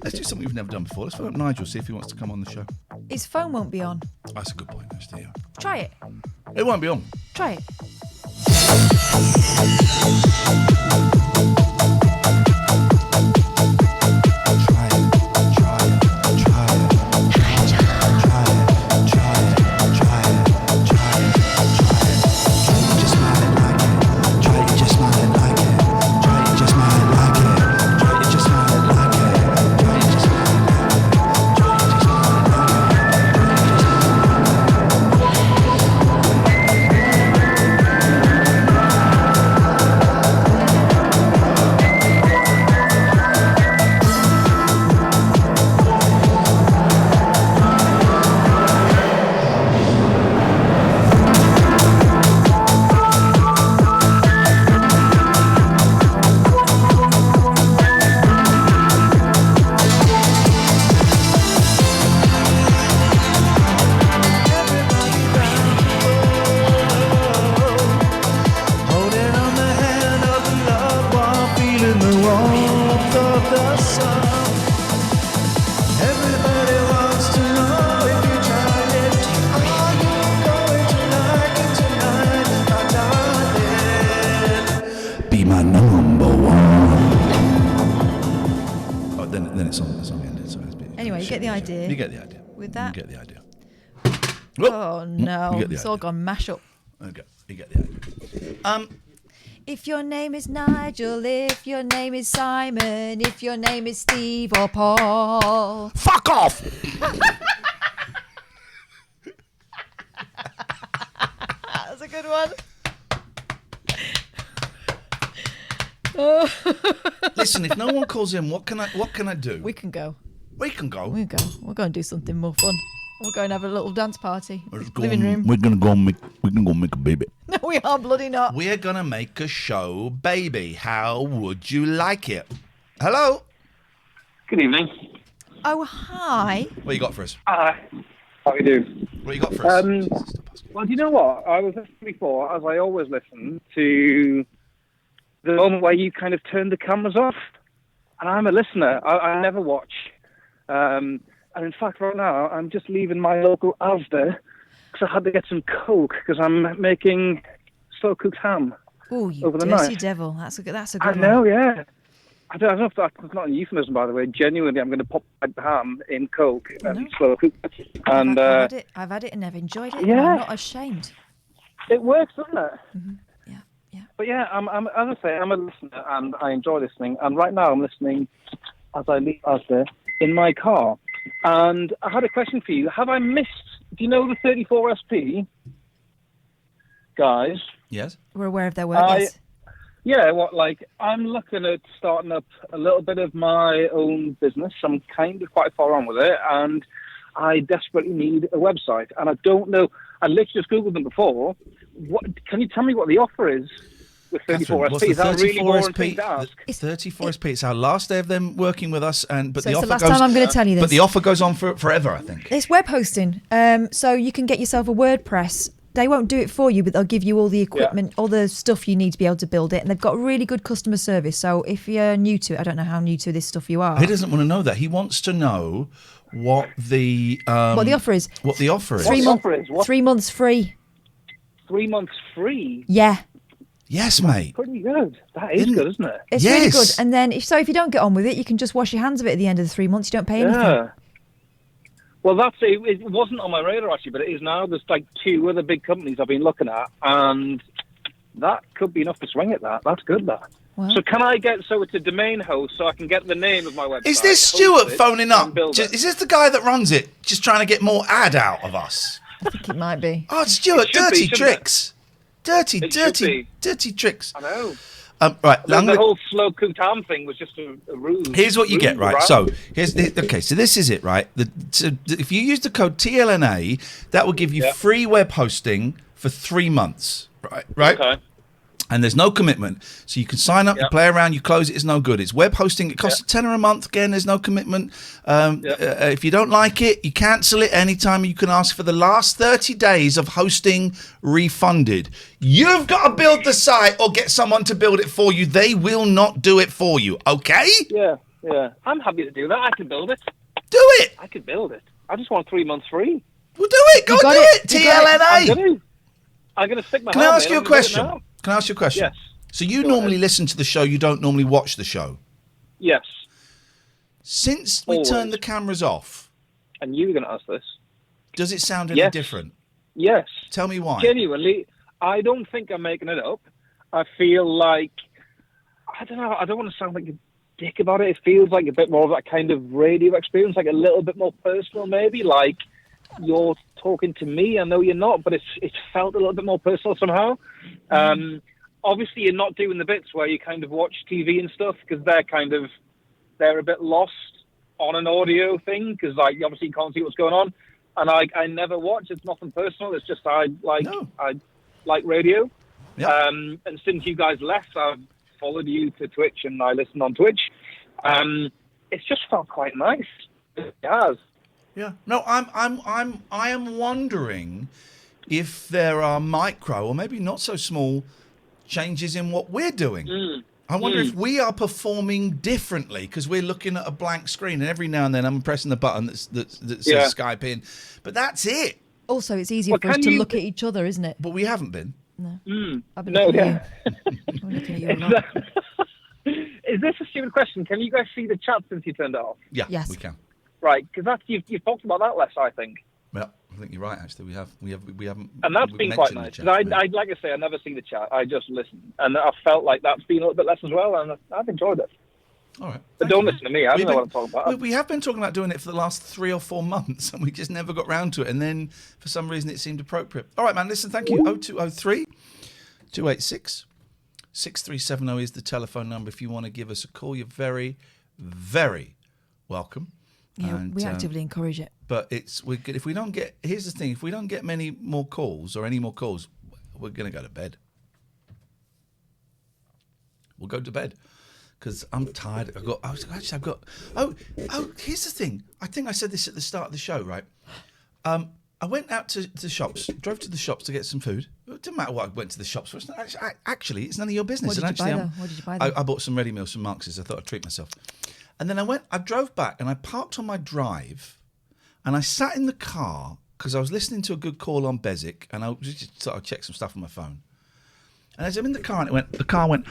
Let's do something we've never done before. Let's phone up Nigel, see if he wants to come on the show. His phone won't be on. That's a good point, actually. Yeah. Try it. It won't be on. try it. Anyway, you get the idea. You get the idea. With that. You get the idea. Oh no, You get the it's all idea. gone mash up. Okay, you get the idea. If your name is Nigel, if your name is Simon, if your name is Steve or Paul. Fuck off! That's a good one. Listen, if no one calls in, what can I do? We can go. We can go. We can go. We'll go and do something more fun. We'll go and have a little dance party. Living room. We're gonna go make a baby. No, we are bloody not. We're gonna make a show, baby. How would you like it? Hello. Good evening. Oh, hi. What you got for us? Hi. How you doing? What you got for us? Well, do you know what? I was listening before, as I always listen, to the moment where you kind of turn the cameras off. And I'm a listener. I never watch. And in fact, right now, I'm just leaving my local Asda because I had to get some Coke because I'm making slow-cooked ham Oh, you over the dirty night. devil. That's a good I one. know, yeah. I don't know if that's not a euphemism, by the way. Genuinely, I'm going to pop my ham in Coke and slow-cook it. And I've had it and I've enjoyed it. yeah. And I'm not ashamed. it works, doesn't it? Mm-hmm. But yeah, I'm as I say, I'm a listener and I enjoy listening. And right now, I'm listening as I leave Asda in my car. And I had a question for you. Have I missed? Do you know the 34 SP, guys? Yes. We're aware of their work. Yes. Yeah, I'm looking at starting up a little bit of my own business. I'm kind of quite far on with it, and I desperately need a website. And I don't know. I literally just Googled them before. Can you tell me what the offer is with 34 SP? Is that really boring thing to ask? It's 34 SP. It's our last day of them working with us, but So the it's offer the last goes. time I'm going to tell you this. But the offer goes on forever, I think. It's web hosting. So you can get yourself a WordPress. They won't do it for you, but they'll give you all the equipment, all the stuff you need to be able to build it. And they've got really good customer service. So if you're new to it, I don't know how new to this stuff you are. He doesn't want to know that. He wants to know what the offer is. What the offer is. 3 months free. 3 months free? Yeah. Yes, mate. Pretty good. That is good, isn't it? It's really good. And then if you don't get on with it, you can just wash your hands of it at the end of the 3 months. You don't pay anything. Yeah. Well, it wasn't on my radar, actually, but it is now. There's like 2 other big companies I've been looking at, and that could be enough to swing at that. That's good, that. Well. So can I so it's a domain host, so I can get the name of my website? Is this Stuart phoning up? Is this the guy that runs it, just trying to get more ad out of us? I think it might be. Oh, Stuart, dirty tricks. Dirty tricks. I know. Right, The whole slow cooked ham thing was just a ruse. Here's what you get, right? So so this is it, right? If you use the code TLNA, that will give you free web hosting for 3 months, right? Okay. And there's no commitment, so you can sign up, you play around, you close it. It's no good. It's web hosting. It costs $10 a month. Again, there's no commitment. If you don't like it, you cancel it anytime. You can ask for the last 30 days of hosting refunded. You've got to build the site or get someone to build it for you. They will not do it for you. Okay? Yeah. I'm happy to do that. I can build it. Do it. I can build it. I just want 3 months free. Well, do it. Go do it. TLNA. I'm going to stick my Can I hand ask in, you a I'm gonna do it question? now. Can I ask you a question? Yes. So you normally listen to the show, you don't normally watch the show. Yes. Since we turned the cameras off... And you were going to ask this. Does it sound any different? Yes. Tell me why. Genuinely, I don't think I'm making it up. I feel like... I don't know, I don't want to sound like a dick about it. It feels like a bit more of that kind of radio experience, like a little bit more personal maybe, like you're talking to me. I know you're not, but it's felt a little bit more personal somehow. Obviously, you're not doing the bits where you kind of watch TV and stuff because they're a bit lost on an audio thing because like obviously you can't see what's going on. And I never watch. It's nothing personal. It's just I like radio. Yeah. And since you guys left, I've followed you to Twitch and I listen on Twitch. It's just felt quite nice. It has. Yeah. No, I am wondering if there are micro or maybe not so small changes in what we're doing. I wonder if we are performing differently because we're looking at a blank screen and every now and then I'm pressing the button that says Skype in. But that's it. Also, it's easier for us to look at each other, isn't it? But we haven't been. No. I've been looking at you. I'm looking at you a lot. Is this a stupid question? Can you guys see the chat since you turned it off? Yeah, yes. we can. Right, because you've talked about that less, I think. Well, I think you're right. Actually, we haven't. And that's been quite nice. Because I like I say, I never see the chat. I just listen, and I felt like that's been a little bit less as well, and I've enjoyed it. All right. But don't listen to me. I don't know what I'm talking about. We have been talking about doing it for the last 3 or 4 months, and we just never got round to it. And then, for some reason, it seemed appropriate. All right, man. Listen, thank you. 0203 286 6370 is the telephone number. If you want to give us a call, you're very, very welcome. Yeah, and, we actively encourage it. But we're good. If we don't get, here's the thing: if we don't get many more calls or any more calls, we're going to go to bed. We'll go to bed because I'm tired. I've got. Oh, here's the thing. I think I said this at the start of the show, right? I went out to the shops, drove to the shops to get some food. It didn't matter what I went to the shops for. Actually, it's none of your business. What did you buy, though? What did you buy, though? I bought some ready meals from Marx's. I thought I'd treat myself. And then I drove back and I parked on my drive and I sat in the car because I was listening to a good call on Beswick and I just thought I'd check some stuff on my phone. And as I'm in the car, the car went,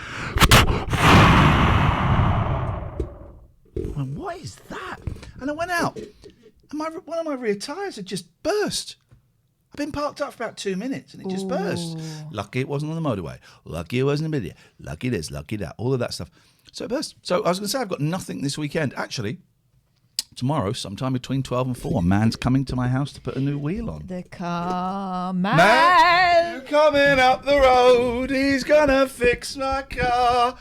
what is that? And I went out and one of my rear tyres had just burst. I've been parked up for about 2 minutes and it just burst. Lucky it wasn't on the motorway. Lucky it wasn't a video. Lucky this, lucky that, all of that stuff. So it burst. So I was going to say I've got nothing this weekend. Actually, tomorrow, sometime between 12 and 4, a man's coming to my house to put a new wheel on. The car man. Man coming up the road. He's going to fix my car.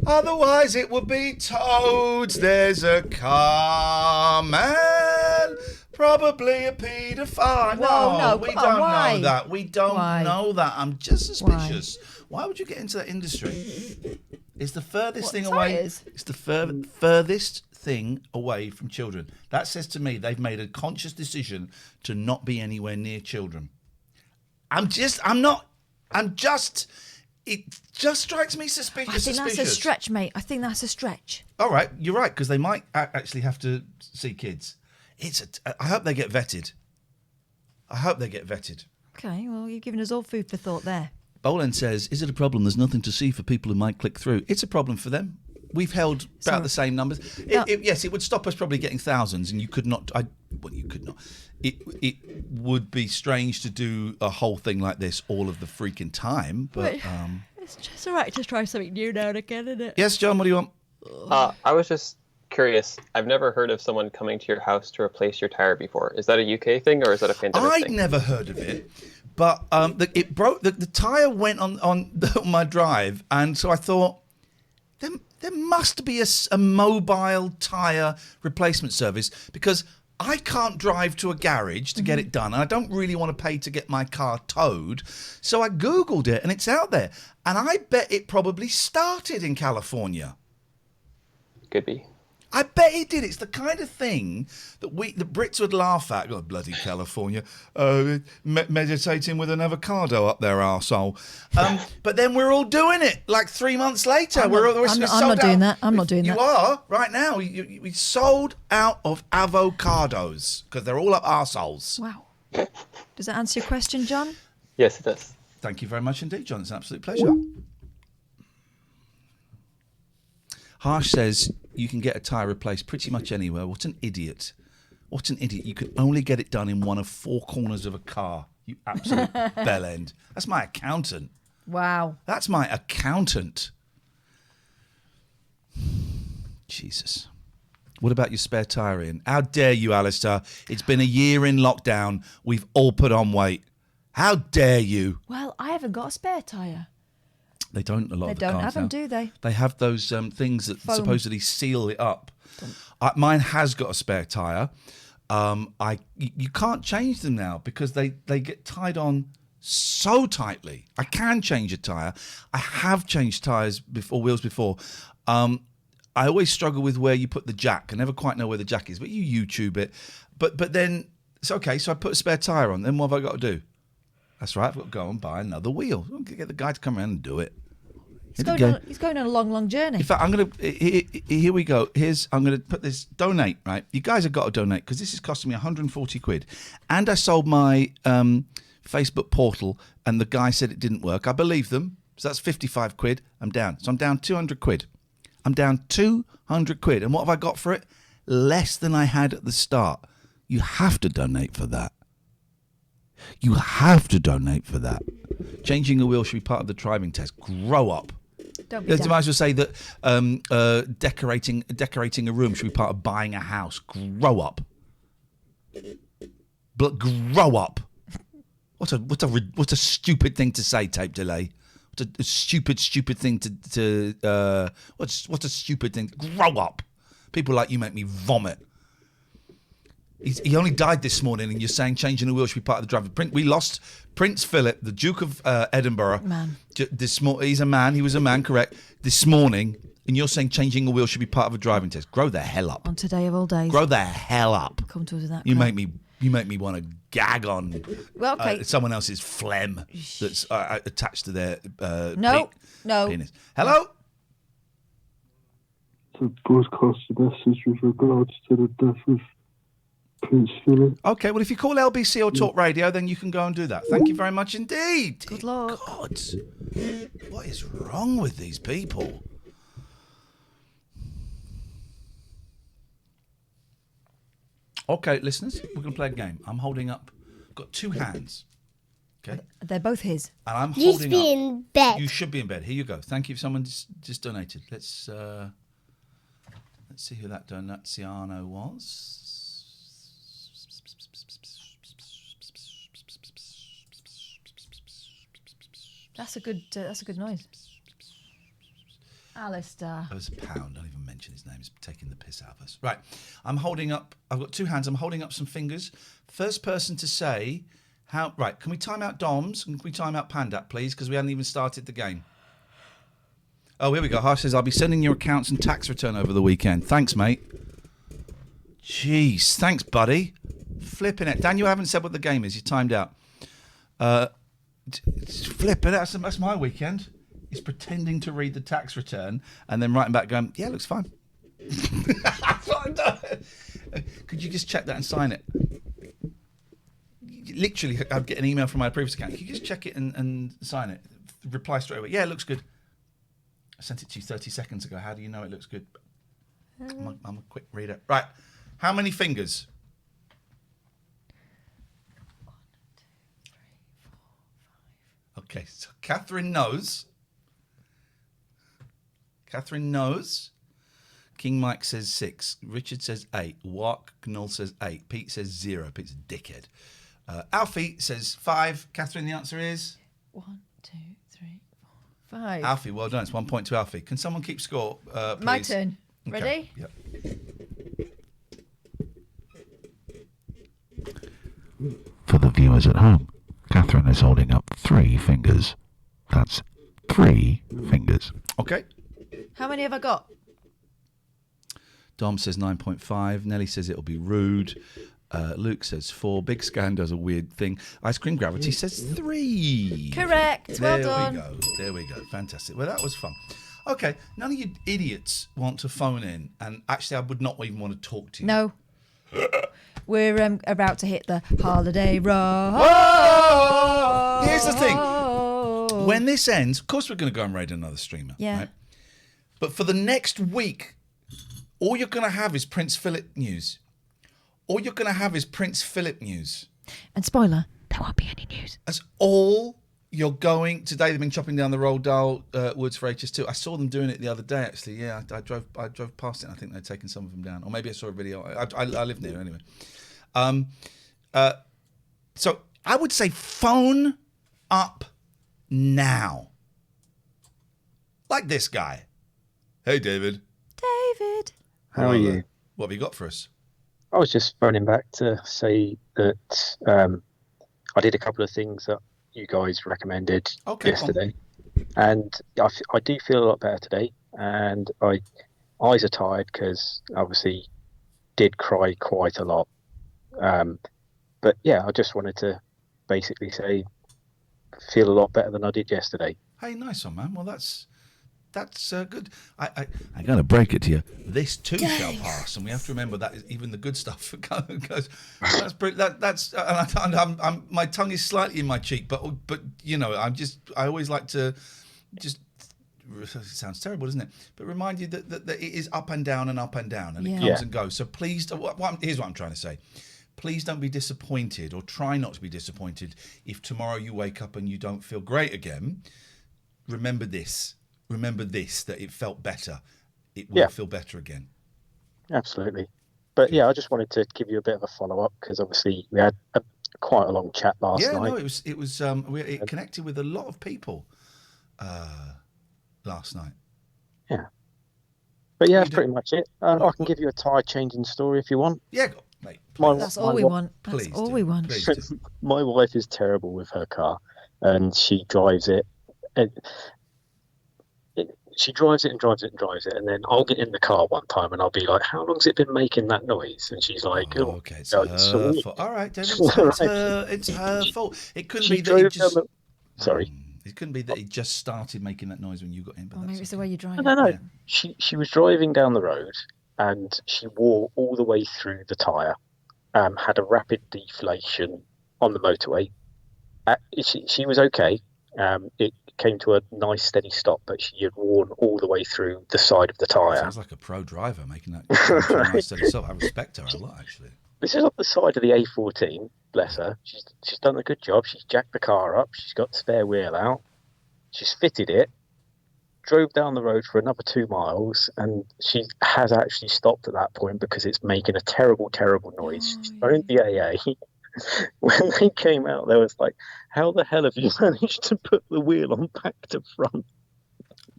Otherwise it would be toads. There's a car man. Probably a paedophile. No, we don't know that. We don't know that. I'm just suspicious. Why would you get into that industry? It's the furthest thing away. It's the furthest thing away from children. That says to me they've made a conscious decision to not be anywhere near children. It just strikes me suspicious. I think that's a stretch, mate. I think that's a stretch. All right, you're right, because they might actually have to see kids. I hope they get vetted. Okay, well, you've given us all food for thought there. Boyle says, is it a problem there's nothing to see for people who might click through? It's a problem for them. We've held about the same numbers. Yes, it would stop us probably getting thousands, and you could not. You could not. It would be strange to do a whole thing like this all of the freaking time. But it's just all right to try something new now and again, isn't it? Yes, John. What do you want? I was just curious. I've never heard of someone coming to your house to replace your tire before. Is that a UK thing or is that a pandemic thing? I'd never heard of it. But it broke. The tyre went on my drive, and so I thought there must be a mobile tyre replacement service because I can't drive to a garage to get it done, and I don't really want to pay to get my car towed. So I googled it, and it's out there, and I bet it probably started in California. Could be. I bet it did. It's the kind of thing that the Brits would laugh at. God, bloody California. Meditating with an avocado up their arsehole. But then we're all doing it like 3 months later. I'm not doing that. I'm not doing that. You are, right now. We sold out of avocados because they're all up arseholes. Wow. Does that answer your question, John? Yes, it does. Thank you very much indeed, John. It's an absolute pleasure. Harsh says you can get a tyre replaced pretty much anywhere. What an idiot. What an idiot. You can only get it done in one of 4 corners of a car. You absolute bellend. That's my accountant. Wow. That's my accountant. Jesus. What about your spare tyre, Ian? How dare you, Alistair? It's been a year in lockdown. We've all put on weight. How dare you? Well, I haven't got a spare tyre. They don't, a lot They of the don't cars have them, now. do they? They have those things that Foam. supposedly seal it up. Mine has got a spare tyre. You can't change them now because they get tied on so tightly. I can change a tyre. I have changed tyres before, wheels before. I always struggle with where you put the jack. I never quite know where the jack is, but you YouTube it. But then it's okay. So I put a spare tyre on. Then what have I got to do? That's right. I've got to go and buy another wheel. I'm gonna get the guy to come around and do it. He's going on a long, long journey. In fact, here we go. I'm going to put this, donate, right? You guys have got to donate because this is costing me 140 quid. And I sold my Facebook portal and the guy said it didn't work. I believe them. So that's 55 quid. I'm down. So I'm down 200 quid. I'm down 200 quid. And what have I got for it? Less than I had at the start. You have to donate for that. You have to donate for that. Changing a wheel should be part of the driving test. Grow up. Don't be I might as well say that decorating a room should be part of buying a house. Grow up. Grow up. What a stupid thing to say, tape delay. What a stupid thing to what's a stupid thing? Grow up. People like you make me vomit. He only died this morning, and you're saying changing the wheel should be part of the driving. We lost Prince Philip, the Duke of Edinburgh. Man. He's a man. He was a man, correct? This morning, and you're saying changing a wheel should be part of a driving test. Grow the hell up. On today of all days. Grow the hell up. Come to us with that. You make me want to gag on someone else's phlegm that's attached to their no. penis. Hello? To broadcast a message with regards to the death of Prince Philip. Okay, well, if you call LBC or Talk Radio, then you can go and do that. Thank you very much indeed. Good luck. God, what is wrong with these people? Okay, listeners, we're going to play a game. I'm holding up. I've got 2 hands. Okay. They're both his. And I'm You holding should be up. in bed. You should be in bed. Here you go. Thank you for someone just donated. Let's see who that Donaziano was. That's a good noise. Alistair. It was a pound. Don't even mention his name. He's taking the piss out of us. Right. I've got 2 hands. I'm holding up some fingers. First person to say how. Right. Can we time out Doms? And can we time out Pandat, please? Because we hadn't even started the game. Oh, here we go. Harsh says, I'll be sending your accounts and tax return over the weekend. Thanks, mate. Jeez. Thanks, buddy. Flipping it. Daniel, I haven't said what the game is. You're timed out. Flipping it. That's my weekend. Is pretending to read the tax return and then writing back going, yeah, looks fine. That's what I'm doing. Could you just check that and sign it? Literally, I'd get an email from my previous account. Could you just check it and sign it? Reply straight away. Yeah, it looks good. I sent it to you 30 seconds ago. How do you know it looks good? I'm a quick reader. Right. How many fingers? 1, 2, 3, 4, 5. Okay, so Catherine knows. King Mike says 6. Richard says 8. Knoll says 8. Pete says 0. Pete's a dickhead. Alfie says 5. Catherine, the answer is? 1, 2, 3, 4, 5. Alfie, well done. It's 1 point to Alfie. Can someone keep score, please? My turn. Okay. Ready? Yep. For the viewers at home, Catherine is holding up 3 fingers. That's 3 fingers. Okay. How many have I got? Dom says 9.5. Nelly says it'll be rude. Luke says 4. Big Scan does a weird thing. Ice Cream Gravity says 3. Correct. Well done. There we go. Fantastic. Well, that was fun. Okay. None of you idiots want to phone in. And actually, I would not even want to talk to you. No. We're about to hit the holiday road. Here's the thing. when this ends, of course we're going to go and raid another streamer. Yeah. Right? But for the next week, all you're going to have is Prince Philip news. All you're going to have is Prince Philip news. And spoiler, there won't be any news. That's all you're going. Today they've been chopping down the Roald Dahl woods for HS2. I saw them doing it the other day, actually. Yeah, I drove past it, and I think they'd taken some of them down. Or maybe I saw a video. I live near anyway. So I would say phone up now. Like this guy. Hey, David. David. How are you? What have you got for us? I was just phoning back to say that I did a couple of things that you guys recommended yesterday, and I do feel a lot better today. And eyes are tired because obviously did cry quite a lot. But yeah, I just wanted to basically say feel a lot better than I did yesterday. Hey, nice one, man. Well, that's good. I got to break it to you. This too shall pass, and we have to remember that even the good stuff goes. That's my tongue is slightly in my cheek, but you know, I always like to just. It sounds terrible, doesn't it? But remind you that it is up and down, and it comes and goes. So please, here's what I'm trying to say. Please don't be disappointed, or try not to be disappointed if tomorrow you wake up and you don't feel great again. Remember this, that it felt better. It will feel better again. Absolutely. But yeah, I just wanted to give you a bit of a follow-up because obviously we had quite a long chat last night. Yeah, no, it was it connected with a lot of people last night. Yeah. But yeah, that's pretty much it. I can give you a tyre changing story if you want. Yeah, mate. That's all we want. That's all we want. My wife is terrible with her car, and she drives it. She drives it, and then I'll get in the car one time and I'll be like, "How long's it been making that noise?" And she's like, "Okay, it's her fault." All right, David, it's her fault. It couldn't be that he just. Sorry. It couldn't be that he just started making that noise when you got in. But maybe it's the way you drive. No. She was driving down the road and she wore all the way through the tyre. Had a rapid deflation on the motorway. She was okay. It came to a nice steady stop, but she had worn all the way through the side of the tyre. Sounds like a pro driver making that nice steady stop. I respect her a lot, actually. This is on the side of the A14. Bless her. She's done a good job. She's jacked the car up. She's got the spare wheel out. She's fitted it. Drove down the road for another 2 miles, and she has actually stopped at that point because it's making a terrible, terrible noise. She's phoned the AA. When they came out, they was like, "How the hell have you managed to put the wheel on back to front?"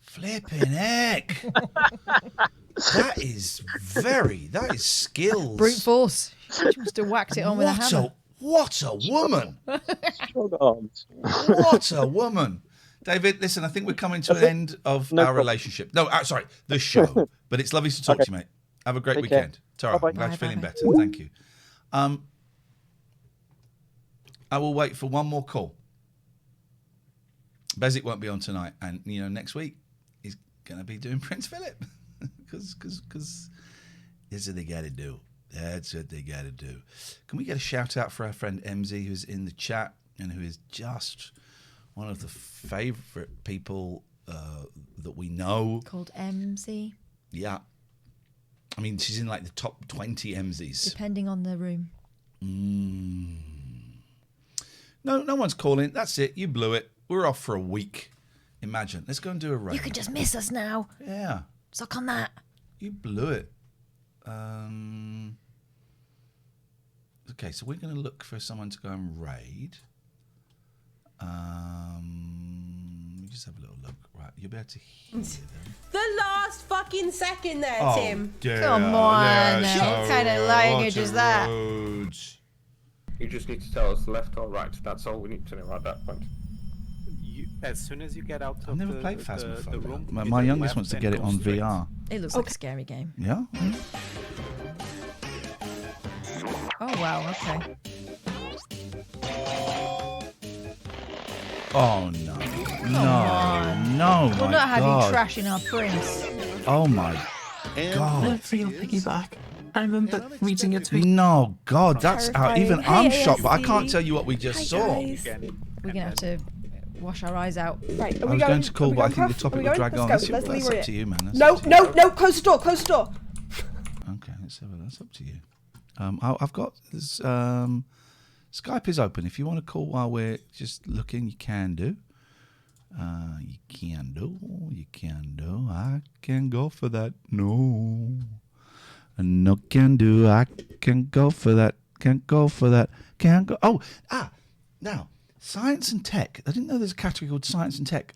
Flipping heck! That is skills. Brute force. She must have whacked it on with a hammer. What a woman! Strong arms. What a woman! David, listen, I think we're coming to an end of our relationship. No, sorry, the show. But it's lovely to talk to you, mate. Have a great weekend. Tara, I'm glad you're feeling better. Thank you. I will wait for one more call. Beswick won't be on tonight, and next week he's going to be doing Prince Philip because that's what they got to do. That's what they got to do. Can we get a shout out for our friend MZ who's in the chat and who is just one of the favourite people that we know? Called MZ? Yeah. I mean, she's in like the top 20 MZs. Depending on the room. No one's calling. That's it. You blew it. We're off for a week. Imagine. Let's go and do a raid. You can just miss us now. Yeah. Suck on that. You blew it. Okay, so we're going to look for someone to go and raid. Just have a little look. Right, you'll be able to hear them. The last fucking second there, Tim. Dear. Come on. What kind of language is that? You just need to tell us left or right. That's all we need to know at that point. As soon as you get out I've of never the played Phasmophobia. the room, My youngest wants to get it on VR. It looks like a scary game. Yeah? Oh, wow. Okay. Oh, no. No, We'll my not have God. you trashing our prince. Oh, my God. Look for your piggyback. I remember reading your tweet. No, God, that's out. Even Hey, I'm shocked, but I ASC. can't tell you what we just saw. We're going to have to wash our eyes out. Right, I was going to call, but I think the topic will drag on. Let's That's leave up her to you, man. That's No, up to you. no, close the door, close the door. Okay, let's have a look. That's up to you. I've got this, Skype is open. If you want to call while we're just looking, you can do. You can do. I can go for that. No. No can do. I can go for that. Can't go for that. Can't go. Oh, now, science and tech. I didn't know there's a category called science and tech.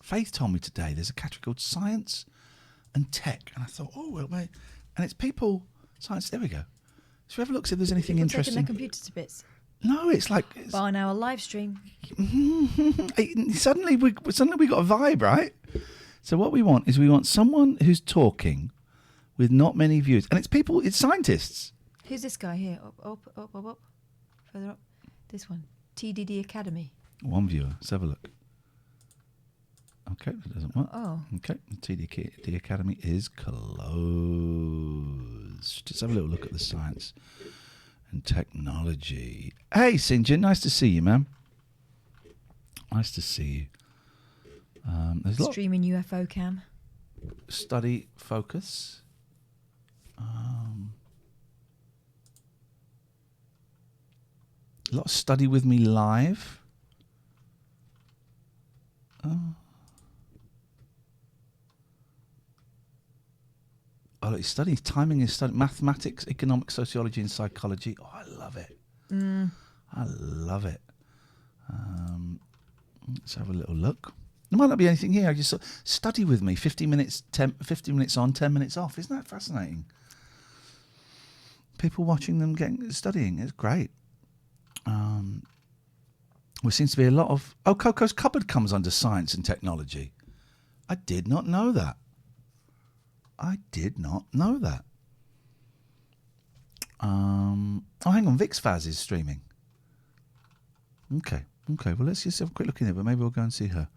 Faith told me today there's a category called science and tech. And I thought, oh, well, mate. And it's people, science, there we go. So have a look, see if there's anything People interesting. taking their computers to bits. No, it's like... Bar now, a live stream. Suddenly we got a vibe, right? So what we want is someone who's talking with not many views. And it's people, it's scientists. Who's this guy here? Up. Further up. This one. TDD Academy. One viewer. Let's have a look. Okay, that doesn't work. Oh. Okay, the TDD Academy is closed. Let's have a little look at the science and technology. Hey, St. John, nice to see you, ma'am. Nice to see you. There's a lot. Streaming UFO cam. Study focus. A lot of study with me live. Oh, it's study. Timing is study. Mathematics, economics, sociology, and psychology. Oh, I love it. I love it. Let's have a little look. There might not be anything here. I just study with me. 50 minutes on, 10 minutes off. Isn't that fascinating? People watching them studying. It's great. There seems to be a lot of... Oh, Coco's Cupboard comes under science and technology. I did not know that. Oh, hang on. VixFaz is streaming. Okay. Well, let's just have a quick look in there, but maybe we'll go and see her.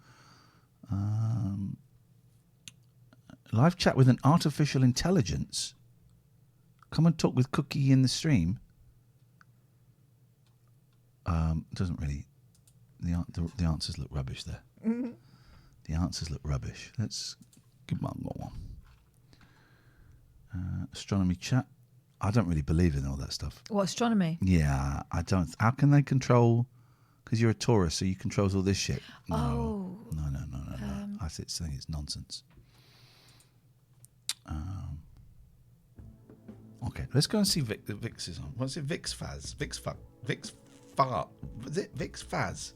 Live chat with an artificial intelligence. Come and talk with Cookie in the stream. Doesn't really... The answers look rubbish there. The answers look rubbish. Let's give one more. Astronomy chat. I don't really believe in all that stuff. What, astronomy? Yeah, I don't. How can they control? Because you're a Taurus, so you controls all this shit. No. Oh. No. I think it's nonsense. Okay, let's go and see the Vix is on. What's it? VixFaz. VixFaz. Was it VixFaz?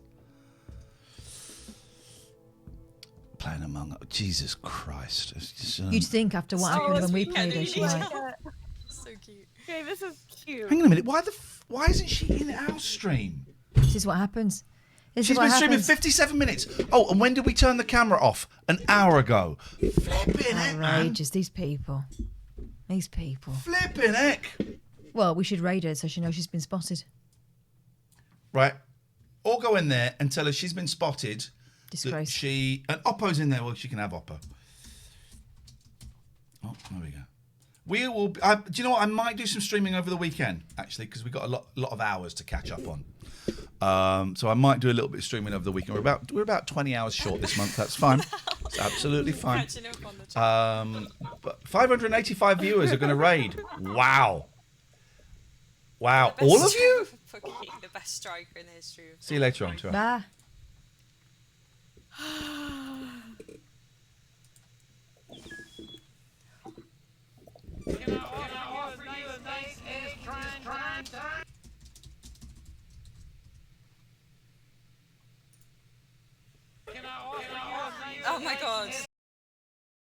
Playing Among Us. Jesus Christ. It's just, You'd think after what happened when we played it, she might. So cute. Okay, this is cute. Hang on a minute. Why isn't she in our stream? This is what happens. She's been streaming 57 minutes. Oh, and when did we turn the camera off? An hour ago. Flipping heck, man. Outrageous, these people. Flipping heck. Well, we should raid her so she knows she's been spotted. Right. Or go in there and tell her she's been spotted. Disgrace. And Oppo's in there. Well, she can have Oppo. Oh, there we go. We will. Do you know what? I might do some streaming over the weekend, actually, because we've got a lot of hours to catch up on. So I might do a little bit of streaming over the weekend. We're about 20 hours short this month. That's fine. It's absolutely fine. But 585 viewers are going to raid. Wow. All of you? The best striker in the history of... See you later on. Bye. Oh my god.